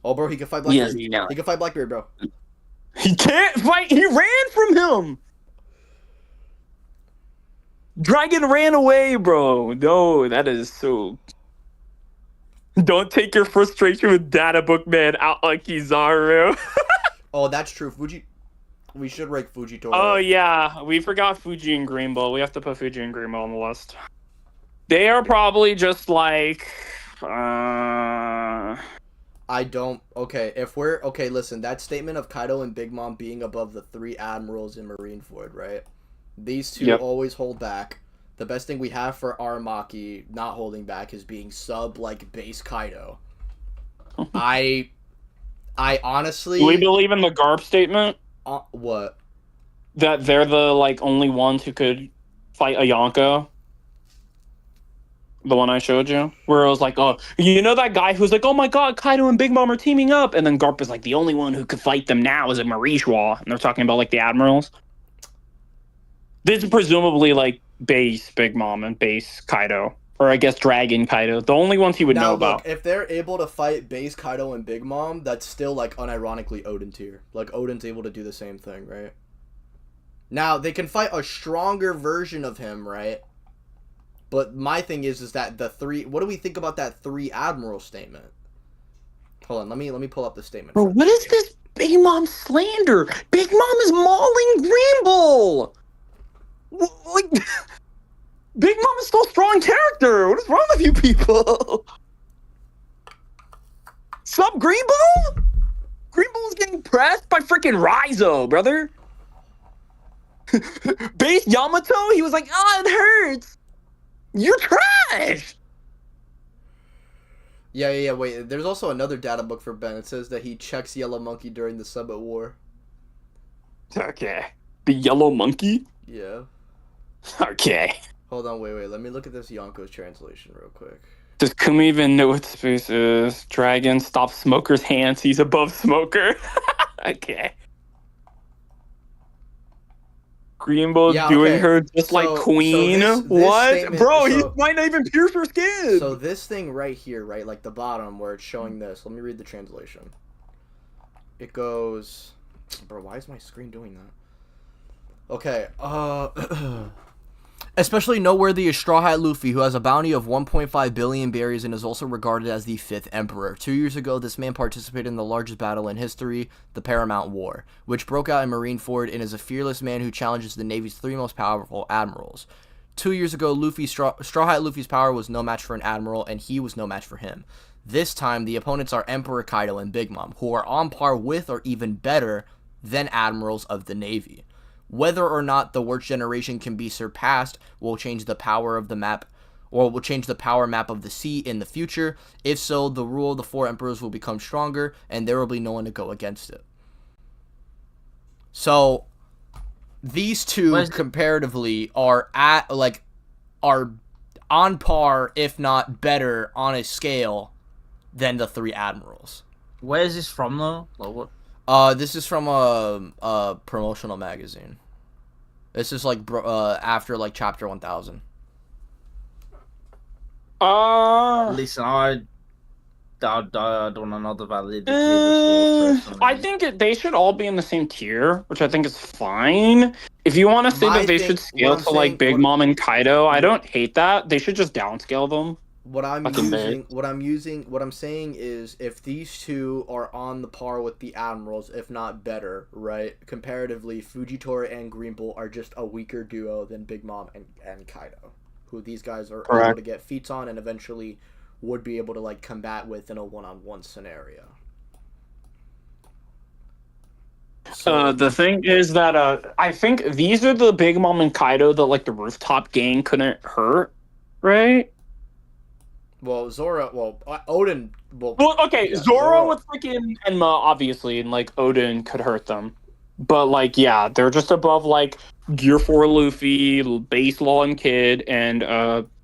Oh, bro, he can fight Blackbeard. Yes, He can fight Blackbeard, bro. He can't fight. He ran from him. Dragon ran away, bro. No, that is so. Don't take your frustration with Data Book Man out like Kizaru. Oh, that's true. We should rank Fujitora. Oh yeah, we forgot Fuji and Green Bull. We have to put Fuji and Green Bull on the list. They are probably just like. I don't. Okay, listen. That statement of Kaido and Big Mom being above the 3 admirals in Marineford, right? These two always hold back. The best thing we have for Aramaki not holding back is being like base Kaido. I honestly. Do we believe in the Garp statement? What? That they're the like only ones who could fight a Yonko? The one I showed you? Where it was like, oh, you know that guy who's like, oh my god, Kaido and Big Mom are teaming up, and then Garp is like, the only one who could fight them now is a Marie-Schwa, and they're talking about like the Admirals. This is presumably like base Big Mom and base Kaido. Or I guess Dragon Kaido. The only ones he would know about. If they're able to fight base Kaido and Big Mom, that's still like unironically Odin tier. Like Odin's able to do the same thing, right? Now, they can fight a stronger version of him, right? But my thing is that the 3... What do we think about that 3 admiral statement? Hold on, let me pull up the statement. Bro, what is this Big Mom slander? Big Mom is mauling Green Bull! Like, Big Mom is still a strong character. What is wrong with you people? Sup, Green Bull? Green Bull is getting pressed by freaking Raizo, brother. Base Yamato, he was like, oh, it hurts. You're trash. Yeah, wait. There's also another data book for Ben. It says that he checks Yellow Monkey during the Summit War. Okay. The Yellow Monkey? Yeah. Okay. Hold on, wait. Let me look at this Yonko's translation real quick. Does Kumi even know what space is? Dragon, stop Smoker's hands. He's above Smoker. Okay. Green Bull doing her just like Queen. What? Bro, he might not even pierce her skin. So this thing right here, right? Like the bottom where it's showing this. Let me read the translation. It goes... Bro, why is my screen doing that? Okay, especially noteworthy is Straw Hat Luffy, who has a bounty of 1.5 billion berries and is also regarded as the 5th emperor. 2 years ago, this man participated in the largest battle in history, the Paramount War, which broke out in Marineford, and is a fearless man who challenges the Navy's 3 most powerful admirals. 2 years ago, Straw Hat Luffy's power was no match for an admiral, and he was no match for him. This time, the opponents are Emperor Kaido and Big Mom, who are on par with or even better than admirals of the Navy. Whether or not the worst generation can be surpassed will change the power of the map, or will change the power map of the sea in the future. If so, the rule of the 4 emperors will become stronger, and there will be no one to go against it. So, these two comparatively are on par, if not better, on a scale than the 3 admirals. Where is this from, though? Like, what? This is from a promotional magazine. This is like after like chapter 1000. Listen, I don't know another validity. I think they should all be in the same tier, which I think is fine. If you want to say that they should scale to like Big Mom and Kaido, I don't hate that. They should just downscale them. What I'm saying is, if these two are on the par with the admirals, if not better, right? Comparatively, Fujitora and Green Bull are just a weaker duo than Big Mom and Kaido, who these guys are able to get feats on and eventually would be able to like combat with in a one-on-one scenario. So, the thing is that I think these are the Big Mom and Kaido that like the rooftop gang couldn't hurt, right? Well, Zoro, Odin... Zoro with freaking Enma, obviously, and, like, Odin could hurt them. But, like, yeah, they're just above, like, Gear 4 Luffy, Base Law and Kid, and,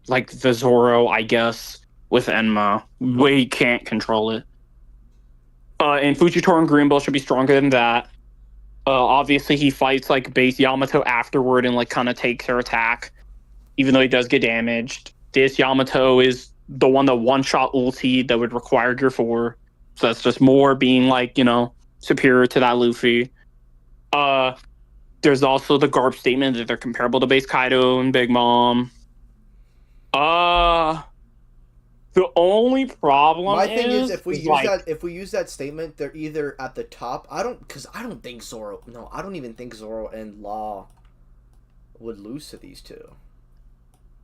like, the Zoro, I guess, with Enma. We can't control it. And Fujitora and Green Bull should be stronger than that. Obviously, he fights like base Yamato afterward and like kind of takes her attack, even though he does get damaged. This Yamato is the one that one-shot ulti that would require Gear 4. So that's just more being like, superior to that Luffy. There's also the Garp statement that they're comparable to base Kaido and Big Mom. The only problem My thing is if we use that statement, they're either at the top. I don't think Zoro. No, I don't even think Zoro and Law would lose to these two.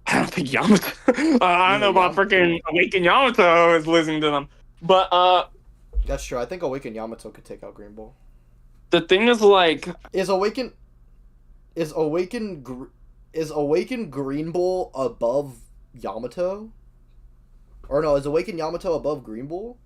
I don't think Yamato. I don't know about freaking Awakened Yamato is losing to them, but that's true. I think Awakened Yamato could take out Green Bull. The thing is, like, is Awakened Green Bull above Yamato? Or no, is Awakened Yamato above Green Bull?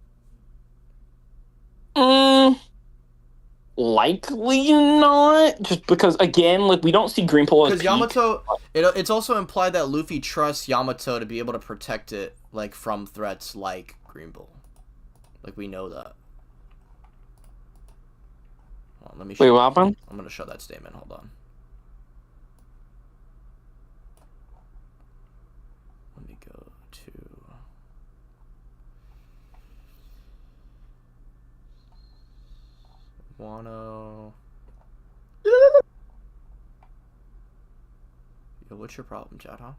Likely not. Just because, again, like, we don't see Green Bull as because Yamato. It's also implied that Luffy trusts Yamato to be able to protect it, like, from threats like Green Bull. Like, we know that. Hold on, let me. Wait, what happened? I'm gonna show that statement. Hold on. Let me go to. Wano. Yo, what's your problem, Chad, huh?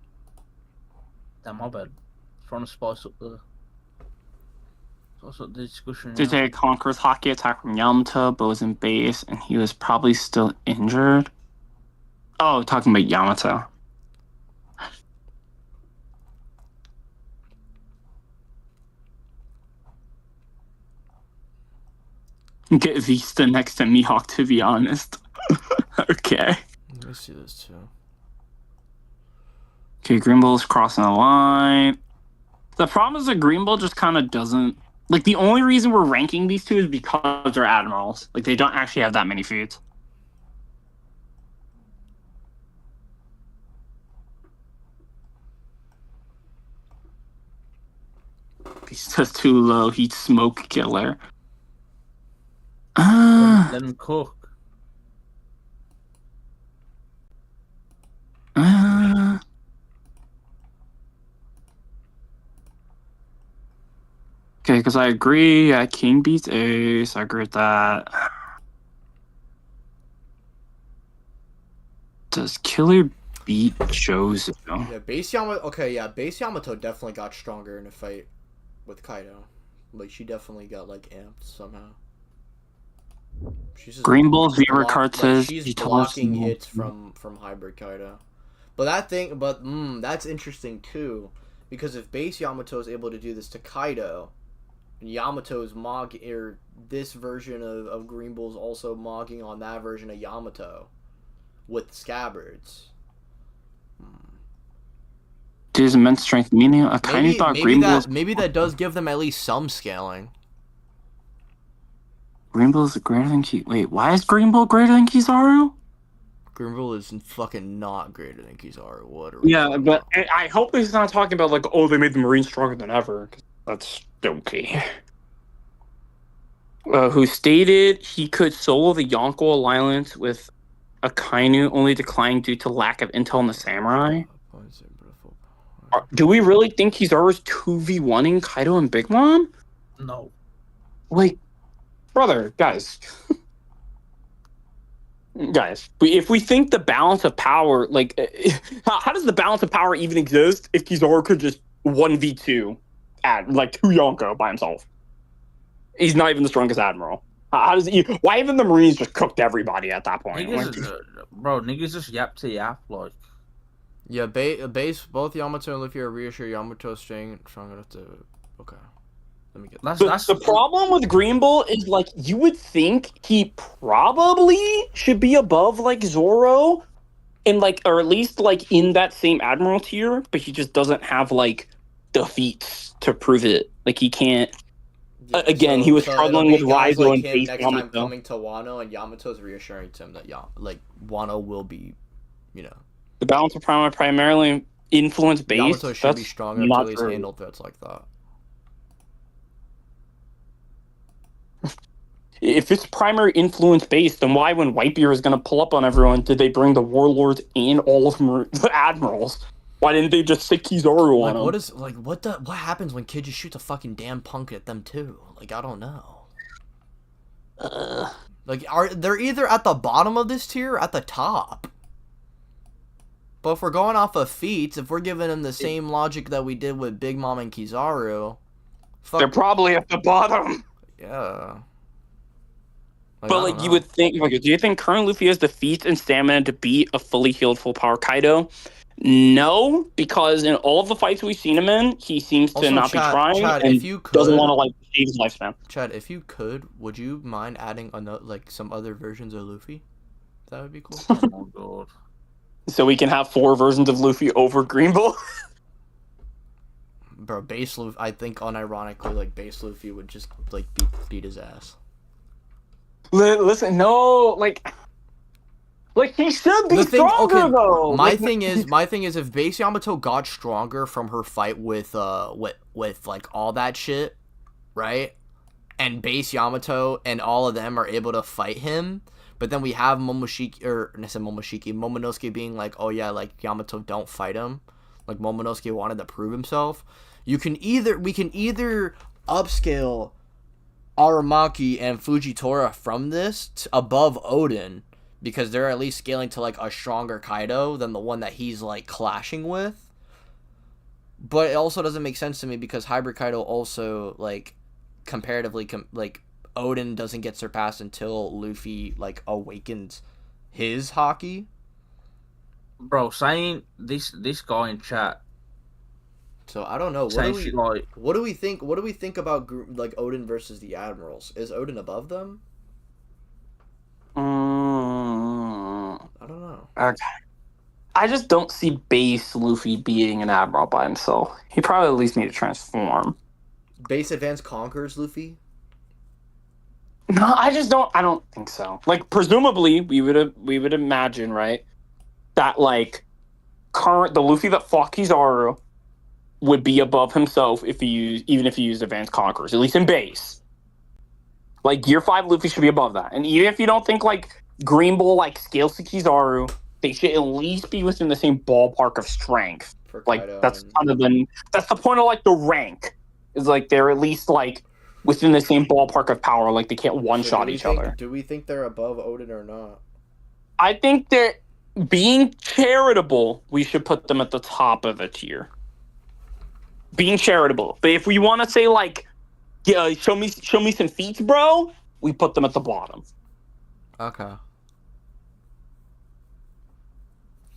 Damn, my bad. Trying to spice up the discussion. Did they conqueror's Haki attack from Yamato, but was in base, and he was probably still injured? Oh, talking about Yamato. Get Vista next to Mihawk, to be honest. Okay. Let me see this too. Okay, Green Bull's crossing the line. The problem is that Green Bull just kind of doesn't... Like, the only reason we're ranking these two is because they're Admirals. Like, they don't actually have that many feats. Vista's too low. He's smoke killer. Let him cook. Okay, because I agree. Yeah, King beats Ace. I agree with that. Does Killer beat Jozo? Yeah, base Yamato. Okay, yeah, base Yamato definitely got stronger in a fight with Kaido. Like, she definitely got, like, amped somehow. She's just Green Bull's Viewer card says she's blocking hits from Hybrid Kaido. But that's interesting too, because if base Yamato is able to do this to Kaido, and Yamato's this version of Green Bull's also mogging on that version of Yamato with scabbards. Does immense strength meaning? I kind of thought Green Bull's... Maybe that does give them at least some scaling. Green Bull is greater than Wait, why is Green Bull greater than Kizaru? Green Bull is fucking not greater than Kizaru. What? Yeah, but I hope he's not talking about, like, oh, they made the Marines stronger than ever. That's okay. Who stated he could solo the Yonko alliance with Akainu, only declining due to lack of intel on the samurai? Do we really think Kizaru's 2v1ing Kaido and Big Mom? No. Like, brother, guys. If we think the balance of power, like, how does the balance of power even exist if Kizaru could just 1v2 at, like, 2 Yonko by himself? He's not even the strongest admiral. How does he? Why even the Marines just cooked everybody at that point? Niggas just yap to yap, like. Yeah, base, both Yamato and Luffy are reassured Yamato's strong enough to... Okay. Let me get that. The problem with Green Bull is, like, you would think he probably should be above, like, Zoro, and, like, or at least, like, in that same Admiral tier, but he just doesn't have, like, the feats to prove it. Like, he can't... Yeah, again, he was struggling with Raizo like and base next Yamato. time coming to Wano, and Yamato's reassuring to him that, Wano will be, The balance of primarily influence base. Yamato should be stronger until he's handled threats like that. if it's primary influence based, then why, when Whitebeard is going to pull up on everyone, did they bring the warlords and all of the admirals? Why didn't they just stick Kizaru on them? What is what happens when Kid just shoots a fucking damn punk at them too? Like, I don't know. Like, they're either at the bottom of this tier or at the top. But if we're going off of feats, if we're giving them the same logic that we did with Big Mom and Kizaru, they're probably at the bottom. Yeah. Like, but like, you would think, like, do you think current Luffy has the feats and stamina to beat a fully healed full power Kaido? No, because in all of the fights we've seen him in, he seems to not be trying and if you could, doesn't want to like save his lifespan. Chad, if you could, would you mind adding like some other versions of Luffy? That would be cool. Oh my god. So we can have 4 versions of Luffy over Green Bull? Bro, base Luffy, I think unironically, like, base Luffy would just, like, beat his ass. Listen, no, like he should be stronger, though. My thing is, if base Yamato got stronger from her fight with like, all that shit, right? And base Yamato and all of them are able to fight him, but then we have Momonosuke being like, oh yeah, like, Yamato, don't fight him. Like, Momonosuke wanted to prove himself. We can either upscale Aramaki and Fujitora from this above Odin, because they're at least scaling to, like, a stronger Kaido than the one that he's, like, clashing with. But it also doesn't make sense to me because Hybrid Kaido also, like, comparatively, like, Odin doesn't get surpassed until Luffy, like, awakens his Haki. Bro, saying this guy in chat. So I don't know. What do we think? What do we think about, like, Odin versus the Admirals? Is Odin above them? I don't know. Okay. I just don't see base Luffy beating an Admiral by himself. He probably at least need to transform. Base Advance conquers Luffy? No, I don't think so. Like, presumably, we would imagine, right, that, like, the Luffy that fought Kizaru would be above himself even if he used Advanced Conquerors, at least in base. Like, Gear 5 Luffy should be above that. And even if you don't think, like, Green Bull, like, scales to Kizaru, they should at least be within the same ballpark of strength. Like, that's kind of that's the point of, like, the rank. Is, like, they're at least, like, within the same ballpark of power. Like, they can't one-shot each other. Do we think they're above Odin or not? I think they're being charitable. We should put them at the top of the tier. Being charitable. But if we want to say, like, yeah, show me some feats, bro, we put them at the bottom. Okay.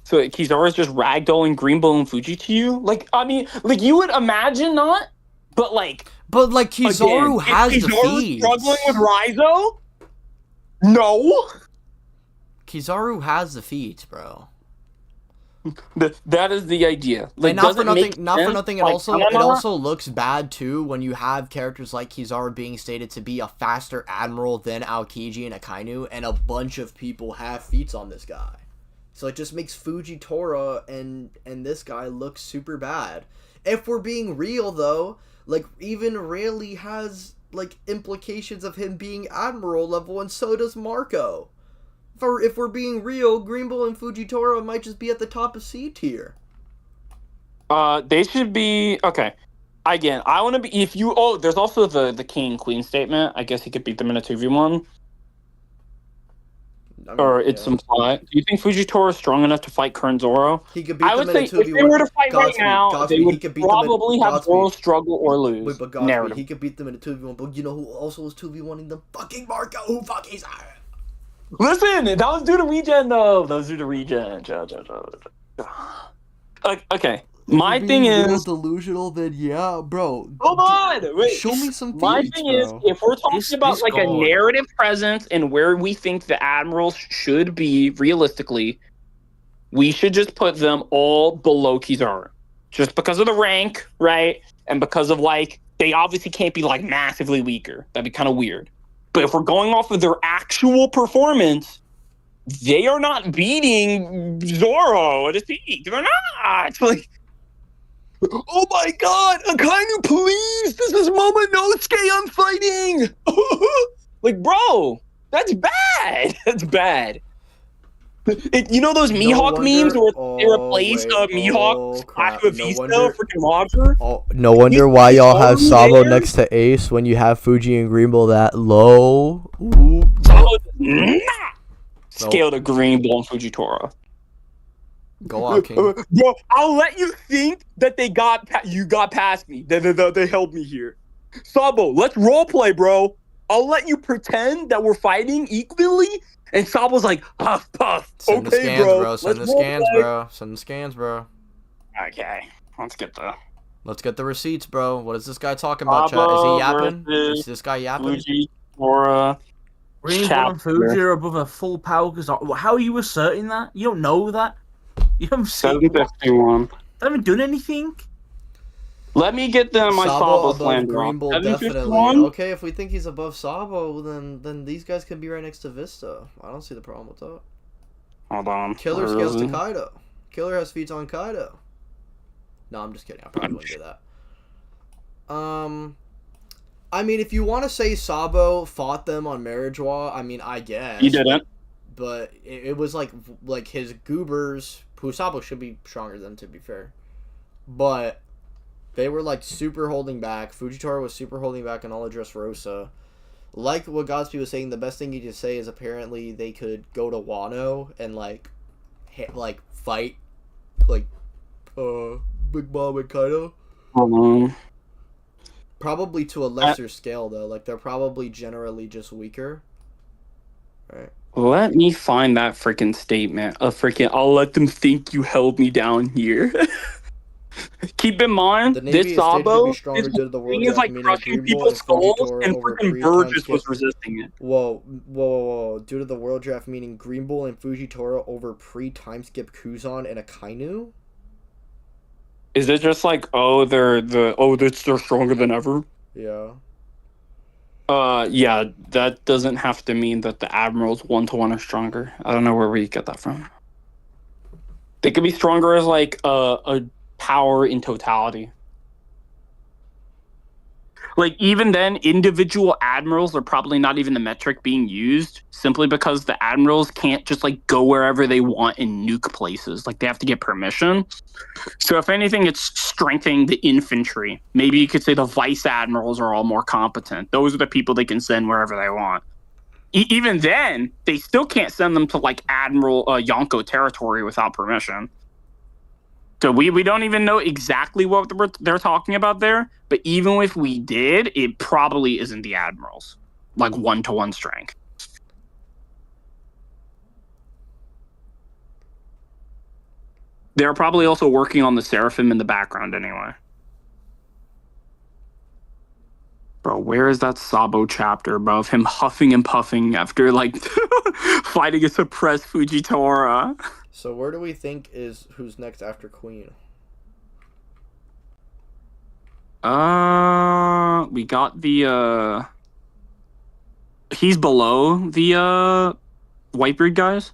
So Kizaru's just ragdolling Green Bull and Fuji to you? Like, I mean, like, you would imagine not, but like Kizaru has the feats. Struggling with Raizo? No. Kizaru has the feats, bro. That is the idea. Like, and not for nothing. It also looks bad too when you have characters like Kizaru being stated to be a faster admiral than Aokiji and Akainu, and a bunch of people have feats on this guy. So it just makes Fujitora and this guy look super bad. If we're being real though, like, even Rayleigh has, like, implications of him being admiral level, and so does Marco. If we're being real, Green Bull and Fujitora might just be at the top of C tier. They should be okay. Again, I want to be there's also the king and queen statement. I guess he could beat them in a 2v1. Or it's implied. Do you think Fujitora is strong enough to fight current Zoro? He could beat them in a 2v1. If they were to fight right now, they would probably have Zoro struggle or lose. Wait, but Godspeed, he could beat them in a 2v1. But you know who also was 2v1ing them? Fucking Marco. Who fuck is that? Listen, that was due to regen, though. That was due to regen. Okay. My thing is delusional. Then yeah, bro. Hold on, wait. Show me some feats, My thing is, if we're talking about like a narrative presence and where we think the admirals should be realistically, we should just put them all below Kizaru, just because of the rank, right? And because of, like, they obviously can't be, like, massively weaker. That'd be kind of weird. But if we're going off of their actual performance, they are not beating Zoro at his peak. They're not. Like, oh my god, Akainu, please! This is Momonosuke I'm fighting! Like, bro, that's bad. That's bad. You know those Mihawk memes where they replace Mihawk Haki Wizard, freaking Roger? Oh, no wonder why y'all have Sabo next to Ace when you have Fuji and Green Bull that low. Ooh. Sabo does not scale to Green Bull and Fujitora. Go on, King. Bro, I'll let you think that you got past me. They held me here. Sabo, let's roleplay, bro. I'll let you pretend that we're fighting equally. And Sabo's like, puff, puff. Send okay, the scans, bro. Send let's the scans, roleplay. bro. Send the scans, bro. Okay, let's get the receipts, bro. What is this guy talking about, chat? Is he yapping? versus Is this guy yapping? Fujitora. Green Bull and Fuji are above a full power because how are you asserting that? You don't know that. You haven't seen. 751. They haven't done anything. Let me get them my Sabo Sabo slander. Green Bull, definitely. 751? Okay, if we think he's above Sabo, then these guys could be right next to Vista. I don't see the problem with that. Hold on. Killer scales to Kaido. Killer has feats on Kaido. No, I'm just kidding. I probably wouldn't do that. I mean, if you want to say Sabo fought them on Marriage Wall, I mean, I guess. He didn't. But it was like his goobers, who Sabo should be stronger than, to be fair. But they were like super holding back. Fujitora was super holding back in All Dressrosa. Like what Godspeed was saying, the best thing you could say is apparently they could go to Wano and like fight like Big Mom and Kaido. Probably to a lesser scale though. Like they're probably generally just weaker. Right. Let me find that freaking statement. I'll let them think you held me down here. Keep in mind, this Sabo is like crushing people's skulls, and freaking Burgess was resisting it. Whoa. Due to the world draft, meaning Green Bull and Fujitora over pre-time skip Kuzan and Akainu? Is it just like, they're stronger than ever? Yeah. Yeah, that doesn't have to mean that the Admirals 1-to-1 are stronger. I don't know where we get that from. They could be stronger as like a power in totality. Like, even then, individual admirals are probably not even the metric being used, simply because the admirals can't just like go wherever they want and nuke places. Like, they have to get permission. So if anything, it's strengthening the infantry. Maybe you could say the vice admirals are all more competent. Those are the people they can send wherever they want. Even then, they still can't send them to like Admiral Yonko territory without permission. So we don't even know exactly what they're talking about there, but even if we did, it probably isn't the Admirals. Like 1-to-1 strength. They're probably also working on the Seraphim in the background anyway. Bro, where is that Sabo chapter, bro, of him huffing and puffing after, like, fighting a suppressed Fujitora? So where do we think who's next after Queen? We got the, he's below the, Whitebeard guys.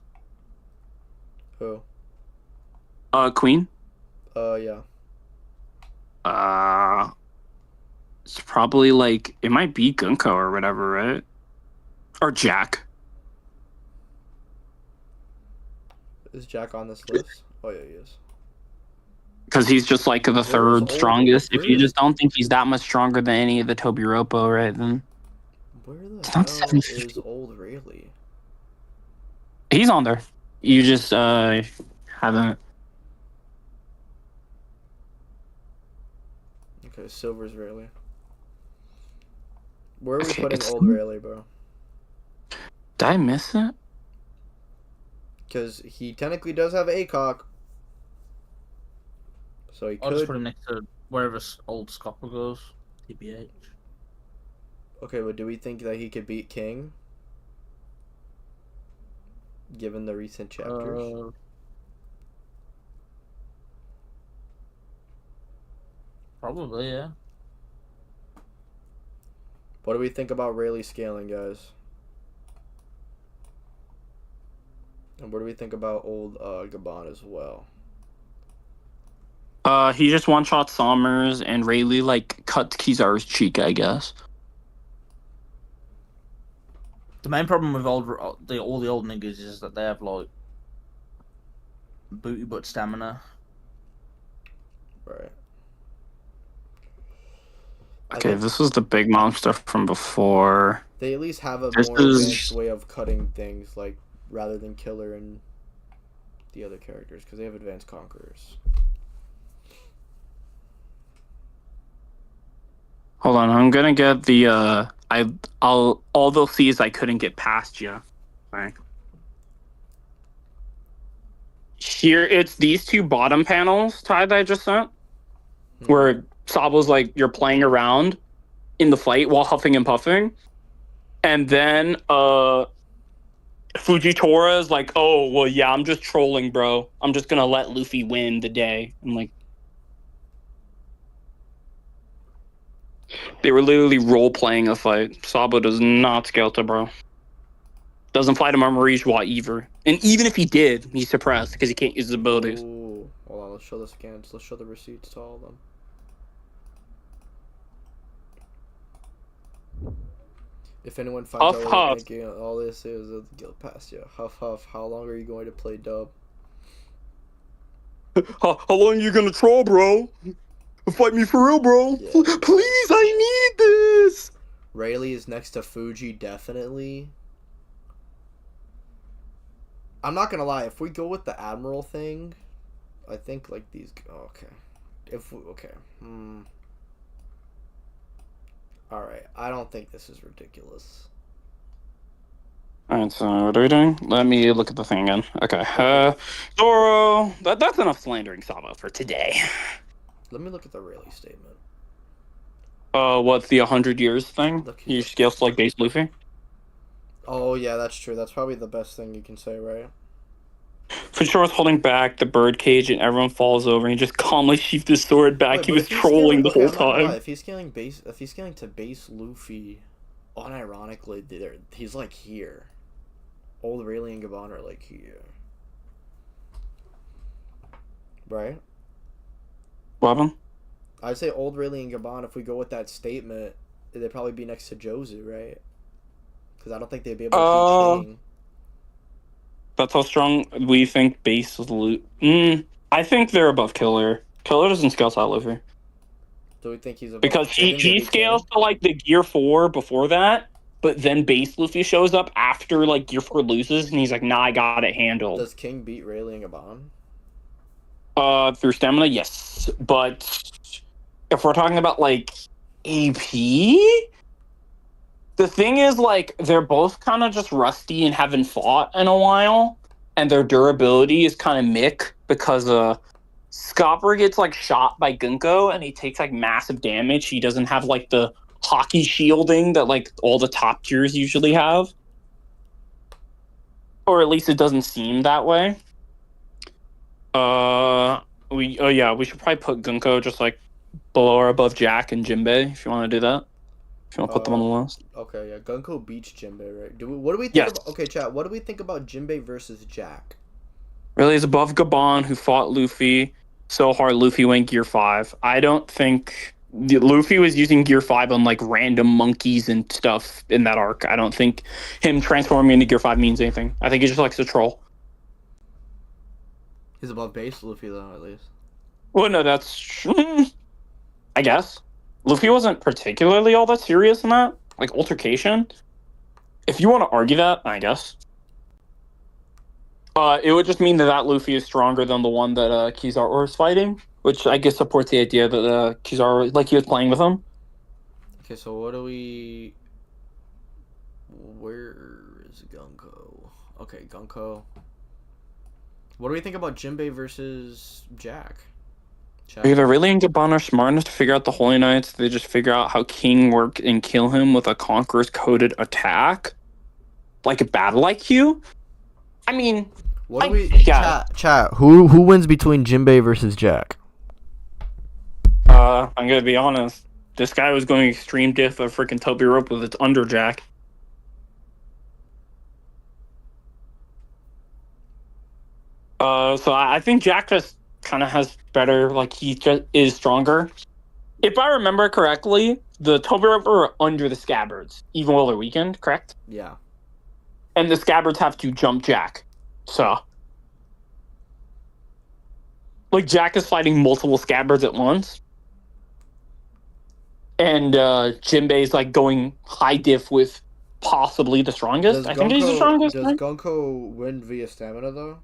Who? Queen. Yeah. It's probably like, it might be Gunko or whatever, right? Or Jack. Is Jack on this list? Oh yeah, he is. Because he's just like the third strongest. If you just don't think he's that much stronger than any of the Tobiropo, right, then... Where the hell is Old Rayleigh? He's on there. You just haven't... Okay, Silver's Rayleigh. Where are we putting Old Rayleigh, bro? Did I miss it? Because he technically does have ACOG. So he could... I'll just put him next to wherever old Scopper goes. TBH. Okay, but do we think that he could beat King? Given the recent chapters? Probably, yeah. What do we think about Rayleigh scaling, guys? And what do we think about old Gaban as well? He just one-shot Sommers, and Rayleigh, like, cut Kizaru's cheek, I guess. The main problem with all the old niggas is that they have like booty butt stamina. Right. Okay, this is the big mom stuff from before. They at least have a This more is- advanced way of cutting things, like rather than Killer and the other characters, because they have advanced conquerors. Hold on, I'm gonna get the all they'll see is I couldn't get past you. Right. Here it's these two bottom panels, Ty, that I just sent, where Sabo's like you're playing around in the fight while huffing and puffing. And then Fujitora is like, oh well yeah, I'm just trolling, bro. I'm just gonna let Luffy win the day. I'm like, they were literally role-playing a fight. Sabo does not scale to bro. Doesn't fight him on Marijois either. And even if he did, he's suppressed because he can't use his abilities. Ooh. Hold on, let's show this again. Let's show the receipts to all of them. If anyone finds Huff, out what you're huff. thinking, all this is a guild pass you. Huff huff, how long are you going to play dub? How long are you gonna troll, bro? Fight me for real, bro. Yeah. Please, I need this. Rayleigh is next to Fuji, definitely. I'm not gonna lie, if we go with the Admiral thing, I think like these. Oh, okay. Okay. Alright, I don't think this is ridiculous. Alright, so what are we doing? Let me look at the thing again. Okay. Zoro. That's enough slandering Sabo for today. Let me look at the Rayleigh statement. What's the 100 years thing? Look, He scales to like base Luffy? Oh, yeah, that's true. That's probably the best thing you can say, right? Fujiwara's holding back the bird cage and everyone falls over and he just calmly sheathed his sword back. Wait, He but was if he's trolling scaling- the okay, whole I'm not gonna lie, time. if he's scaling to base Luffy, unironically, he's like here. Old Rayleigh and Gaban are like here. Right? What happened? I'd say old Rayleigh and Gaban, if we go with that statement, they'd probably be next to Jozu, right? Because I don't think they'd be able to beat King. That's how strong we think base is loot. I think they're above Killer. Killer doesn't scale to Luffy. Do we think he's above? Because do you think they'd he beat scales King? to like the Gear 4 before that, but then base Luffy shows up after like Gear 4 loses and he's like, nah, I got it handled. Does King beat Rayleigh and Gaban? Through stamina, yes. But if we're talking about like AP, the thing is like they're both kind of just rusty and haven't fought in a while, and their durability is kind of mick because Scopper gets like shot by Gunko and he takes like massive damage. He doesn't have like the hockey shielding that like all the top tiers usually have, or at least it doesn't seem that way. We should probably put Gunko just like below or above Jack and Jinbei if you want to do that. If you want to put them on the list. Okay, yeah, Gunko beats Jinbei, right? What do we think? Yes. About, okay, chat. What do we think about Jinbei versus Jack? Really, is above Gaban, who fought Luffy so hard Luffy went Gear 5. I don't think Luffy was using Gear 5 on like random monkeys and stuff in that arc. I don't think him transforming into Gear 5 means anything. I think he just likes to troll. He's above base Luffy though, at least. Well, no, that's I guess Luffy wasn't particularly all that serious in that like altercation. If you want to argue that, I guess. It would just mean that Luffy is stronger than the one that Kizaru was fighting, which I guess supports the idea that Kizaru, like he was playing with him. Okay, so what do we? Where is Gunko? Okay, Gunko. What do we think about Jinbei versus Jack? Either Rayleigh and Gaban are smart enough to figure out the Holy Knights, they just figure out how King worked and kill him with a Conqueror's coded attack, like a battle IQ. I mean, what do we? yeah. Chat. Who wins between Jinbei versus Jack? I'm gonna be honest. This guy was going extreme diff of freaking Toby Rope with its underjack. So I think Jack just kind of has better, like he just is stronger. If I remember correctly, the Toby Rope were under the Scabbards, even while they're weakened, correct? Yeah. and the scabbards have to jump Jack. So, like, Jack is fighting multiple scabbards at once. And Jinbei's, like, going high diff with possibly the strongest. I think he's the strongest. Does right? Gonko win via stamina, though?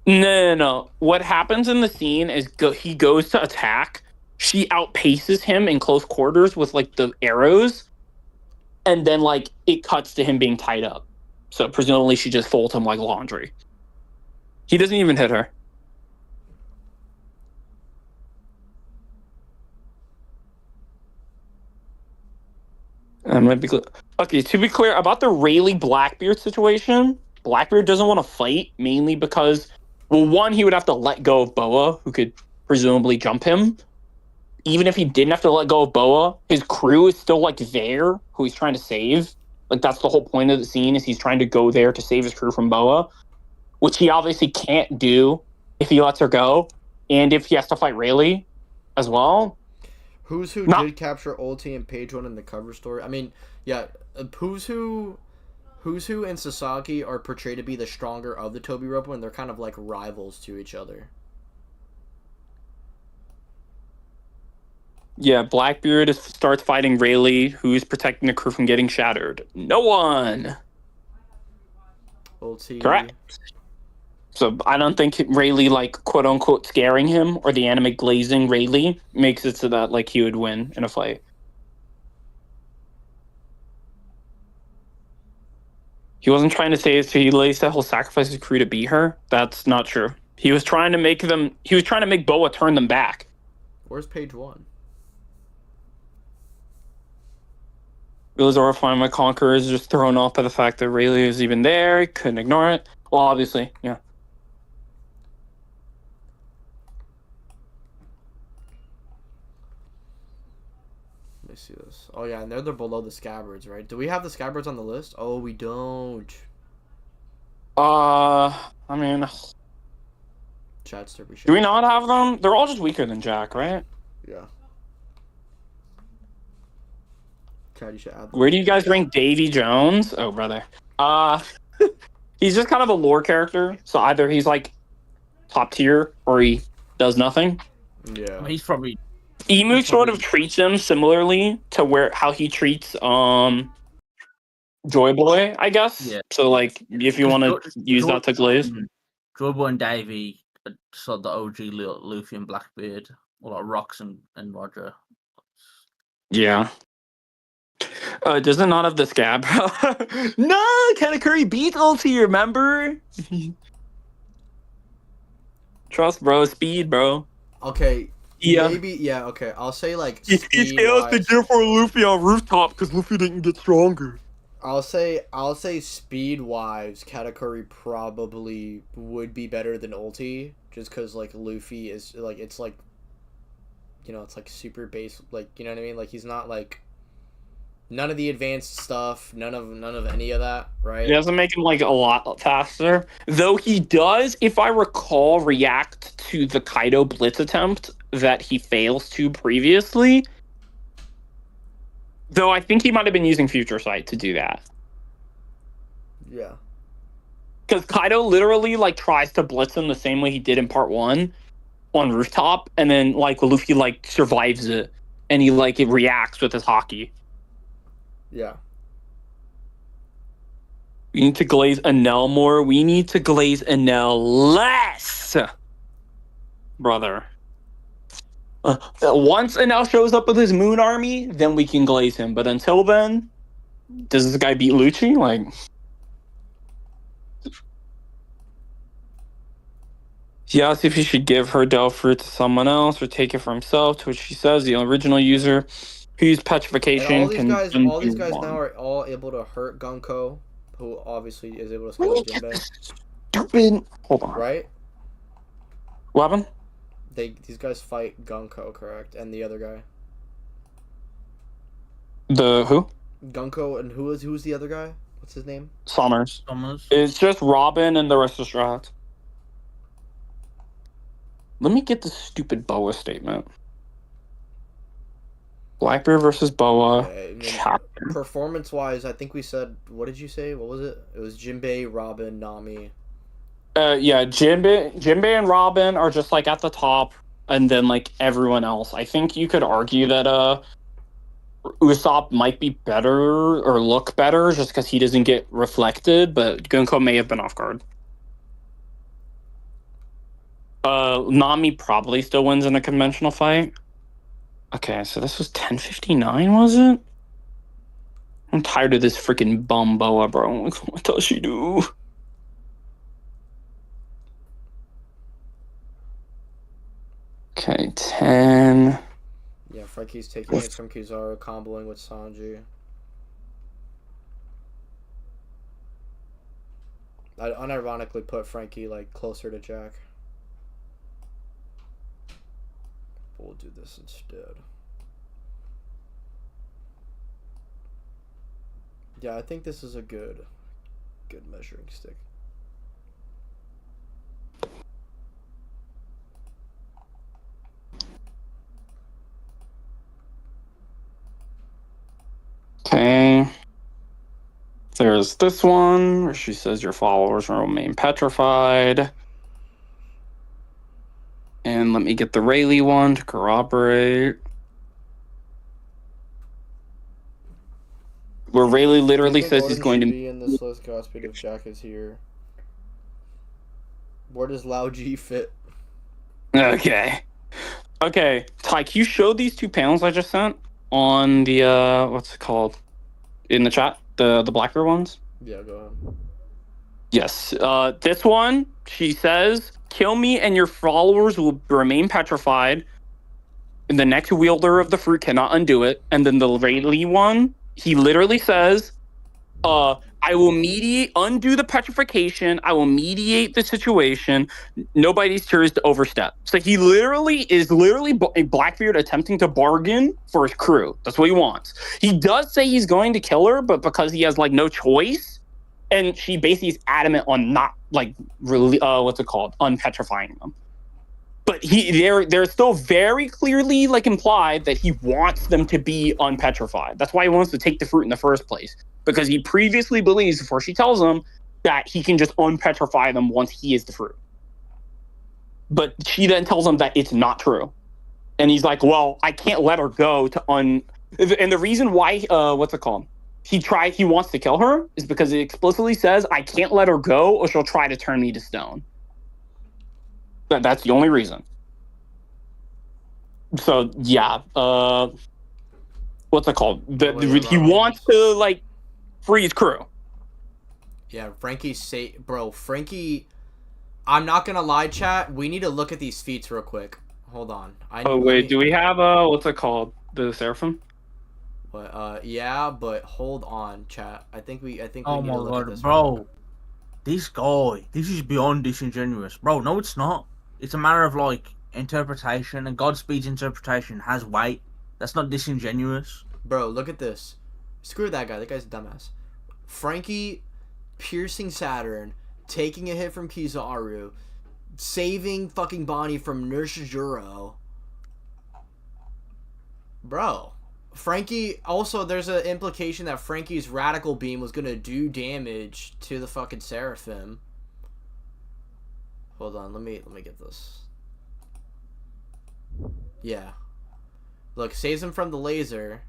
No. What happens in the scene is he goes to attack. She outpaces him in close quarters with, like, the arrows. And then, like, it cuts to him being tied up. So presumably she just folds him like laundry. He doesn't even hit her. Okay, to be clear, about the Rayleigh Blackbeard situation, Blackbeard doesn't want to fight, mainly because, well, one, he would have to let go of Boa, who could presumably jump him. Even if he didn't have to let go of Boa, his crew is still, like, there, who he's trying to save. Like, that's the whole point of the scene, is he's trying to go there to save his crew from Boa, which he obviously can't do if he lets her go, and if he has to fight Rayleigh as well. Who's Who did capture Ulti and page 1 in the cover story. I mean, yeah, Who's Who and Sasaki are portrayed to be the stronger of the Toby Roppo, and they're kind of like rivals to each other. Yeah, Blackbeard starts fighting Rayleigh, who's protecting the crew from getting shattered. No one! Ulti. Correct. So I don't think Rayleigh, like, quote-unquote scaring him, or the anime glazing Rayleigh, makes it so that, like, he would win in a fight. He wasn't trying to say it, so he said he'll sacrifice his crew to beat her. That's not true. He was trying to make Boa turn them back. Where's page 1? Zoro find my conqueror is just thrown off by the fact that Rayleigh is even there. He couldn't ignore it. Well, obviously, yeah. Let me see this. Oh yeah, and they're below the scabbards, right? Do we have the scabbards on the list? Oh, we don't. I mean, Chatster, we should. do we not have them? They're all just weaker than Jack, right? Yeah. Chad, you should add them. Where do you guys rank Davy Jones? Oh, brother. He's just kind of a lore character. So either he's like top tier or he does nothing. Yeah. He's probably... Emu sort of treats him similarly to how he treats Joy Boy, I guess. Yeah. So, like, if you want to use that to glaze. Joy Boy and Davy are sort of the OG Luffy and Blackbeard. Or like Rox and Roger. Yeah. Does it not have the scab? No! Katakuri beats Ulti, remember? Trust, bro. Speed, bro. Okay. Yeah. Maybe, yeah, okay. I'll say, like, He fails to give for Luffy on rooftop because Luffy didn't get stronger. I'll say speed-wise, Katakuri probably would be better than Ulti, just because, like, Luffy is, like, it's, like, you know, it's, like, super base, like, you know what I mean? Like, he's not, like, none of the advanced stuff, none of any of that, right? It doesn't make him, like, a lot faster. Though he does, if I recall, react to the Kaido blitz attempt that he fails to previously. Though I think he might have been using Future Sight to do that. Yeah. Because Kaido literally, like, tries to blitz him the same way he did in part 1 on rooftop, and then, like, Luffy, like, survives it, and he, like, it reacts with his Haki. Yeah. We need to glaze Enel more. We need to glaze Enel less, brother. Once Enel shows up with his moon army, then we can glaze him. But until then, does this guy beat Lucci? Like, he asks if he should give her Delphi to someone else or take it for himself, to which she says the original user who used petrification all these guys now are all able to hurt Gonko, who obviously is able to scale Jinbei. Stupid. Hold on. Right? What happened? These guys fight Gonko, correct? And the other guy. The who? Gonko, and who's the other guy? What's his name? Summers. It's just Robin and the rest of Straw Hats. Let me get the stupid Boa statement. Blackbeard versus Boa. Okay, and then Chapter. performance-wise, I think we said, what did you say? What was it? It was Jinbei, Robin, Nami. Yeah, Jinbei and Robin are just like at the top, and then like everyone else. I think you could argue that Usopp might be better or look better just because he doesn't get reflected, but Gunko may have been off guard. Nami probably still wins in a conventional fight. Okay, so this was 10:59, was it? I'm tired of this freaking bum Boa, bro. What does she do? Okay, 10. Yeah, Frankie's taking it from Kizaru, comboing with Sanji. I'd unironically put Frankie like closer to Jack. We'll do this instead. Yeah, I think this is a good measuring stick. Okay. There's this one where she says your followers will remain petrified. And let me get the Rayleigh one to corroborate. Where Rayleigh literally says he's going to be in this list. Godspeed if Jack is here. Where does Lao G fit? Okay. Okay, Tyke, you showed these two panels I just sent on the what's it called? In the chat? The Blackbeard ones? Yeah, go ahead. Yes. This one, she says, kill me and your followers will remain petrified. And the next wielder of the fruit cannot undo it. And then the Rayleigh one, he literally says, I will undo the petrification. I will mediate the situation. Nobody's choose to overstep. So he is a Blackbeard attempting to bargain for his crew. That's what he wants. He does say he's going to kill her, but because he has like no choice, and she basically is adamant on not like really unpetrifying them. But they're still very clearly like implied that he wants them to be unpetrified. That's why he wants to take the fruit in the first place. Because he previously believes, before she tells him, that he can just unpetrify them once he is the fruit. But she then tells him that it's not true. And he's like, well, I can't let her go to And the reason why, he wants to kill her is because it explicitly says, I can't let her go or she'll try to turn me to stone. That's the only reason. So, yeah. He wants to, like, free his crew. Yeah, Frankie, I'm not gonna lie, chat. We need to look at these feats real quick. Hold on. Do we have the Seraphim? But yeah, but hold on, chat. I think we need to look at this. Bro. This guy, this is beyond disingenuous. Bro, no it's not. It's a matter of like interpretation, and Godspeed's interpretation has weight. That's not disingenuous. Bro, look at this. Screw that guy. That guy's a dumbass. Frankie piercing Saturn, taking a hit from Kizaru, saving fucking Bonnie from Nurse Zoro. Bro. Frankie, also there's an implication that Frankie's radical beam was gonna do damage to the fucking Seraphim. Hold on, let me get this. Yeah. Look, saves him from the laser.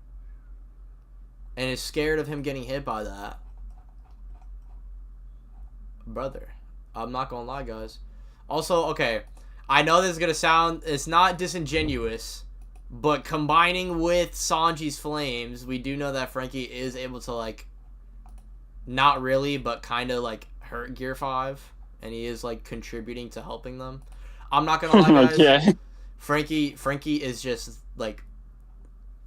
And is scared of him getting hit by that. Brother. I'm not gonna lie, guys. Also, okay. I know this is gonna sound... It's not disingenuous. But combining with Sanji's flames, we do know that Frankie is able to, like... Not really, but kind of, like, hurt Gear 5. And he is, like, contributing to helping them. I'm not gonna lie, guys. Yeah. Frankie is just, like...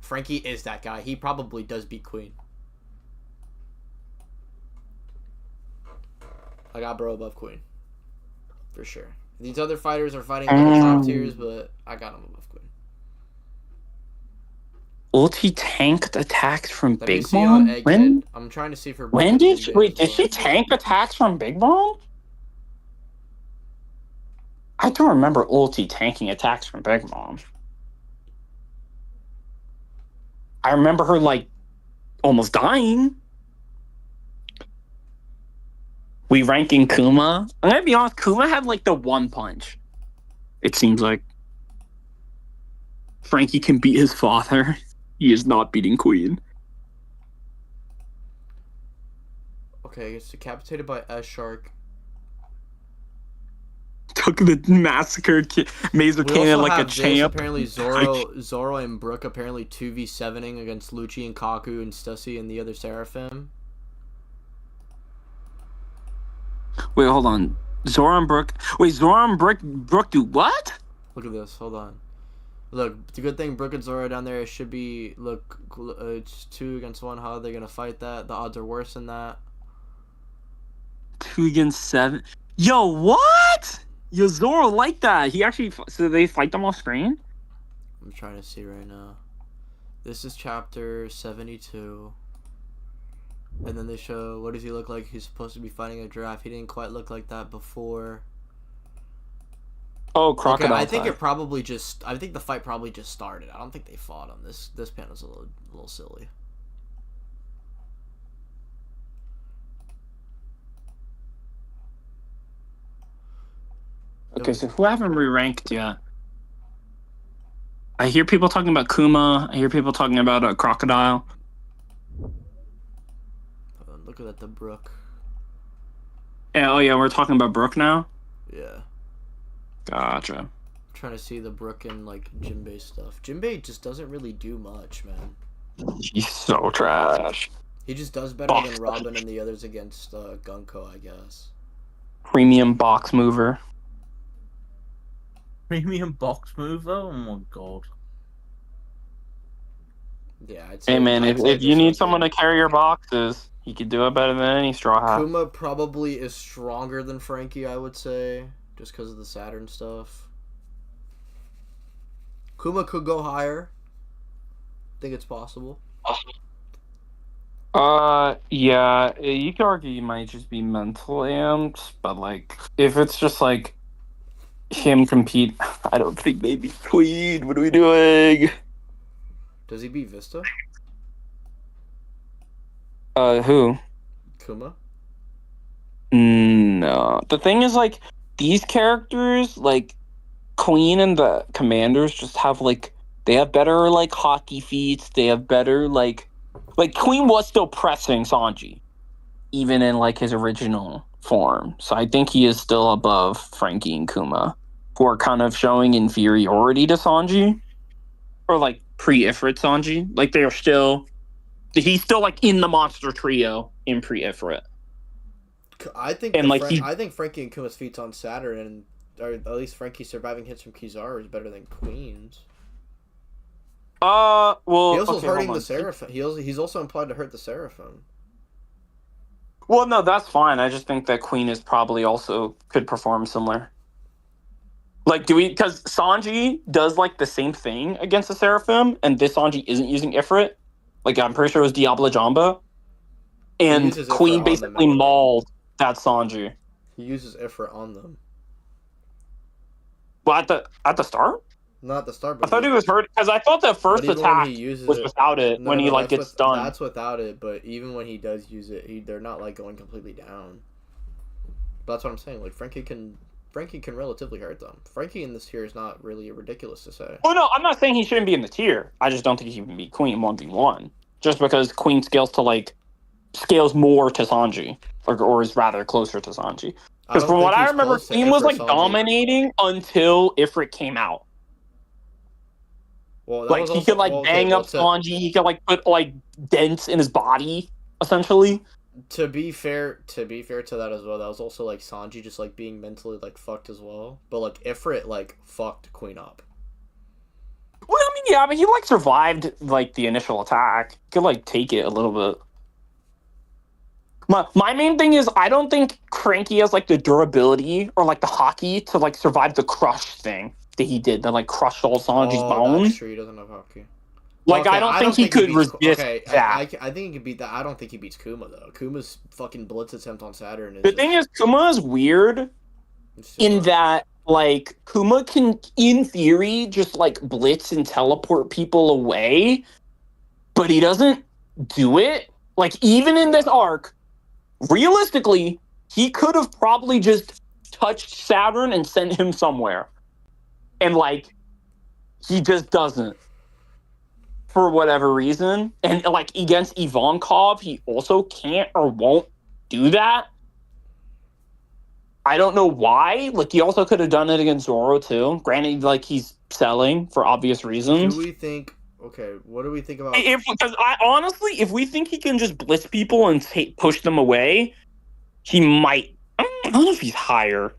Frankie is that guy. He probably does beat Queen. I got bro above Queen. For sure. These other fighters are fighting other top tiers, but I got him above Queen. Ulti tanked attacks from Big Mom? When? I'm trying to see for... When did she... Wait, did she tank attacks from Big Mom? I don't remember Ulti tanking attacks from Big Mom. I remember her like almost dying. We ranking Kuma. I'm gonna be honest. Kuma had like the one punch. It seems like Frankie can beat his father. He is not beating Queen. Okay, it's decapitated by S Shark. Took the massacred Mazer We Cannon also like a have this, champ. apparently Zoro and Brook apparently 2v7ing against Lucci and Kaku and Stussy and the other Seraphim. Wait, hold on. Zoro and Brook. Wait, Zoro and Brook do what? Look at this. Hold on. Look, it's a good thing Brook and Zoro are down there. It should be, look, it's 2 against 1. How are they going to fight that? The odds are worse than that. 2 against 7. Yo, what? Yo, Zoro like that. He actually. So they fight them off screen? I'm trying to see right now. This is chapter 72. And then they show, what does he look like? He's supposed to be fighting a giraffe. He didn't quite look like that before. Oh, crocodile. Okay, I think time. it probably just. I think the fight probably just started. I don't think they fought on this. This panel's a little silly. Okay, so who haven't re-ranked yet? I hear people talking about Kuma. I hear people talking about Crocodile. Look at the Brook. Yeah, oh yeah, we're talking about Brook now? Yeah. Gotcha. I'm trying to see the Brook and like Jinbei stuff. Jinbei just doesn't really do much, man. He's so trash. He just does better than Robin and the others against Gunko, I guess. Premium box mover. Premium box mover? Oh my god. Yeah, I'd say. Hey man, I'd say if you this need one someone did. to carry your boxes, he could do it better than any straw hat. Kuma probably is stronger than Frankie, I would say, just because of the Saturn stuff. Kuma could go higher. I think it's possible. Yeah, you could argue he might just be mental amped, but like, if it's just like him compete, I don't think they beat Queen. What are we doing? Does he beat Vista? Who? Kuma? No. The thing is, like, these characters, like, Queen and the Commanders just have, like, they have better, like, hockey feats. They have better, like, Queen was still pressing Sanji, even in, like, his original form. So I think he is still above Frankie and Kuma, who are kind of showing inferiority to Sanji. Or, like, pre-Ifrit Sanji. Like, they're still... He's still, like, in the monster trio in pre-Ifrit. I think And, like, I think Frankie and Kuma's feats on Saturn, and or at least Frankie surviving hits from Kizaru is better than Queen's. Well, He also okay, hurting hold the on. Seraphim. He's also implied to hurt the Seraphim. Well, no, that's fine. I just think that Queen is probably also could perform similar. Like, because Sanji does, like, the same thing against the Seraphim, and this Sanji isn't using Ifrit. Like, I'm pretty sure it was Diablo Jamba. And uses Ifrit Queen on basically them, mauled that Sanji. He uses Ifrit on them. Well, at the start? Not the start, I but thought he was hurt, because I thought the first but even attack when he uses was it- without it, when he, like, gets stunned. That's without it, but even when he does use it, they're not, like, going completely down. But that's what I'm saying. Like, Frankie can relatively hurt them. Frankie in this tier is not really ridiculous to say. Oh, no, I'm not saying he shouldn't be in the tier. I just don't think he can beat Queen 1v1. Just because Queen scales more to Sanji. Or is rather closer to Sanji. Because from what I remember, Queen was, like, dominating until Ifrit came out. Well, that Like, was he also, could, like, well, okay, bang well, up Sanji. He could, like, put, like, dents in his body, essentially. To be fair to that as well, that was also, like, Sanji just, like, being mentally, like, fucked as well. But, like, Ifrit, like, fucked Queen up. Well, I mean, yeah, but he, like, survived, like, the initial attack. He could, like, take it a little bit. My main thing is, I don't think Cranky has, like, the durability or, like, the hockey to, like, survive the crush thing that he did, that, like, crushed all Sanji's bones. That's true, he doesn't have hockey. Like, Okay, I don't think he could resist okay, that. I think he can beat that. I don't think he beats Kuma, though. Kuma's fucking blitz attempt on Saturn is... The thing is, Kuma is weird in that, like, Kuma can, in theory, just, like, blitz and teleport people away. but he doesn't do it. Like, even in this arc, realistically, he could have probably just touched Saturn and sent him somewhere. And, like, he just doesn't. For whatever reason. And, like, against Ivankov, he also can't or won't do that. I don't know why. Like, he also could have done it against Zoro, too. Granted, like, he's selling for obvious reasons. Do we think... Okay, what do we think about... Because honestly, if we think he can just blitz people and push them away, he might... I don't know if he's higher.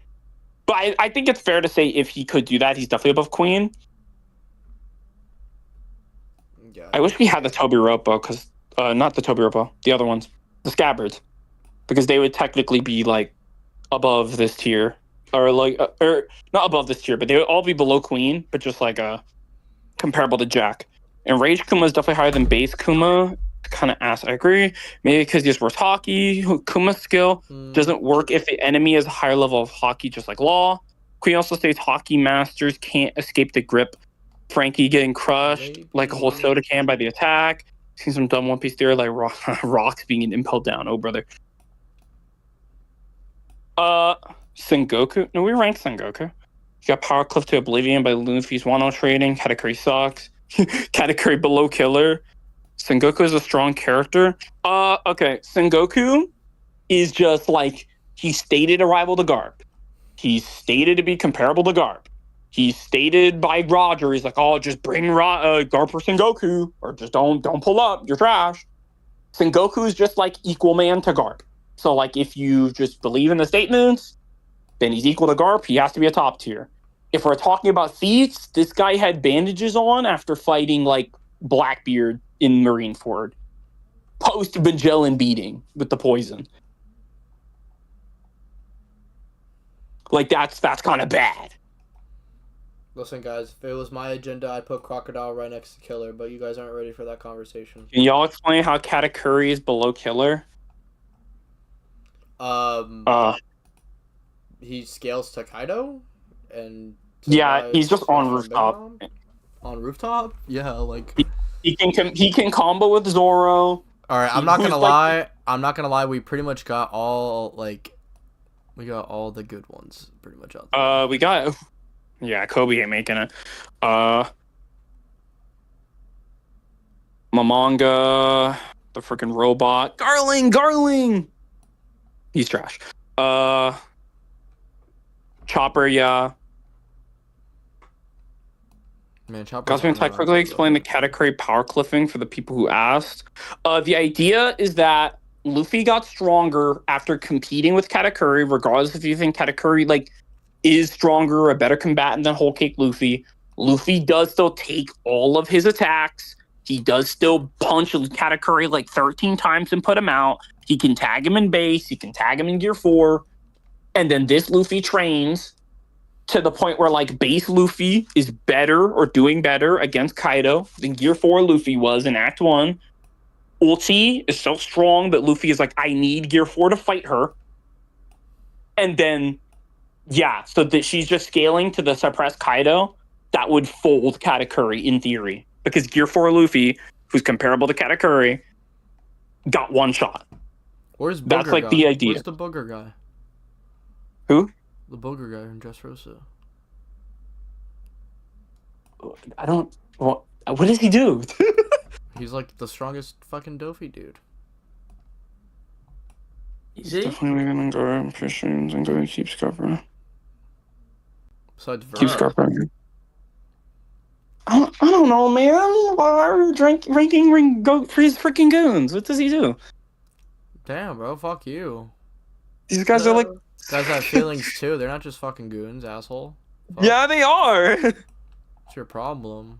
But I think it's fair to say if he could do that, he's definitely above Queen. Yeah. I wish we had the Tobiropo, because... not the Tobiropo, the other ones. The Scabbards. Because they would technically be, like, above this tier. Or, like... or not above this tier, but they would all be below Queen, but just, like, comparable to Jack. And Rage Kuma is definitely higher than Base Kuma. Kind of ass, I agree. Maybe because he just works Haki. Kuma's skill doesn't work if the enemy has a higher level of Haki, just like Law. Queen also states Haki masters can't escape the grip. Frankie getting crushed like a whole soda can by the attack. Seen some dumb One Piece theory like rocks being impelled down. Oh, brother. Sengoku. No, we ranked Sengoku. You got Power Cliff to Oblivion by Luffy's Wano trading. Katakuri sucks. Katakuri below killer. Sengoku is a strong character. Okay. Sengoku is just like, he stated a rival to Garp. He's stated to be comparable to Garp. He's stated by Roger, he's like, oh, just bring Garp or Sengoku, or just don't pull up, you're trash. Sengoku is just like equal man to Garp. So like, if you just believe in the statements, then he's equal to Garp, he has to be a top tier. If we're talking about feats, this guy had bandages on after fighting like Blackbeard in Marineford. Post Magellan beating with the poison. Like that's kind of bad. Listen, guys, if it was my agenda, I'd put Crocodile right next to Killer, but you guys aren't ready for that conversation. Can y'all explain how Katakuri is below Killer? He scales to Kaido, and yeah, he's just on rooftop. On rooftop? Yeah, like he can combo with Zoro. All right, I'm not gonna lie. I'm not gonna lie. We pretty much got all we got all the good ones pretty much out there. We got Kobe ain't making it. Mamanga, the freaking robot, Garling. He's trash. Chopper, yeah. Man, Chopper. Guys, can I quickly explain the Katakuri power cliffing for the people who asked? The idea is that Luffy got stronger after competing with Katakuri, regardless if you think Katakuri is stronger, a better combatant than Whole Cake Luffy. Luffy does still take all of his attacks. He does still punch Katakuri 13 times and put him out. He can tag him in base. He can tag him in Gear 4. And then this Luffy trains to the point where base Luffy is better or doing better against Kaido than Gear 4 Luffy was in Act 1. Ulti is so strong that Luffy is like, I need Gear 4 to fight her. And then, so that she's just scaling to the suppressed Kaido, that would fold Katakuri in theory. Because Gear 4 Luffy, who's comparable to Katakuri, got one shot. Where's Booger That's guy? the idea. Where's the Booger guy? Who? The Booger guy in Dressrosa. I don't... What does he do? He's the strongest fucking Dofi dude. Is he? Definitely gonna go fishing and go keep Scarper. Besides Keep Verona. Scarper. I don't know, man. Why are you ranking go for his freaking goons? What does he do? Damn, bro. Fuck you. These guys are Guys have feelings too. They're not just fucking goons, asshole. Fuck. Yeah, they are. What's your problem?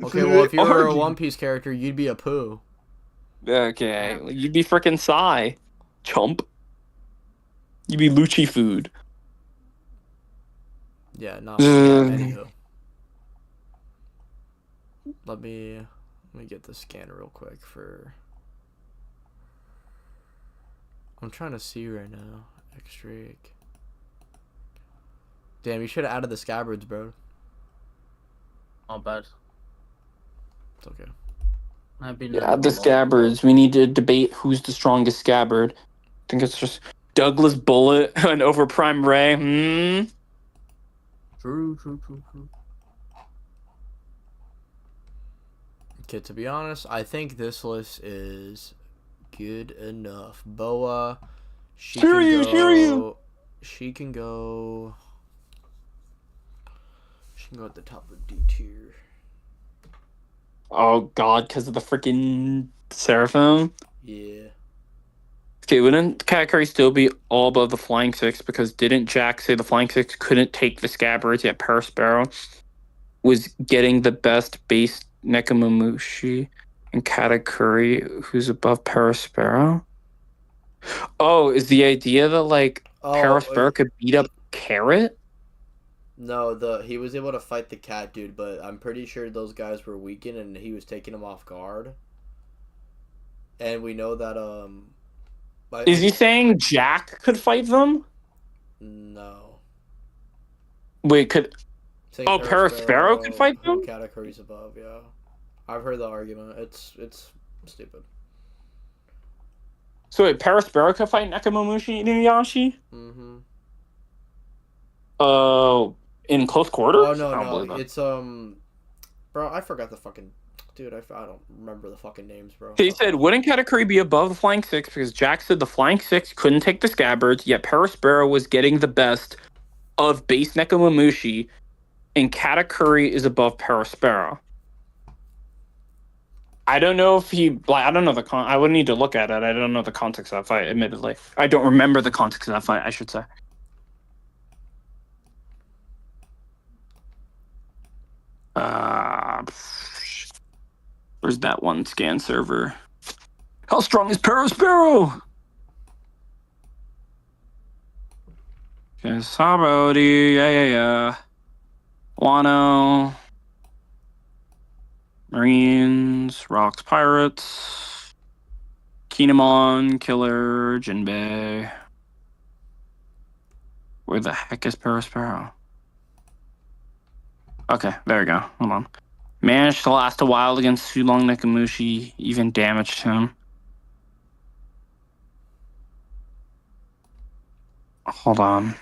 Okay, well, if you were a One Piece character, you'd be a Pooh. Okay, you'd be freaking Sai, chump. You'd be Lucci food. Yeah, not anywho. Let me get the scanner real quick for... I'm trying to see right now. X-Drake. Damn, you should have added the scabbards, bro. Not bad. It's okay. I've been Yeah, the scabbards. We need to debate who's the strongest scabbard. I think it's just Douglas Bullet and over Prime Ray. True. Okay, to be honest, I think this list is good enough. Boa, she Hear can you, go. hear you. She can go. She can go at the top of D tier. Oh God, because of the freaking Seraphim. Yeah. Okay, wouldn't Katakuri still be all above the Flying Six? Because didn't Jack say the Flying Six couldn't take the scabbards, yet Parasparrow was getting the best base Nekomamushi and Katakuri, who's above Parasparrow? Oh, is the idea that like Parasparrow could beat up Carrot? No, he was able to fight the cat dude, but I'm pretty sure those guys were weakened and he was taking them off guard. And we know that Is he saying Jack could fight them? No. Wait, could Saying Parasparrow could fight them? Katakuri's above, yeah. I've heard the argument. It's stupid. So wait, Parasparrow could fight Nekomamushi Inuyasha? Mm-hmm. In close quarters? Oh no, I don't believe that. it's bro, I forgot the fucking dude. I don't remember the fucking names, bro. He said, wouldn't Katakuri be above the Flying Six because Jack said the Flying Six couldn't take the scabbards, yet Parasparrow was getting the best of base Nekomamushi, and Katakuri is above Parasparrow. I don't know if he, I don't know I would need to look at it. I don't know the context of that fight, admittedly. I don't remember the context of that fight, I should say. Where's that one scan server? How strong is Parasparrow? Okay, Sabaody, yeah. Wano. Marines, Rocks, Pirates. Kinemon, Killer, Jinbei. Where the heck is Parasparrow? Okay, there we go. Hold on. Managed to last a while against Sulong Nekomamushi, even damaged him. Hold on.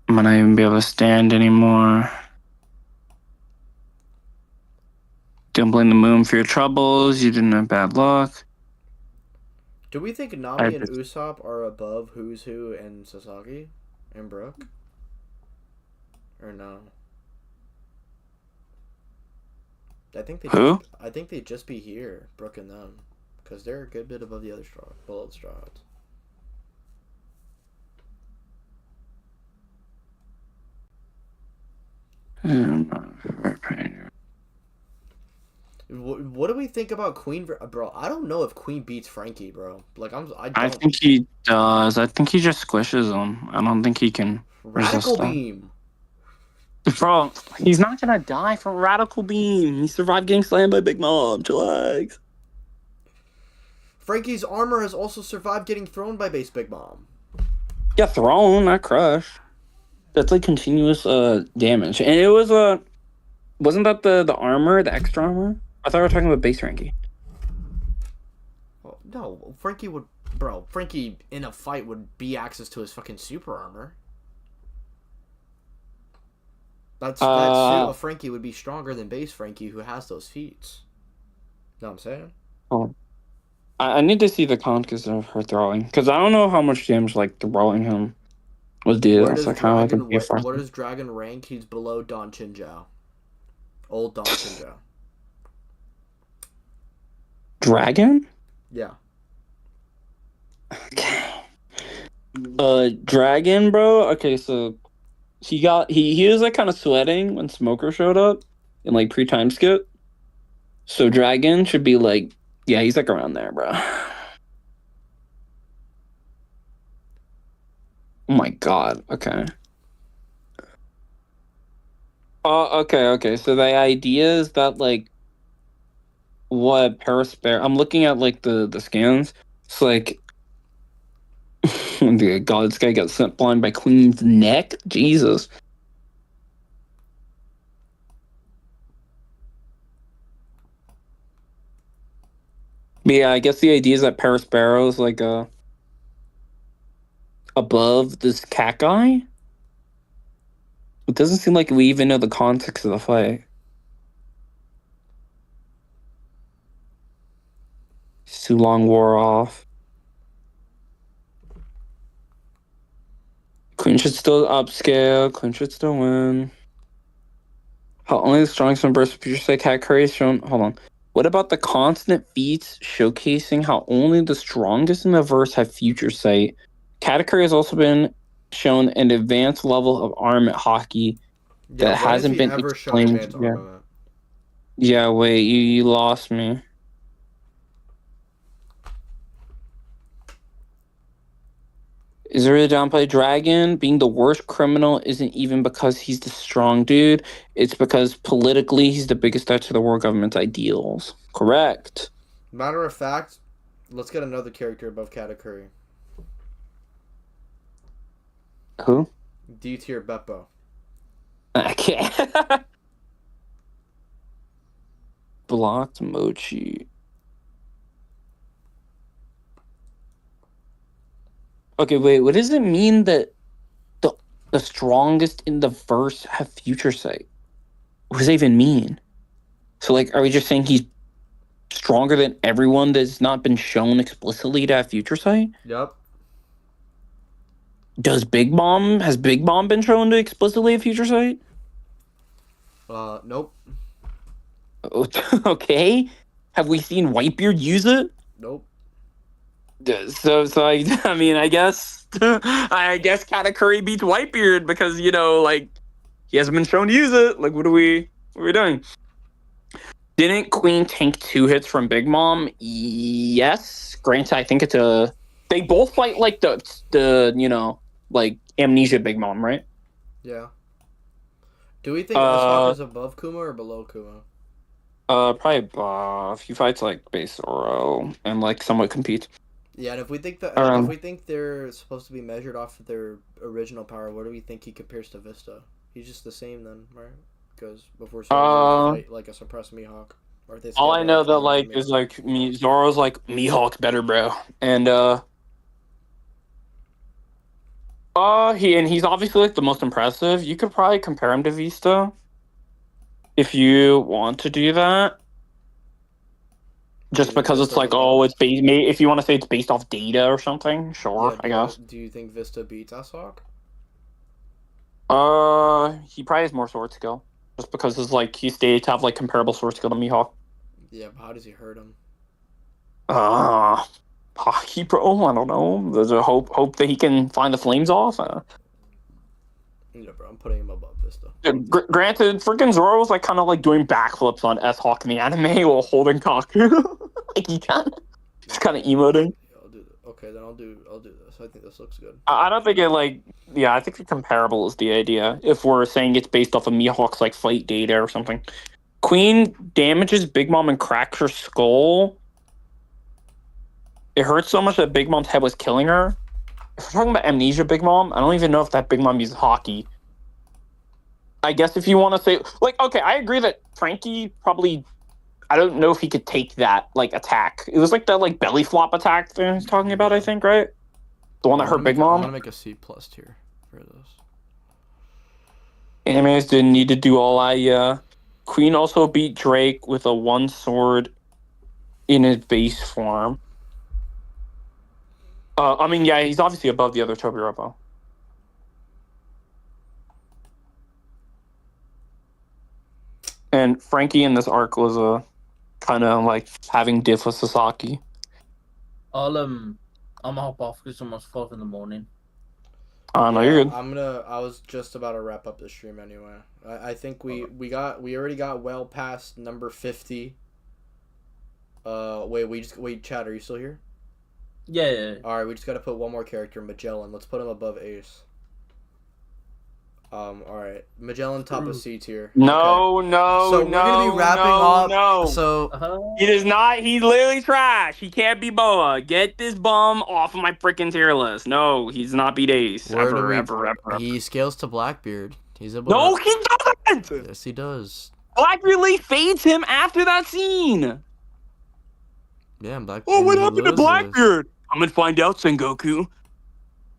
I'm not even be able to stand anymore. Don't blame the moon for your troubles. You didn't have bad luck. Do we think Nami and Usopp are above Who's Who and Sasaki and Brook? Or no? I think they'd just be here, Brook and them, because they're a good bit above the other below the Straws. What do we think about Queen, bro? I don't know if Queen beats Frankie, bro. Like I think he does. I think he just squishes him. I don't think he can Radical resist Beam. Bro, he's not gonna die from Radical Beam. He survived getting slammed by Big Mom. Chillax. Frankie's armor has also survived getting thrown by base Big Mom. Yeah, thrown, not crushed. That's like continuous damage. And it was wasn't that the armor, the extra armor? I thought we were talking about base Frankie. Well, no, Frankie in a fight would be access to his fucking super armor. That suit of Frankie would be stronger than base Frankie, who has those feats. Know what I'm saying? Oh, I need to see the context of her throwing, because I don't know how much damage like throwing him was did. What is Dragon rank? He's below Don Chinjao. Old Don Chinjao. Dragon? Yeah. Okay. Dragon, bro. Okay, so he was like kind of sweating when Smoker showed up in like pre-time skip. So Dragon should be like, yeah, he's like around there, bro. Oh my god. Okay. Okay. So the idea is that like what Parasparrow. I'm looking at like the scans. It's like God, this guy got sent blind by Queen's neck. Jesus. But yeah, I guess the idea is that Paris Barrow's like above this cat guy. It doesn't seem like we even know the context of the fight. Sulong wore off. Queen should still upscale. Queen should still win. How only the strongest from burst future sight cat curry is shown. Hold on. What about the constant feats showcasing how only the strongest in the verse have future sight? Katakuri has also been shown an advanced level of armament hockey that hasn't been explained. Yeah, wait, you lost me. Is there a downplay Dragon? Being the worst criminal isn't even because he's the strong dude. It's because politically he's the biggest threat to the world government's ideals. Correct. Matter of fact, let's get another character above Katakuri. Who? D tier Beppo. Okay. Blocked Mochi. Okay, wait. What does it mean that the strongest in the verse have future sight? What does that even mean? So, like, are we just saying he's stronger than everyone that's not been shown explicitly to have future sight? Yep. Has Big Mom been shown to explicitly have future sight? Nope. Okay. Have we seen Whitebeard use it? Nope. So I mean, I guess Katakuri beats Whitebeard because, you know, like, he hasn't been shown to use it. Like, what are we doing? Didn't Queen tank 2 hits from Big Mom? Yes. Granted, I think they both fight like the you know, like Amnesia Big Mom, right? Yeah. Do we think Ashok is above Kuma or below Kuma? Probably above. He fights like base Zoro and like somewhat competes. Yeah, and if we think they're supposed to be measured off of their original power, what do we think he compares to Vista? He's just the same then, right? Because before Zoro fight like a suppressed Mihawk. Or they all I know that like is like Zoro's like Mihawk's better, bro, and he's obviously like the most impressive. You could probably compare him to Vista if you want to do that. Just because it's like, oh, it's based. If you want to say it's based off data or something, sure, yeah, I guess. Do you think Vista beats Ashok? He probably has more sword skill, just because it's like he stated to have like comparable sword skill to Mihawk. Yeah, but how does he hurt him? Hockey bro, I don't know. There's a hope that he can find the flames off. Yeah, bro, I'm putting him above Vista. Granted, freaking Zoro was like kind of like doing backflips on S-Hawk in the anime while holding Kaku. Like he can. He's kind of emoting. Yeah, I'll do that. Okay, then I'll do this. I think this looks good. I don't think it like. Yeah, I think the comparable is the idea. If we're saying it's based off of Mihawk's like fight data or something. Queen damages Big Mom and cracks her skull. It hurts so much that Big Mom's head was killing her. If we're talking about Amnesia Big Mom, I don't even know if that Big Mom uses hockey. I guess if you want to say... Like, okay, I agree that Frankie probably... I don't know if he could take that, like, attack. It was like that, like, belly flop attack thing he's talking about, I think, right? The one that hurt Big Mom? I'm gonna make a C+ tier for this. Animes didn't need to do all I... Queen also beat Drake with a one sword in his base form. I mean, yeah, he's obviously above the other Tobiropo. And Frankie in this arc was kind of like having diff with Sasaki. I'm gonna hop off because it's almost 5 in the morning. No, you're good. I was just about to wrap up the stream anyway. I think we already got well past number 50. Wait, Chad, are you still here? Yeah. Alright, we just gotta put one more character, Magellan. Let's put him above Ace. Alright. Magellan top of C tier. No. So we're gonna be wrapping up. No. So he does not. He's literally trash. He can't be Boa. Get this bum off of my freaking tier list. No, he's not beat Ace. Ever. He scales to Blackbeard. He's above. No, he doesn't. Yes, he does. Blackbeard really fades him after that scene. Yeah, Blackbeard. Oh, what happened to Blackbeard? I'm gonna find out, Sengoku.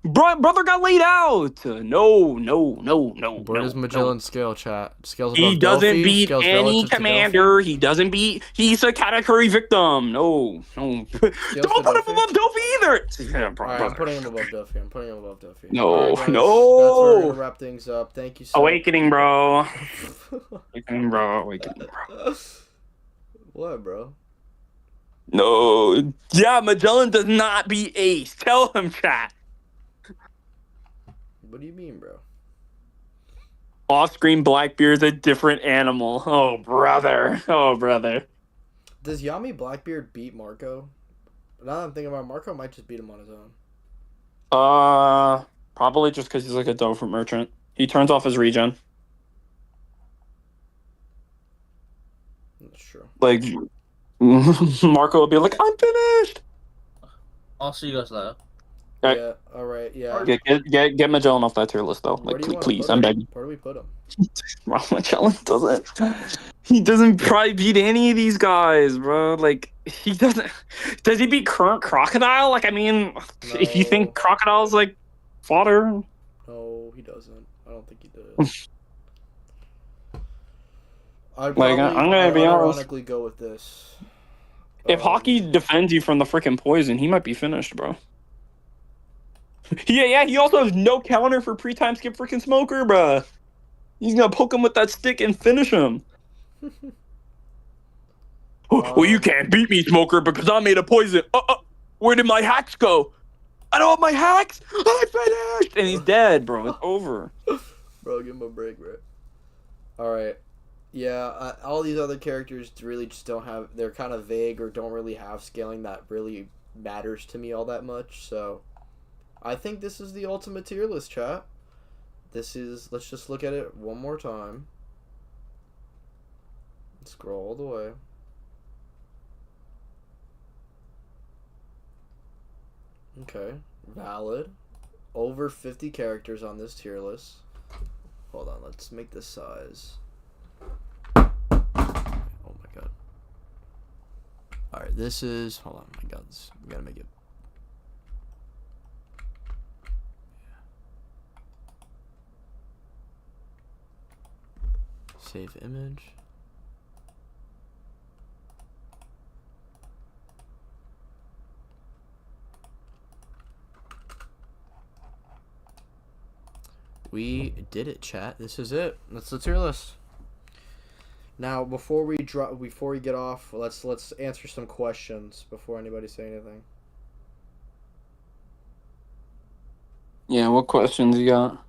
Brother got laid out. No. Where does Magellan scale, chat? Scales above He doesn't Delphi, beat scales any relative to commander. He doesn't beat. He's a category victim. No. Don't put him Delphi? above Delphi either. Yeah, All right, I'm putting him above Delphi. No, All right, guys, no. That's where we're gonna wrap things up. Thank you so Awakening, bro. much. What, bro? No. Yeah, Magellan does not beat Ace. Tell him, chat. What do you mean, bro? Off-screen Blackbeard's a different animal. Oh, brother. Does Yami Blackbeard beat Marco? Now that I'm thinking about it, Marco might just beat him on his own. Probably just because he's like a different merchant. He turns off his regen. That's true. Like, Marco will be like, I'm finished. I'll see you guys later. Right. Yeah, alright, yeah. Get Magellan off that tier list, though. Where Like, do you wanna please, put I'm him? begging. Where do we put him? Well, Magellan doesn't. He doesn't probably beat any of these guys, bro. Like, he doesn't. Does he beat current Crocodile? Like, I mean, if you think No. Crocodile's like fodder. No, he doesn't. I don't think he does. I'd Like, probably, I'm gonna be honest. ironically go with this. If Haki defends you from the freaking poison, he might be finished, bro. Yeah, he also has no counter for pre-time skip freaking Smoker, bro. He's gonna poke him with that stick and finish him. Well, you can't beat me, Smoker, because I made a poison. Where did my hacks go? I don't have my hacks. I finished, and he's dead, bro. It's over. Bro, give him a break, bro. Alright. Yeah, all these other characters really just don't have... They're kind of vague or don't really have scaling that really matters to me all that much, so... I think this is the ultimate tier list, chat. This is... Let's just look at it one more time. Scroll all the way. Okay. Valid. Over 50 characters on this tier list. Hold on, let's make this size. Oh my god. Alright, this is... Hold on, my god. We gotta make it... Save image. We did it, chat. This is it. That's the tier list. Now, before we get off, let's answer some questions before anybody say anything. Yeah, what questions you got?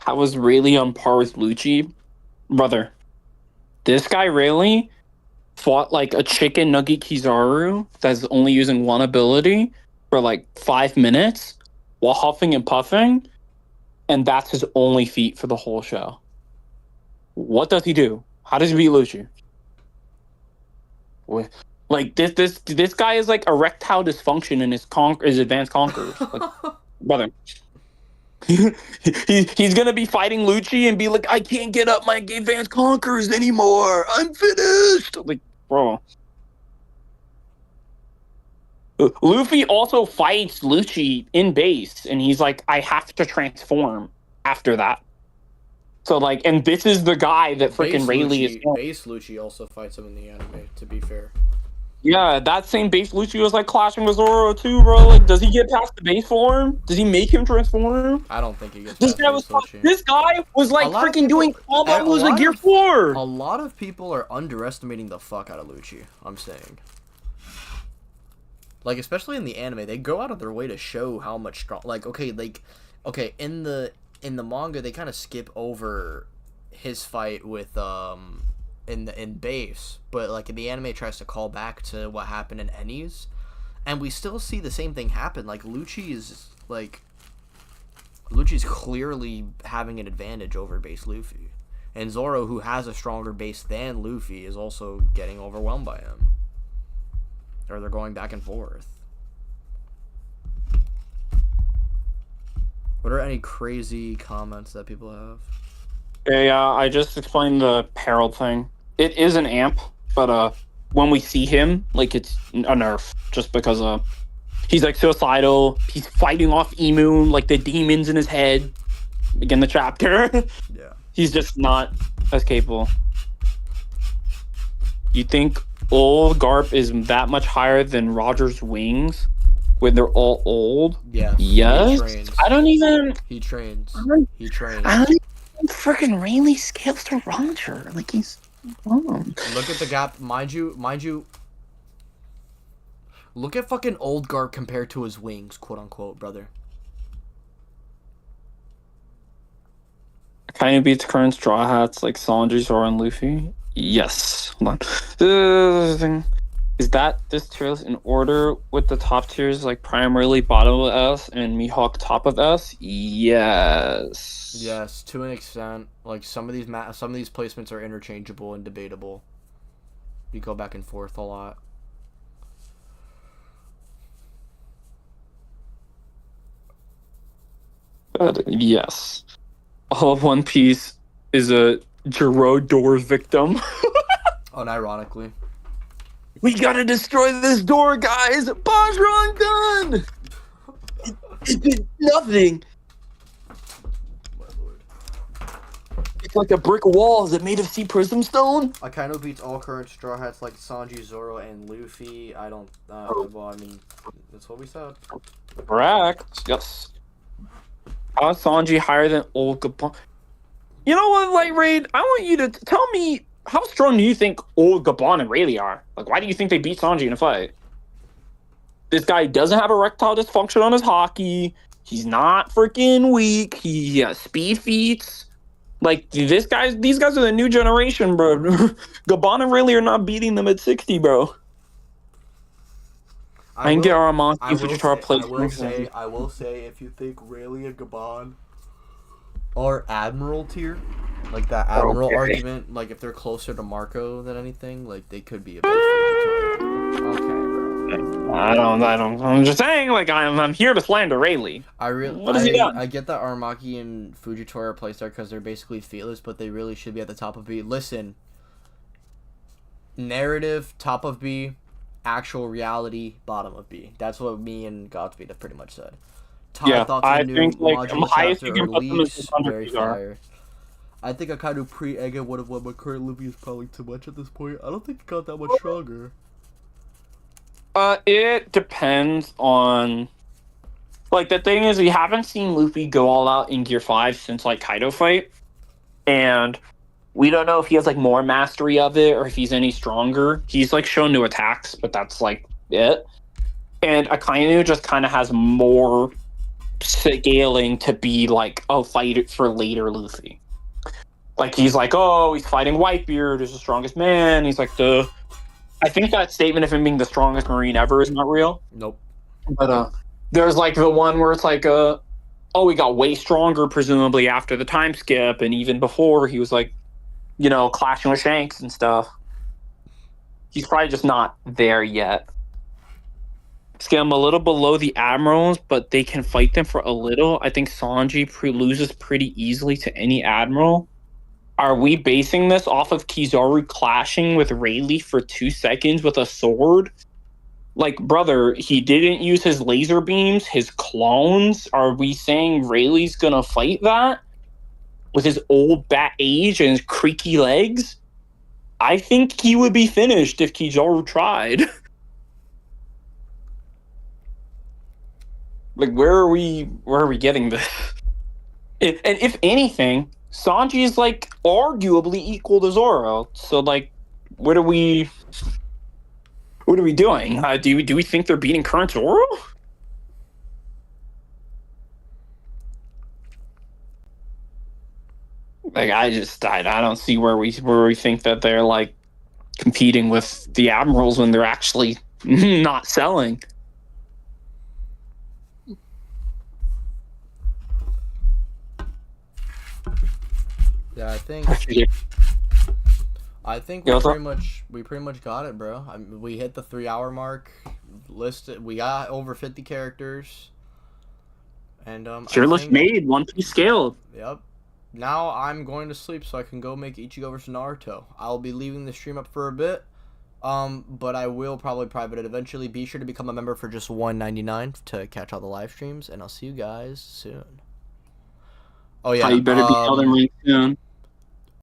I was really on par with Lucci. Brother, this guy really fought like a chicken nugget Kizaru that's only using one ability for like 5 minutes while huffing and puffing, and that's his only feat for the whole show. What does he do? How does he beat Lucci? Like this guy is like erectile dysfunction in his advanced conquerors. Like, brother. He's gonna be fighting Lucci and be like, I can't get up my advanced conquerors anymore. I'm finished. Like, bro. Luffy also fights Lucci in base, and he's like, I have to transform after that. So like, and this is the guy that freaking Rayleigh is. Base Lucci also fights him in the anime. To be fair. Yeah, that same base Lucci was like clashing with Zoro too, bro. Like, does he get past the base form? Does he make him transform? I don't think he gets. This guy was like freaking doing combos like Gear 4. A lot of people are underestimating the fuck out of Lucci. I'm saying. Like, especially in the anime, they go out of their way to show how much strong. Like, okay, in the manga, they kind of skip over his fight with in base, but like in the anime, it tries to call back to what happened in Enies, and we still see the same thing happen. Like Lucci's clearly having an advantage over base Luffy, and Zoro, who has a stronger base than Luffy, is also getting overwhelmed by him, or they're going back and forth. What are any crazy comments that people have? Yeah, I just explained the Harald thing. It is an amp, but when we see him, like it's a nerf, just because he's like suicidal. He's fighting off Emu, like the demons in his head. Begin the chapter. Yeah. He's just not as capable. You think old Garp is that much higher than Roger's wings when they're all old? Yeah. Yes. He trains. I don't even. He trains. He trains. I don't even freaking Rayleigh scales to Roger. Like he's. Look at the gap. Mind you. Look at fucking old Garp compared to his wings, quote unquote, brother. Kaido beats current Straw Hats like Sanji, Zoro, and Luffy? Yes. Hold on. Is that this tier list in order with the top tiers like primarily bottom of S and Mihawk top of S? Yes. Yes, to an extent. Like some of these placements are interchangeable and debatable. You go back and forth a lot. Yes. All of One Piece is a Jiro door victim. Unironically. We gotta destroy this door, guys! Bajron gun! It did nothing! My lord. It's like a brick wall. Is it made of sea prism stone? Kaido beats all current Straw Hats like Sanji, Zoro, and Luffy. I don't... well, I mean, that's what we said. Correct. Yes. How is Sanji higher than old Gaban? You know what, Light Raid? I want you to tell me, how strong do you think old Gaban and Rayleigh are? Like, why do you think they beat Sanji in a fight? This guy doesn't have erectile dysfunction on his Haki. He's not freaking weak. He has speed feats. Like, these guys are the new generation, bro. Gaban and Rayleigh are not beating them at 60, bro. I can get our Monkey Fujitora play. I will say, if you think Rayleigh and Gaban are Admiral tier, like that Admiral argument, like if they're closer to Marco than anything, like they could be a bit Fujitora. Okay, bro. I don't. I'm just saying, like I'm here to slander Rayleigh. What has he done? I get that Aramaki and Fujitora play star because they're basically fearless, but they really should be at the top of B. Listen, narrative top of B. Actual reality, bottom of B. That's what me and Godspeed have pretty much said. I think like the highest you can put them is very fire. I think a kind of pre-Ega would have won, but current Luffy is probably too much at this point. I don't think it got that much stronger. It depends on. Like the thing is, we haven't seen Luffy go all out in Gear 5 since like Kaido fight, and we don't know if he has like more mastery of it or if he's any stronger. He's like shown new attacks, but that's like it. And Akainu just kind of has more scaling to be like a fight for later Luffy. Like he's like, oh, he's fighting Whitebeard, who's the strongest man. He's like I think that statement of him being the strongest Marine ever is not real. Nope. But there's like the one where it's like oh, he got way stronger presumably after the time skip, and even before he was like, you know, clashing with Shanks and stuff. He's probably just not there yet. Scale him a little below the Admirals, but they can fight them for a little. I think Sanji loses pretty easily to any Admiral. Are we basing this off of Kizaru clashing with Rayleigh for 2 seconds with a sword? Like, brother, he didn't use his laser beams, his clones. Are we saying Rayleigh's gonna fight that? With his old bat age and his creaky legs? I think he would be finished if Kizaru tried. Like, where are we getting this? And if anything, Sanji is like arguably equal to Zoro. So like, what are we doing? Do we think they're beating current Zoro? Like I don't see where we think that they're like competing with the Admirals when they're actually not selling. Yeah, I think we pretty much got it, bro. I mean, we hit the 3-hour mark. We got over 50 characters, and tier list made, One Piece scaled. Yep. Now I'm going to sleep so I can go make Ichigo vs Naruto. I'll be leaving the stream up for a bit. But I will probably private it eventually. Be sure to become a member for just $1.99 to catch all the live streams, and I'll see you guys soon. Oh yeah, You better be Elden Ring soon.